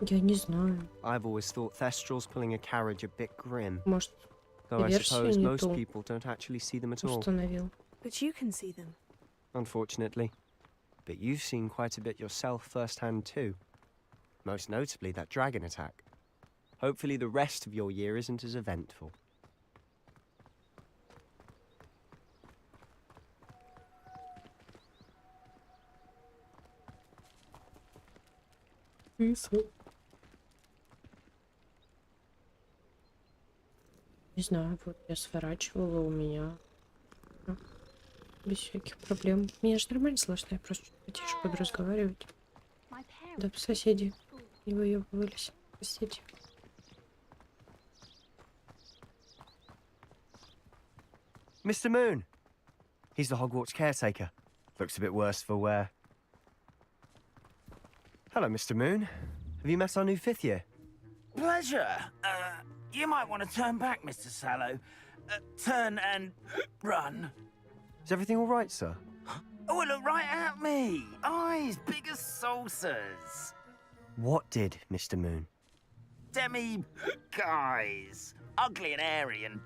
Я не знаю. I've always thought Thestral's pulling a carriage a bit grim. Может, Though I suppose most people don't actually see them at all. Установил. But you can see them. Unfortunately. But you've seen quite a bit yourself firsthand too. Most notably that dragon attack. Hopefully the rest of your year isn't as eventful. Не знаю, вот я сворачивала у меня. Без всяких проблем. Меня же нормально слышно, я просто потише буду разговаривать. Да, соседи не выебывались. Простите. Mr. Moon! He's the Hogwarts caretaker. Looks a bit worse for wear. Hello, Mr. Moon. Have you met our new 5th year? Pleasure. You might want to turn back, Mr. Sallow. Turn and run. Is everything all right, sir? Oh, look right at me. Eyes big as saucers. What did, Mr. Moon? Guys. Ugly and airy and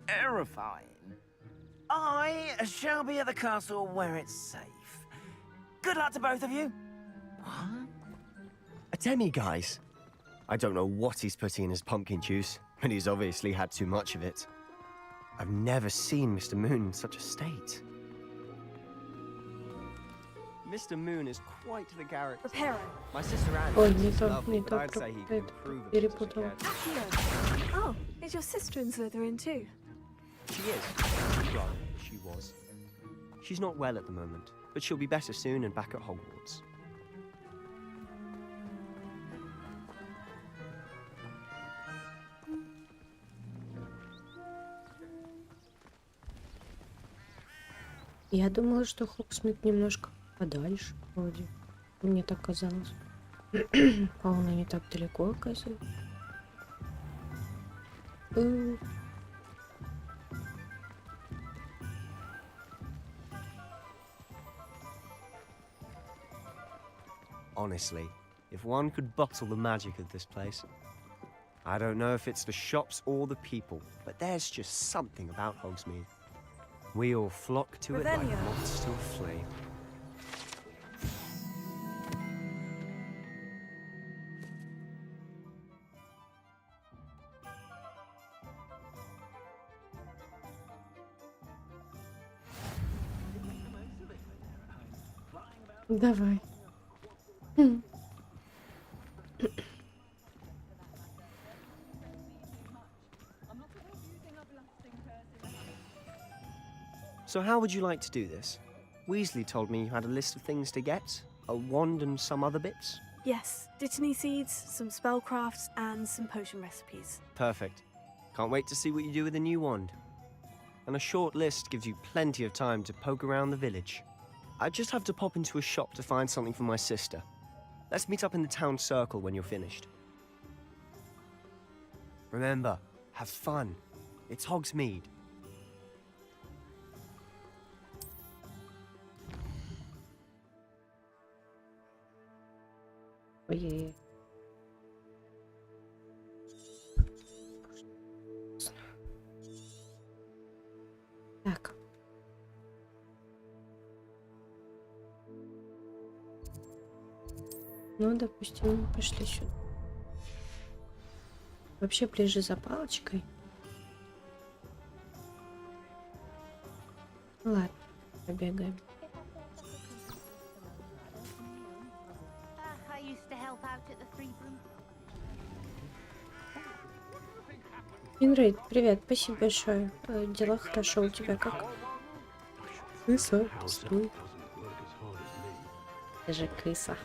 terrifying. I shall be at the castle where it's safe. Good luck to both of you. What? A demi-guise? I don't know what he's putting in his pumpkin juice, but he's obviously had too much of it. I've never seen Mr. Moon in such a state. Mr. Moon is quite the character. My sister Anne is lovely, but I'd say he could improve it as much as he can. Oh, is your sister in Slytherin too? She is. Well, she was. She's not well at the moment, but she'll be better soon and back at Hogwarts. Я думала, что Хогсмит немножко подальше, вроде. Мне так казалось. А он и не так далеко, оказывается. Honestly, if one could bottle the magic of this place. I don't know if it's the shops or the people, but there's just something about Hogsmeade. We all flock to it like moths to a flame. Давай. So how would you like to do this? Weasley told me you had a list of things to get, a wand and some other bits. Yes, dittany seeds, some spellcrafts, and some potion recipes. Perfect. Can't wait to see what you do with the new wand. And a short list gives you plenty of time to poke around the village. I just have to pop into a shop to find something for my sister. Let's meet up in the town circle when you're finished. Remember, have fun. It's Hogsmeade. Ой-ой-ой. Так. Ну, допустим, пошли сюда. Вообще ближе за палочкой. Ладно, побегаем. Инрейд, привет, спасибо большое. Дела хорошо, у тебя как? Крыса, стой. Ты же крыса.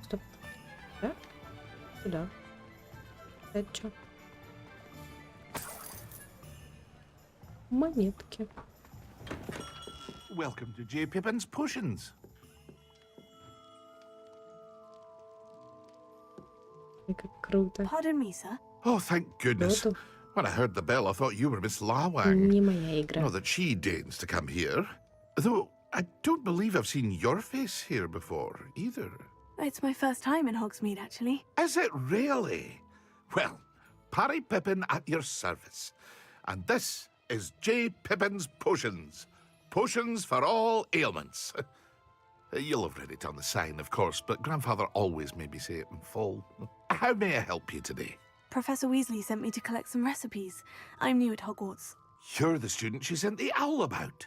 Стоп. Да? Куда? Это что? Монетки. Welcome to J. Pippin's Potions. Как круто. Pardon me, sir. Oh, thank goodness. Буду. When I heard the bell, I thought you were Miss Lawang. Не моя игра. Not that she deigns to come here. Though, I don't believe I've seen your face here before, either. It's my first time in Hogsmeade, actually. Is it really? Well, Parry Pippin at your service. And this is J. Pippin's Potions. Potions for all ailments. You'll have read it on the sign, of course, but Grandfather always made me say it in full. How may I help you today? Professor Weasley sent me to collect some recipes. I'm new at Hogwarts. You're the student she sent the owl about.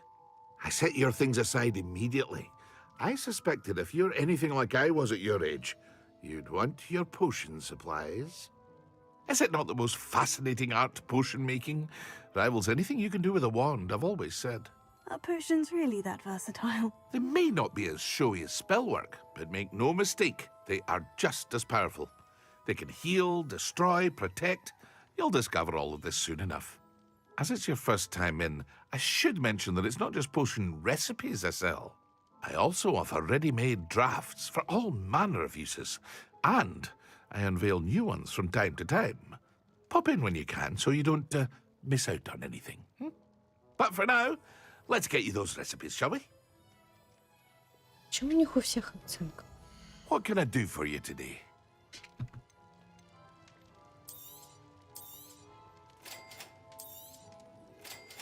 I set your things aside immediately. I suspected if you're anything like I was at your age, you'd want your potion supplies. Is it not the most fascinating art, potion making? Rivals anything you can do with a wand, I've always said. Are potions really that versatile? They may not be as showy as spellwork, but make no mistake, they are just as powerful. They can heal, destroy, protect. You'll discover all of this soon enough. As it's your first time in, I should mention that it's not just potion recipes I sell. I also offer ready-made drafts for all manner of uses, and I unveil new ones from time to time. Pop in when you can so you don't miss out on anything. But for now, let's get you those recipes, shall we? Почему у них у всех оценка? What can I do for you today?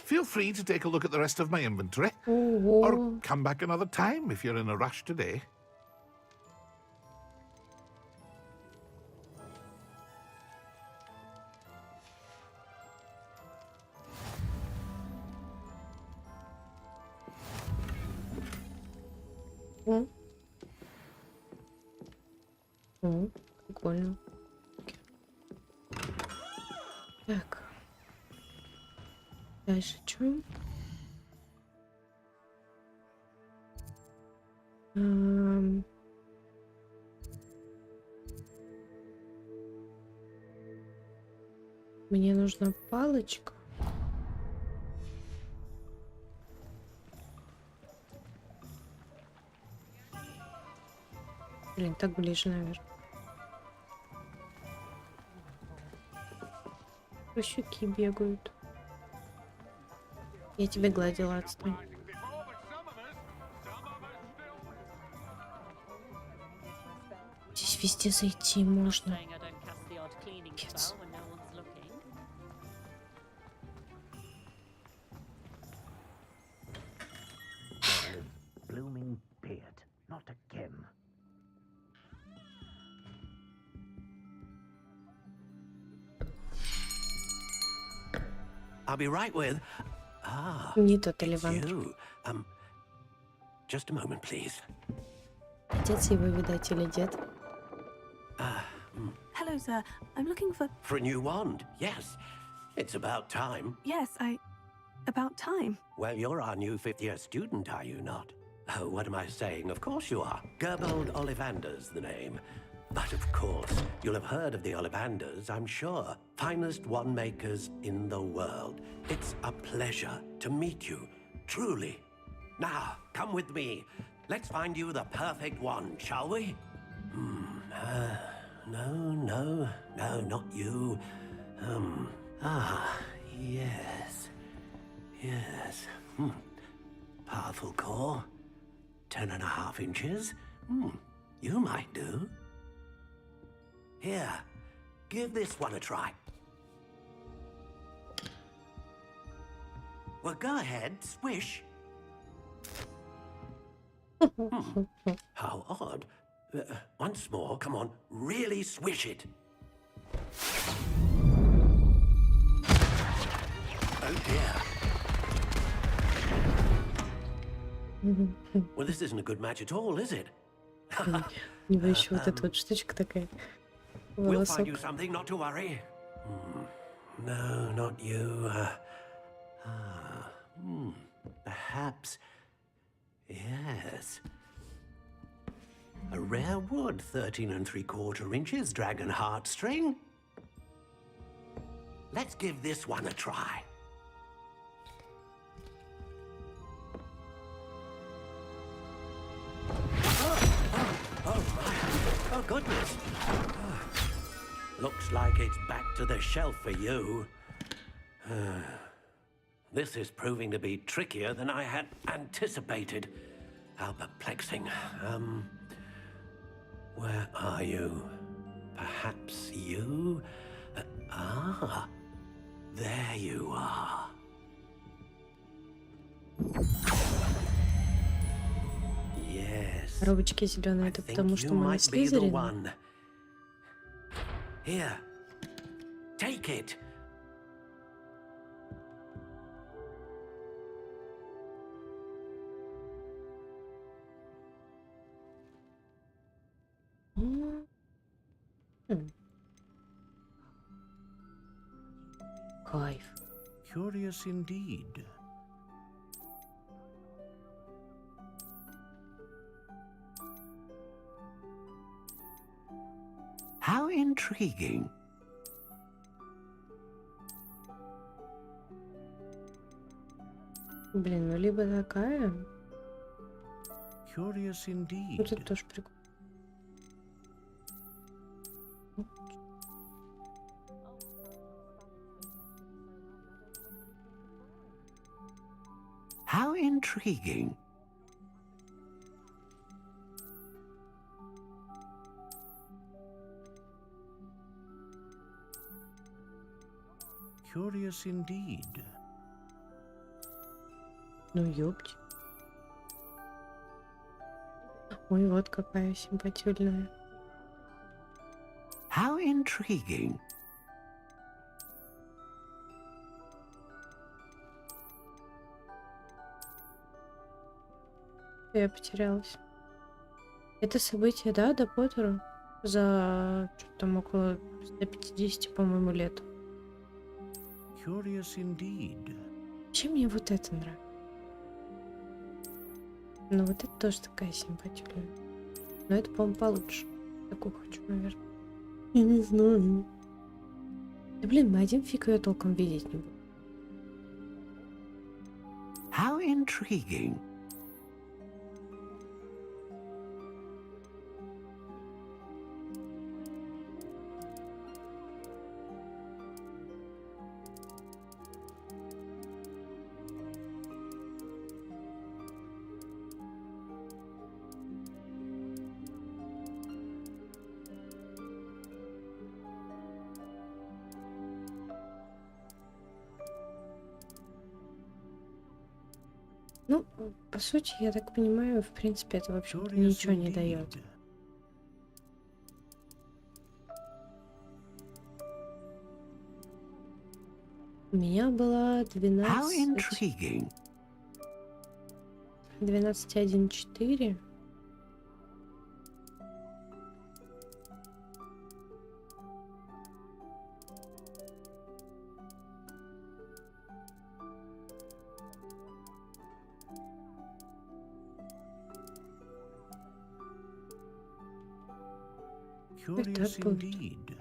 Feel free to take a look at the rest of my inventory. Or come back another time if you're in a rush today. Прикольно. Так. Дальше что? Мне нужна палочка. Блин, так ближе, наверное. Щуки бегают. Я тебя гладила, отстань. Здесь везде зайти можно. Пипец. Blooming beard, not again. I'll be right with. Не тот Оливан. Just a moment, please. Отец его, видать, или дед. Hello, sir. I'm looking for... For a new wand, yes. It's about time. Yes, about time. Well, you're our new fifth-year student, are you not? Oh, what am I saying? Of course you are. Gerbold Ollivander's the name. But of course, you'll have heard of the Ollivanders, I'm sure. Finest wand makers in the world. It's a pleasure to meet you, truly. Now, come with me. Let's find you the perfect wand, shall we? No, not you. Yes. Powerful core. 10.5 inches. You might do. Here, give this one a try. Well, go ahead, swish. How odd. Once more, come on, really swish it. Oh dear. Well, this isn't a good match at all, is it? У него еще вот эта вот штучка такая. We'll find you something, not to worry. No, not you. Perhaps. Yes. A rare wood, 13 3/4 inches, dragon heartstring. Let's give this one a try. Oh, my. Oh, goodness. Looks like it's back to the shelf for you. This is proving to be trickier than I had anticipated. How perplexing. Where are you? Perhaps you? There you are. Yes. Коробочки зеленые, это потому что мы на Слизерине. Here. Take it. Кайф. Curious indeed. How intriguing. Блин, ну либо такая. Curious indeed. Вот это тоже прикольно. How intriguing. Curious indeed. Ну ёпть. Ой, вот какая симпатюльная. How intriguing. Я потерялась. Это событие, да, до Поттеру? За что-то там около 150, по-моему, лет. Curious indeed. Чем мне вот это нравится? Ну вот это тоже такая симпатюльная. Но это, по-моему, получше. Такую хочу, наверное. Я не знаю. Да блин, мы один фиг ее толком видеть не будем. How intriguing. Ну, по сути, я так понимаю, в принципе, это вообще ничего не дает. У меня была 12.1.4. Curious indeed.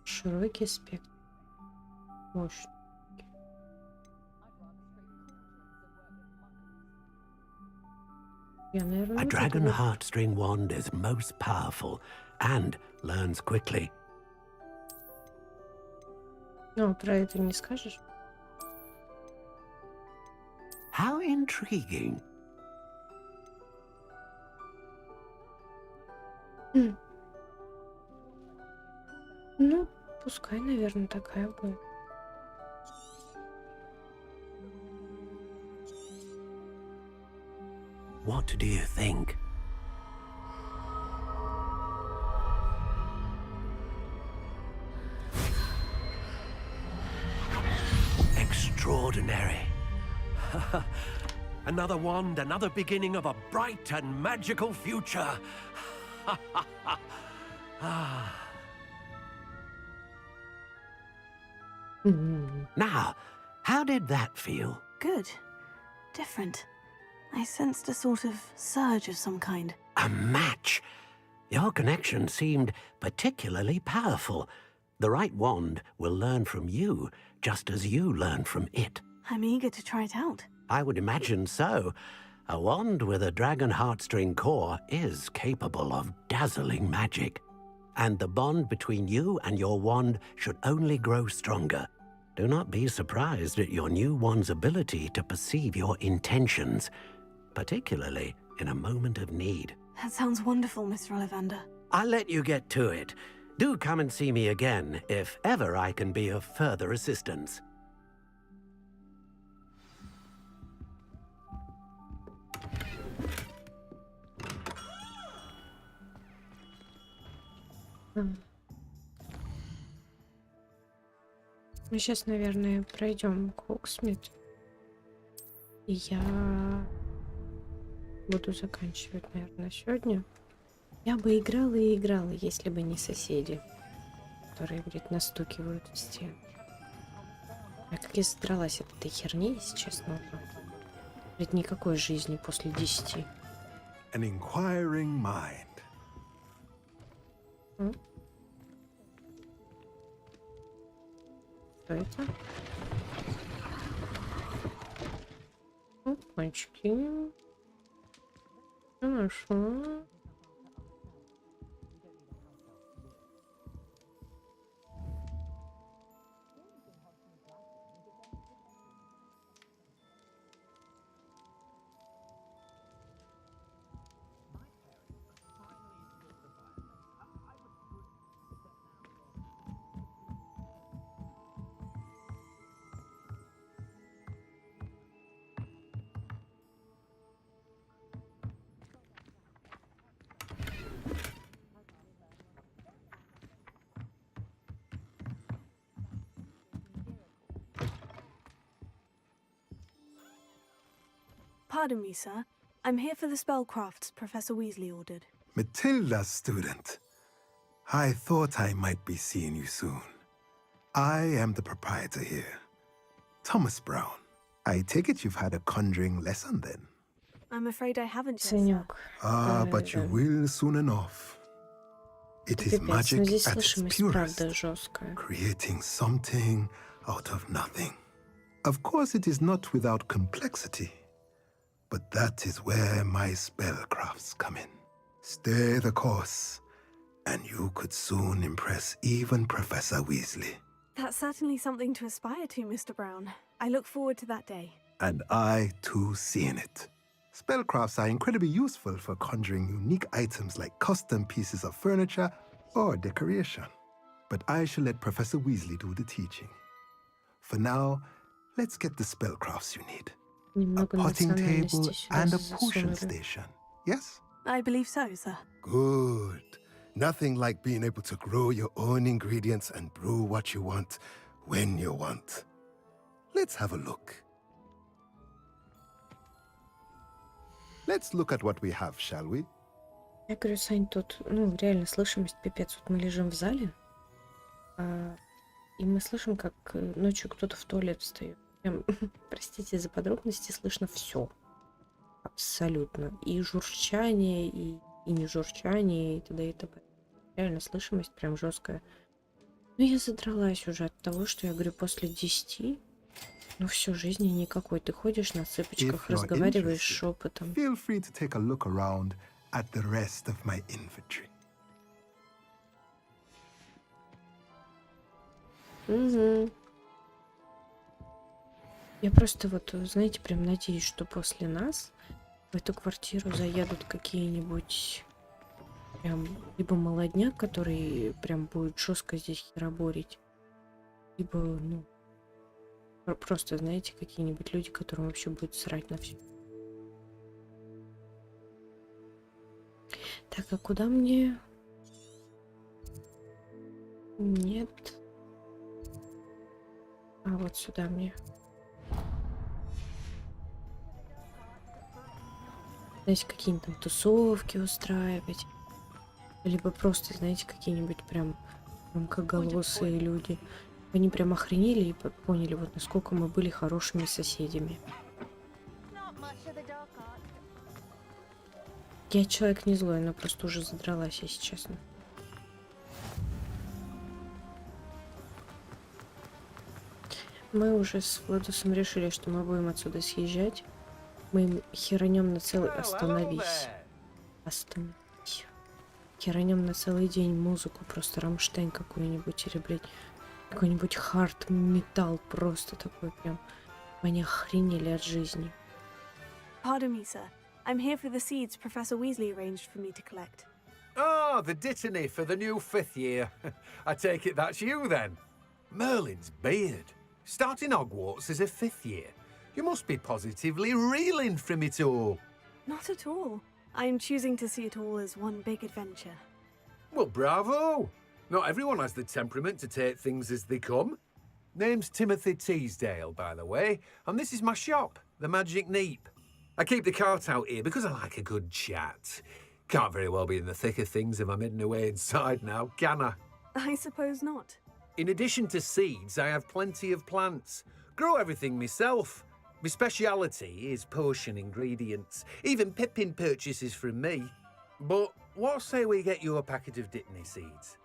Широкий спектр. Мощный. Я, наверное, A dragon heartstring wand is most powerful and learns quickly. Ну, про это не скажешь? How intriguing. Ну, пускай, наверное, такая будет. What do you think? Extraordinary. Another wand, another beginning of a bright and magical future. Now, how did that feel? Good. Different. I sensed a sort of surge of some kind. A match. Your connection seemed particularly powerful. The right wand will learn from you, just as you learn from it. I'm eager to try it out. I would imagine so. A wand with a dragon heartstring core is capable of dazzling magic. And the bond between you and your wand should only grow stronger. Do not be surprised at your new wand's ability to perceive your intentions, particularly in a moment of need. That sounds wonderful, Mr. Ollivander. I'll let you get to it. Do come and see me again if ever I can be of further assistance. Мы сейчас, наверное, пройдем Хогсмит. И я буду заканчивать, наверное, сегодня. Я бы играла и играла, если бы не соседи, которые, говорит, настукивают в стену. А как я задралась от этой херни, если честно, уже. Говорит, никакой жизни после 10. An inquiring mind. Что это? Опачки. Хорошо. Pardon me, sir. I'm here for the spellcrafts Professor Weasley ordered. Matilda's student. I thought I might be seeing you soon. I am the proprietor here, Thomas Brown. I take it you've had a conjuring lesson then? I'm afraid I haven't yet, sir. But you will soon enough. It is magic at its purest, creating something out of nothing. Of course, it is not without complexity, but that is where my spellcrafts come in. Stay the course, and you could soon impress even Professor Weasley. That's certainly something to aspire to, Mr. Brown. I look forward to that day. And I, too, seeing it. Spellcrafts are incredibly useful for conjuring unique items like custom pieces of furniture or decoration. But I shall let Professor Weasley do the teaching. For now, let's get the spellcrafts you need. A potting table and a potion station, yes? I believe so, sir. Good. Nothing like being able to grow your own ingredients and brew what you want, when you want. Let's have a look. Let's look at what we have, shall we? Я говорю, Сань, тут, реально слышимость пипец. Вот мы лежим в зале, и мы слышим, как ночью кто-то в туалет встает. Прям, простите за подробности, слышно все. Абсолютно. И журчание, и не журчание, и т.д. и т.п. Реально слышимость прям жесткая. Но я задралась уже от того, что я говорю, после 10, все, жизни никакой. Ты ходишь на цыпочках, разговариваешь шепотом. Feel free to take a look around at the rest of my inventory. Угу. Я просто знаете, прям надеюсь, что после нас в эту квартиру заедут какие-нибудь прям либо молодняк, который прям будет жестко здесь хероборить, либо, просто, знаете, какие-нибудь люди, которым вообще будет срать на все. Так, а куда мне? Нет. А вот сюда мне. Знаете, какие-нибудь там тусовки устраивать. Либо просто, знаете, какие-нибудь прям громкоголосые люди. Они прям охренели и поняли, насколько мы были хорошими соседями. Я человек не злой, но просто уже задралась, если честно. Мы уже с Владусом решили, что мы будем отсюда съезжать. Мы им херанем на целый... Остановись. Остановись. Херанем на целый день музыку. Просто Рамштайн какой-нибудь или, блядь, какой-нибудь хард-металл. Просто такой прям. Они охренели от жизни. Pardon me, sir. I'm here for the seeds Professor Weasley arranged for me to collect. Oh, the dittany for the new 5th year. I take it that's you then. Merlin's beard. Starting Hogwarts as a 5th year. You must be positively reeling from it all. Not at all. I'm choosing to see it all as one big adventure. Well, bravo. Not everyone has the temperament to take things as they come. Name's Timothy Teasdale, by the way, and this is my shop, the Magic Neep. I keep the cart out here because I like a good chat. Can't very well be in the thick of things if I'm hidden away inside now, can I? I suppose not. In addition to seeds, I have plenty of plants. Grow everything myself. My speciality is potion ingredients. Even Pippin purchases from me. But what say we get you a packet of Dittany seeds?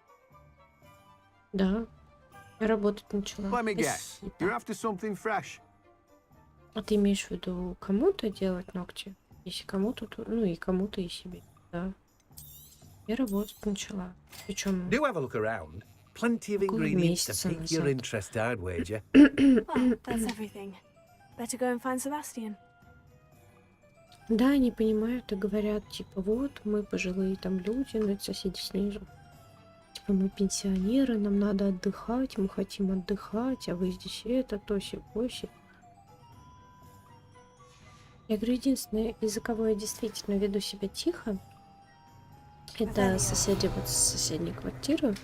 Да, я работать начала. Let me guess. You're after something fresh. А ты имеешь в виду кому-то делать ногти? Если кому-то, то... Ну и кому-то и себе. Да. Я работать начала. Причем... Do have a look around. Plenty of ingredients to pique your interest, I'd wager. Well, that's everything. Better go and find Sebastian. Да, они понимают и говорят, типа, вот, мы пожилые там люди, но это соседи снизу. Типа, мы пенсионеры, нам надо отдыхать, мы хотим отдыхать, а вы здесь это, тоси-поси. Я говорю, единственное, из-за кого я действительно веду себя тихо, это соседи вот с соседней квартиры.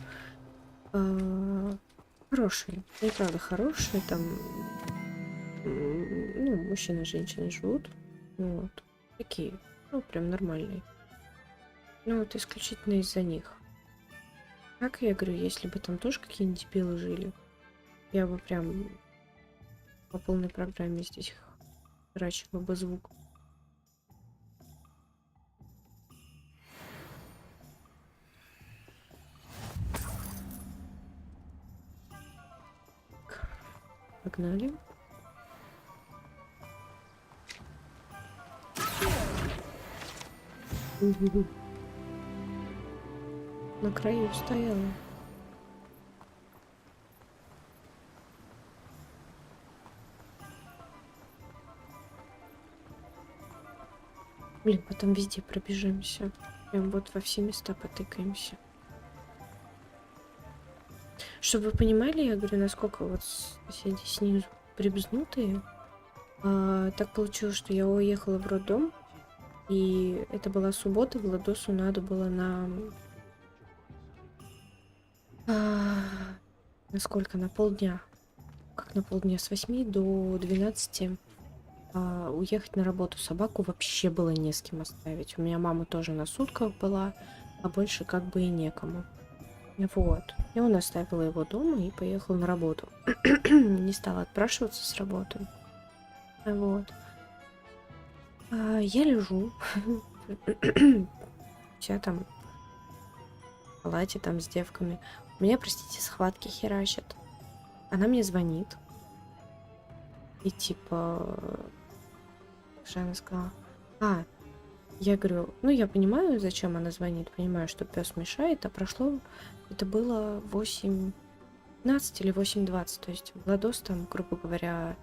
Хорошие, и правда хорошие, там, ну, мужчины и женщины живут, вот, такие, ну, прям нормальные. Ну, вот исключительно из-за них. Как я говорю, если бы там тоже какие-нибудь дебилы жили, я бы прям по полной программе здесь рачила бы звук. Погнали. На краю стояла. Блин, потом везде пробежимся. Прям вот во все места потыкаемся. Чтобы вы понимали, я говорю, насколько вот соседи снизу прибзнутые. Так получилось, что я уехала в роддом. И это была суббота, Владосу надо было на сколько? На полдня. Как на полдня? С 8 до 12 уехать на работу. Собаку вообще было не с кем оставить. У меня мама тоже на сутках была, а больше как бы и некому. Вот. И он оставил его дома и поехал на работу. Не стала отпрашиваться с работы. Вот. Я лежу. Вся там в палате там с девками. У меня, простите, схватки херачат. Она мне звонит. И типа... Что она сказала? Я говорю, ну я понимаю, зачем она звонит. Понимаю, что пес мешает. А прошло... Это было 8:15 или 8:20. То есть Владос там, грубо говоря...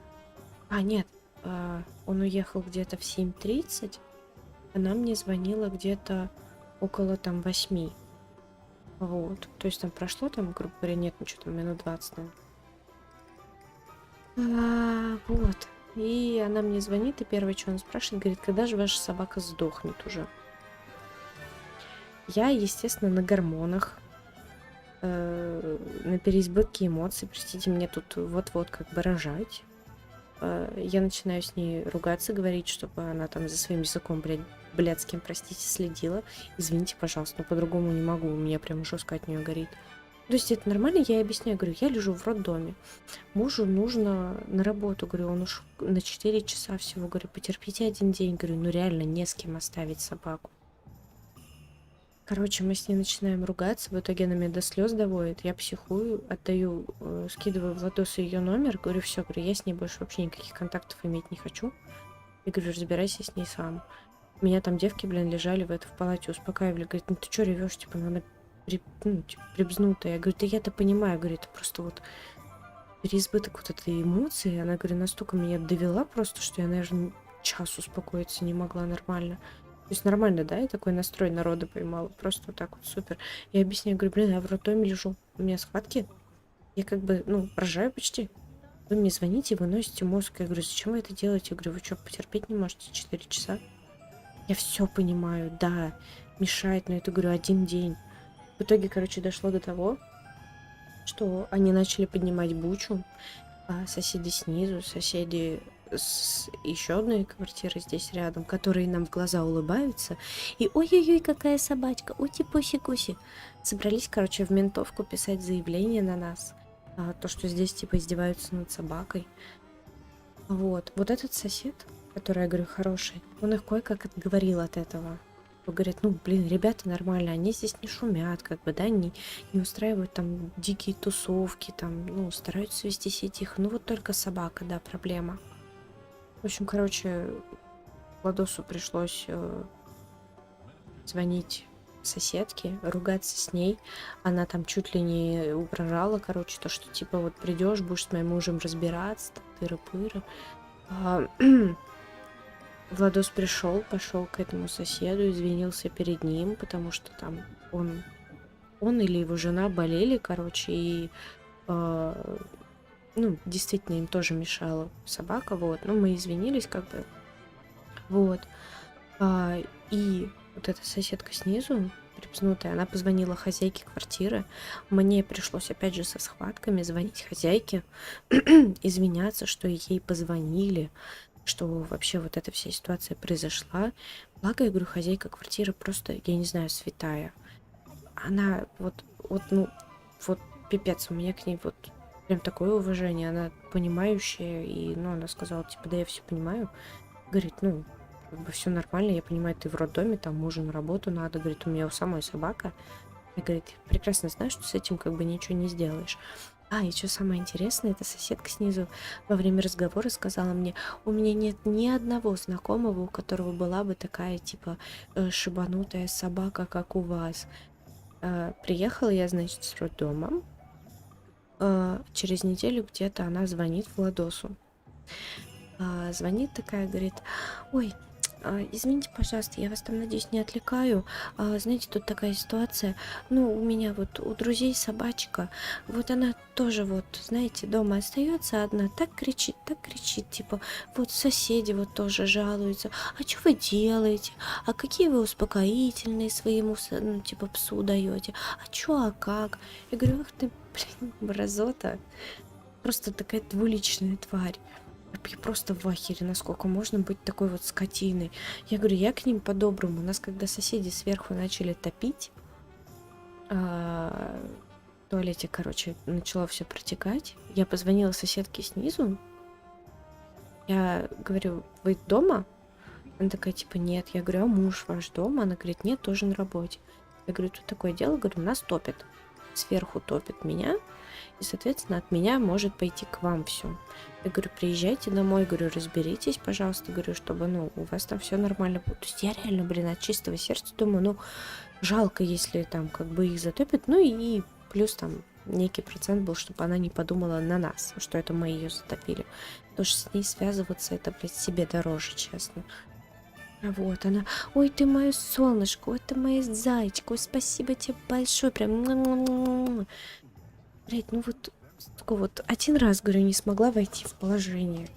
Нет. Он уехал где-то в 7:30. Она мне звонила где-то около там 8. Вот. То есть там прошло там, грубо говоря, нет, ну что там, минут 20. Вот. И она мне звонит, и первое, что она спрашивает, говорит, когда же ваша собака сдохнет уже? Я, естественно, на гормонах, на переизбытке эмоций. Простите, мне тут вот-вот как бы рожать. Я начинаю с ней ругаться, говорить, чтобы она там за своим языком, блядским, простите, следила. Извините, пожалуйста, но по-другому не могу. У меня прям жестко от нее горит. То есть это нормально, я ей объясняю, говорю, я лежу в роддоме. Мужу нужно на работу, говорю, он уж на 4 часа всего, говорю, потерпите один день, говорю, ну реально не с кем оставить собаку. Короче, мы с ней начинаем ругаться, в итоге она меня до слез доводит, я психую, отдаю, скидываю Владосу ее номер, говорю, все, говорю, я с ней больше вообще никаких контактов иметь не хочу. И говорю, разбирайся с ней сам. Меня там девки, блин, лежали в палате, успокаивали, говорит, ну ты что ревешь, типа, ну, она прибзнутая. Я говорю, да я-то понимаю, говорит, это просто вот переизбыток вот этой эмоции, она, говорю, настолько меня довела просто, что я, наверное, час успокоиться не могла нормально. То есть нормально, да, я такой настрой народа поймала, просто вот так вот супер. Я объясняю, говорю, блин, я в роддоме лежу, у меня схватки, я как бы, ну, рожаю почти. Вы мне звоните, выносите мозг. Я говорю, зачем вы это делаете? Я говорю, вы что, потерпеть не можете 4 часа? Я все понимаю, да, мешает, но это, говорю, 1 день. В итоге, короче, дошло до того, что они начали поднимать бучу, а соседи снизу, соседи с еще одной квартиры здесь рядом, которые нам в глаза улыбаются, и ой-ой-ой, какая собачка, ути-пуси-куси. Собрались, короче, в ментовку писать заявление на нас. То, что здесь, типа, издеваются над собакой. Вот этот сосед, который, я говорю, хороший, он их кое-как отговорил от этого. Он говорит, ну, блин, ребята нормально, они здесь не шумят, как бы, да, не устраивают там дикие тусовки, там, ну, стараются вести себя тихо. Ну, вот только собака, да, проблема. В общем, короче, Владосу пришлось звонить соседке, ругаться с ней. Она там чуть ли не угрожала, короче, то, что, типа, вот придешь, будешь с моим мужем разбираться, там, тыры-пыры. Владос пришел, пошел к этому соседу, извинился перед ним, потому что там он или его жена болели, короче, и ну, действительно, им тоже мешала собака, вот. Ну, мы извинились, как бы. Вот. И вот эта соседка снизу, припзнутая, она позвонила хозяйке квартиры. Мне пришлось, опять же, со схватками звонить хозяйке, извиняться, что ей позвонили, что вообще вот эта вся ситуация произошла. Благо, я говорю, хозяйка квартиры просто, я не знаю, святая. Она ну, пипец, у меня к ней вот прям такое уважение, она понимающая, и, ну, она сказала, типа, да я все понимаю. Говорит, ну, как бы все нормально, я понимаю, ты в роддоме, там мужу на работу надо, говорит, у меня у самой собака. Я, говорит, прекрасно знаю, что с этим как бы ничего не сделаешь. И что самое интересное, эта соседка снизу во время разговора сказала мне, у меня нет ни одного знакомого, у которого была бы такая, типа, шибанутая собака, как у вас. Приехала я, значит, с роддома. Через неделю где-то она звонит Владосу. Звонит такая, говорит, ой, извините, пожалуйста, я вас там, надеюсь, не отвлекаю. Знаете, тут такая ситуация. Ну, у меня вот у друзей собачка. Вот она тоже вот, знаете, дома остается одна. Так кричит, типа, вот соседи вот тоже жалуются. А что вы делаете? А какие вы успокоительные своему, ну, типа, псу даете? А что, а как? Я говорю, ах ты, блин, мразота. Просто такая двуличная тварь. Я просто в ахере, насколько можно быть такой вот скотиной. Я говорю, я к ним по-доброму. У нас, когда соседи сверху начали топить, в туалете, короче, начало все протекать. Я позвонила соседке снизу. Я говорю, вы дома? Она такая, типа, нет. Я говорю, а муж ваш дома? Она говорит, нет, тоже на работе. Я говорю, тут такое дело, говорю, нас топит. Сверху топит меня. И, соответственно, от меня может пойти к вам все. Я говорю, приезжайте домой, говорю, разберитесь, пожалуйста, говорю, чтобы, ну, у вас там все нормально будет. То есть я реально, блин, от чистого сердца думаю, ну, жалко, если там как бы их затопит. Ну и плюс там некий процент был, чтобы она не подумала на нас, что это мы ее затопили. Потому что с ней связываться, это, блядь, себе дороже, честно. Вот она, ой, ты мое солнышко, ой, ты моя зайчка, ой, спасибо тебе большое, прям. Блять, ну вот, только вот 1 раз, говорю, не смогла войти в положение.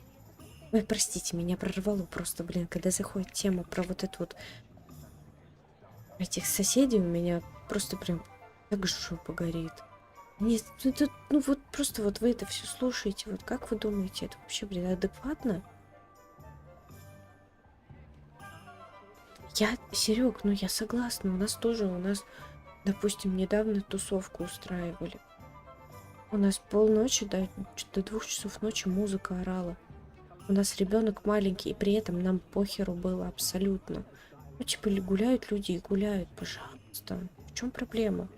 Ой, простите, меня прорвало просто, блин, когда заходит тема про вот эту вот этих соседей, у меня просто прям так жопа горит. Нет, ну вот просто вот вы это все слушаете, вот как вы думаете, это вообще, блин, адекватно? Серег, ну я согласна, у нас, допустим, недавно тусовку устраивали. У нас полночи, до 2 часов ночи музыка орала. У нас ребенок маленький, и при этом нам похеру было абсолютно. Ну, типа, гуляют люди и гуляют, пожалуйста. В чем проблема?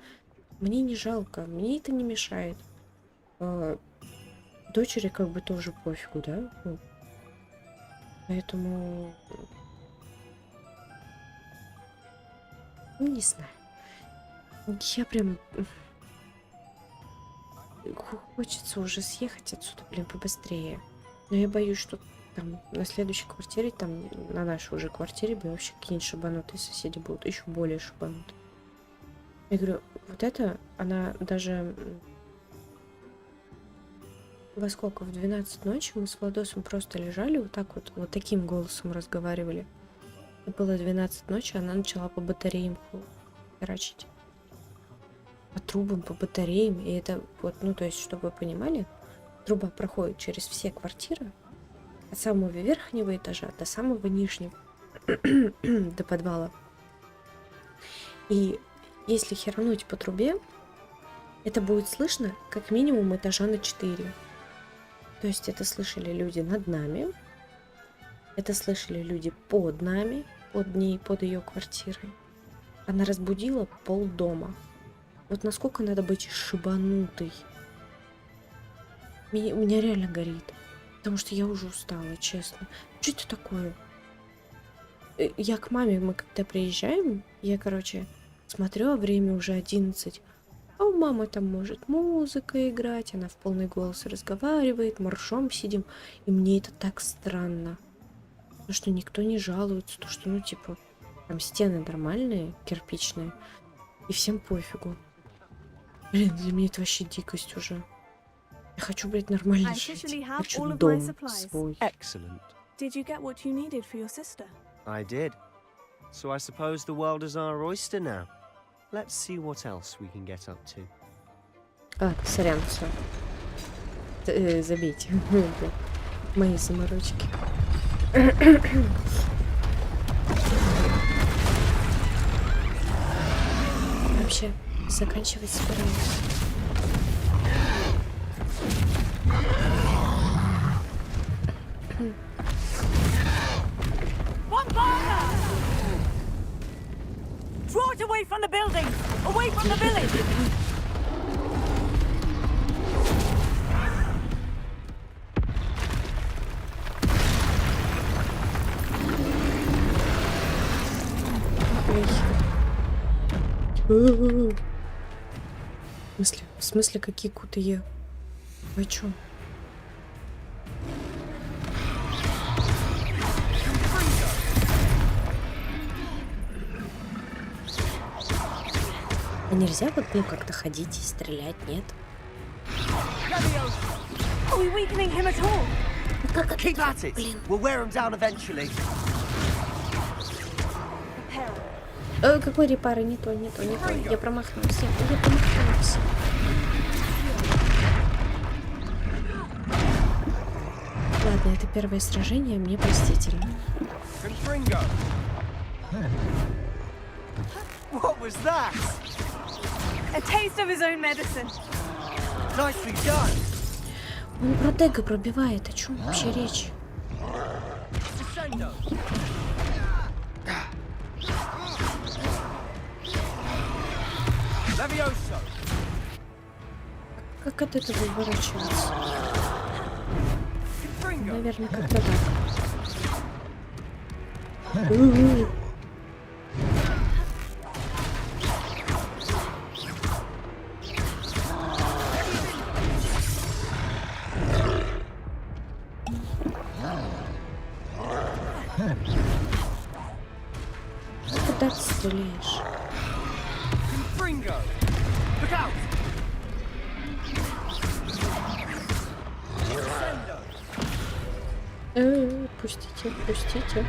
Мне не жалко, мне это не мешает. Дочери как бы тоже пофигу, да? Ну, поэтому... Не знаю. Я прям... Хочется уже съехать отсюда, блин, побыстрее. Но я боюсь, что там на следующей квартире, там на нашей уже квартире, вообще какие-нибудь шибанутые соседи будут. Еще более шибанутые. Я говорю, вот это, она даже... Во сколько? В 12 ночи мы с Владосом просто лежали вот так вот таким голосом разговаривали. И было 12 ночи, она начала по батареям херачить. По трубам, по батареям. И это вот, ну, то есть, чтобы вы понимали, труба проходит через все квартиры, от самого верхнего этажа до самого нижнего, до подвала. И если херануть по трубе, это будет слышно как минимум этажа на 4. То есть это слышали люди над нами, это слышали люди под нами, под ней, под ее квартирой. Она разбудила полдома. Вот насколько надо быть шибанутой. У меня реально горит. Потому что я уже устала, честно. Что это такое? Я к маме, мы когда приезжаем, я, короче, смотрю, а время уже 11. А у мамы там может музыка играть, она в полный голос разговаривает, маршом сидим. И мне это так странно. То, что никто не жалуется, то, что, ну, типа, там стены нормальные, кирпичные, и всем пофигу. Блин, для меня это вообще дикость уже. Я хочу, блядь, нормально жить. Хочу дом свой. Excellent. Did you get what you needed for your sister? I did. So I suppose the world is our oyster now. Let's see what else we can get up to. Сорян, все. Забейте. Мои заморочки. Вообще, заканчивать собираюсь. Draw it away from the building! Away from the village! В смысле, какие кутые? Вы чё? А нельзя вот, ну, как-то ходить и стрелять, нет? Как Keep at it. We'll wear him down eventually. Какой репары? Не то. Я промахнулся. Ладно, это первое сражение, мне простительно. What was that? A taste of his own medicine. Nicely done. Он про Дега пробивает. О чем вообще речь? Как от этого выворачиваться? Наверное, как-то так. Куда ты стреляешь? Пустите.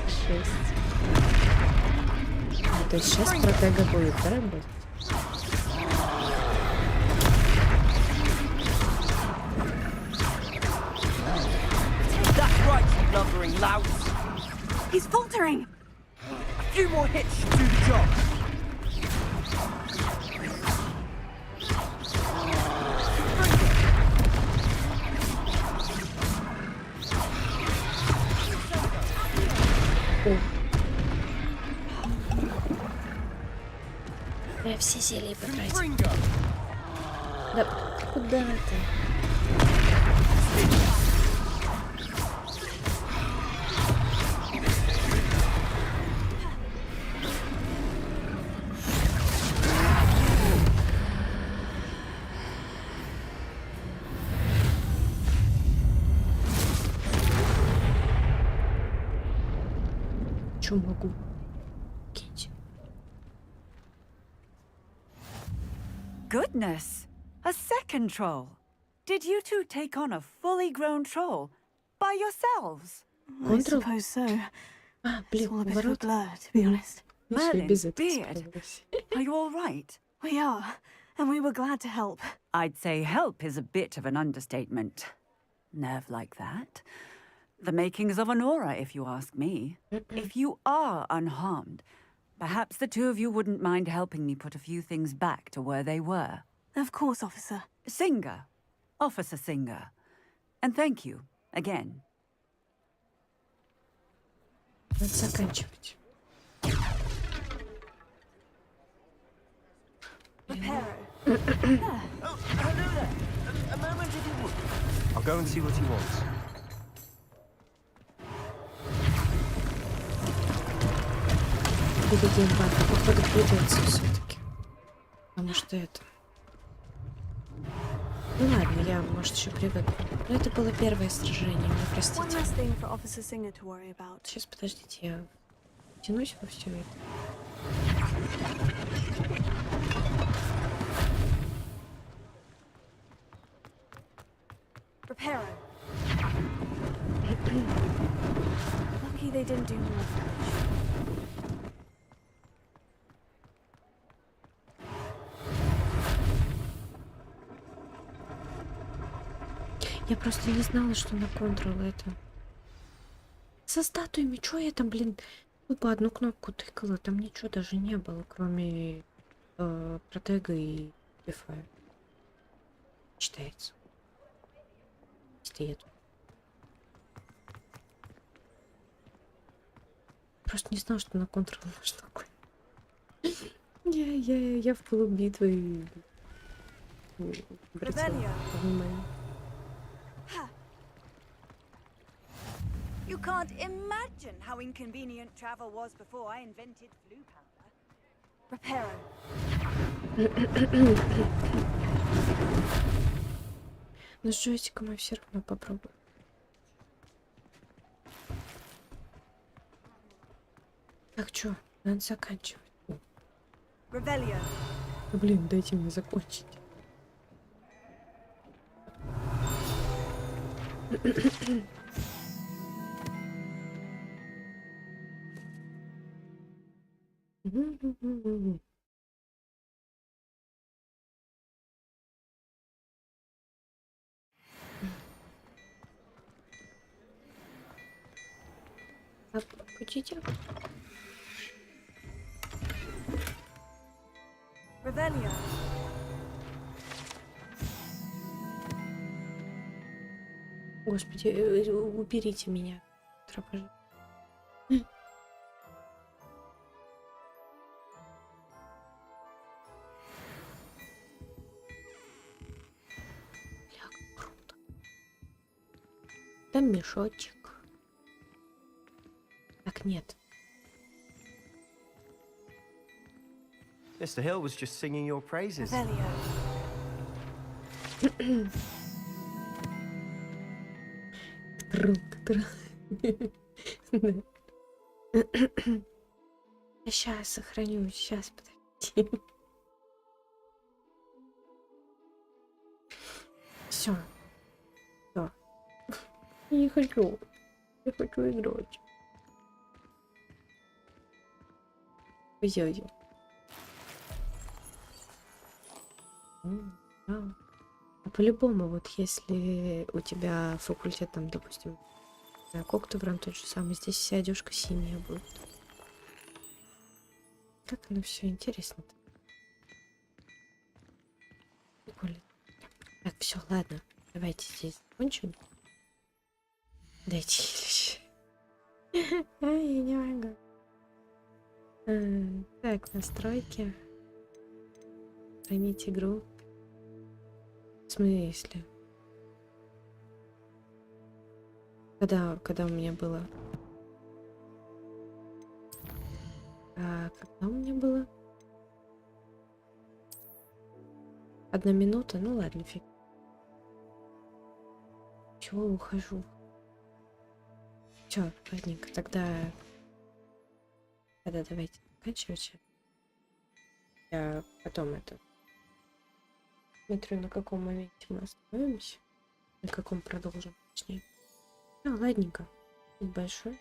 Шесть. То есть сейчас протега будет, да, работать? That's right, you lumbering lout. He's faltering. A few more hits should do the job. Я все зелья потратил. Да куда ты? Чё могу? Киньте. Goodness! A second troll! Did you two take on a fully grown troll by yourselves? I suppose so. It's all a bit of a blur, to be honest. Merlin, Beard, are you all right? We are, and we were glad to help. I'd say help is a bit of an understatement. Nerve like that. The makings of an aura, if you ask me. If you are unharmed, perhaps the two of you wouldn't mind helping me put a few things back to where they were. Of course, officer. Singer. Officer Singer. And thank you, again. Надо заканчивать. I'll go and see what he wants. Или геймбака, походу, придется все-таки. Потому что это... Ну ладно, я, может, еще привыкну. Но это было первое сражение, мне простите. Сейчас, подождите, я тянусь во все это. Lucky they didn't do more. Я просто не знала, что на контрол это. Со статуями, что я там, блин, по одну кнопку тыкала, там ничего даже не было, кроме протега и дефая. Читается. Стоит. Просто не знала, что на контрол можно такое. Я в полубитвы. Внимание. You can't imagine how inconvenient travel was before I invented flu powder. Reparo. Но с джойстиком я все равно попробую. Так, что, надо заканчивать. Блин, дайте мне закончить. Включите. Господи, уберите меня. Тропожи. Круто. Там мешочек. Так, нет. Mr. Hill was just singing your praises. Сейчас сохраню, сейчас, подожди. Все. Все. Я не хочу. Я хочу играть. Ой-ой-ой. А по-любому, вот если у тебя факультет, там, допустим, Коктевран тот же самый, здесь вся одежка синяя будет. Как оно все интересно-то. Прикольно. Так, все, ладно. Давайте здесь закончим. Дайте. Ай, я не могу. Так, настройки. Хранить игру. В смысле? Когда у меня было? Когда у меня было? 1 минута? Ну ладно, фиг. Чего ухожу? Все, ладненько, тогда давайте заканчивать. Я потом это смотрю, на каком моменте мы остановимся, на каком продолжим, точнее. Ладненько. Спасибо большое.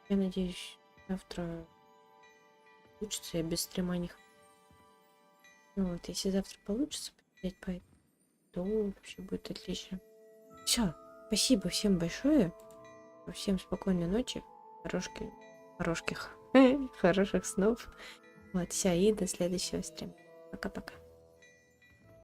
Я надеюсь, завтра получится, я без стрима не хочу. Ну вот, если завтра получится посидеть по этому, то вообще будет отлично. Все, спасибо всем большое. Всем спокойной ночи. Хороших снов. Вот, все, и до следующего стрима. Пока-пока.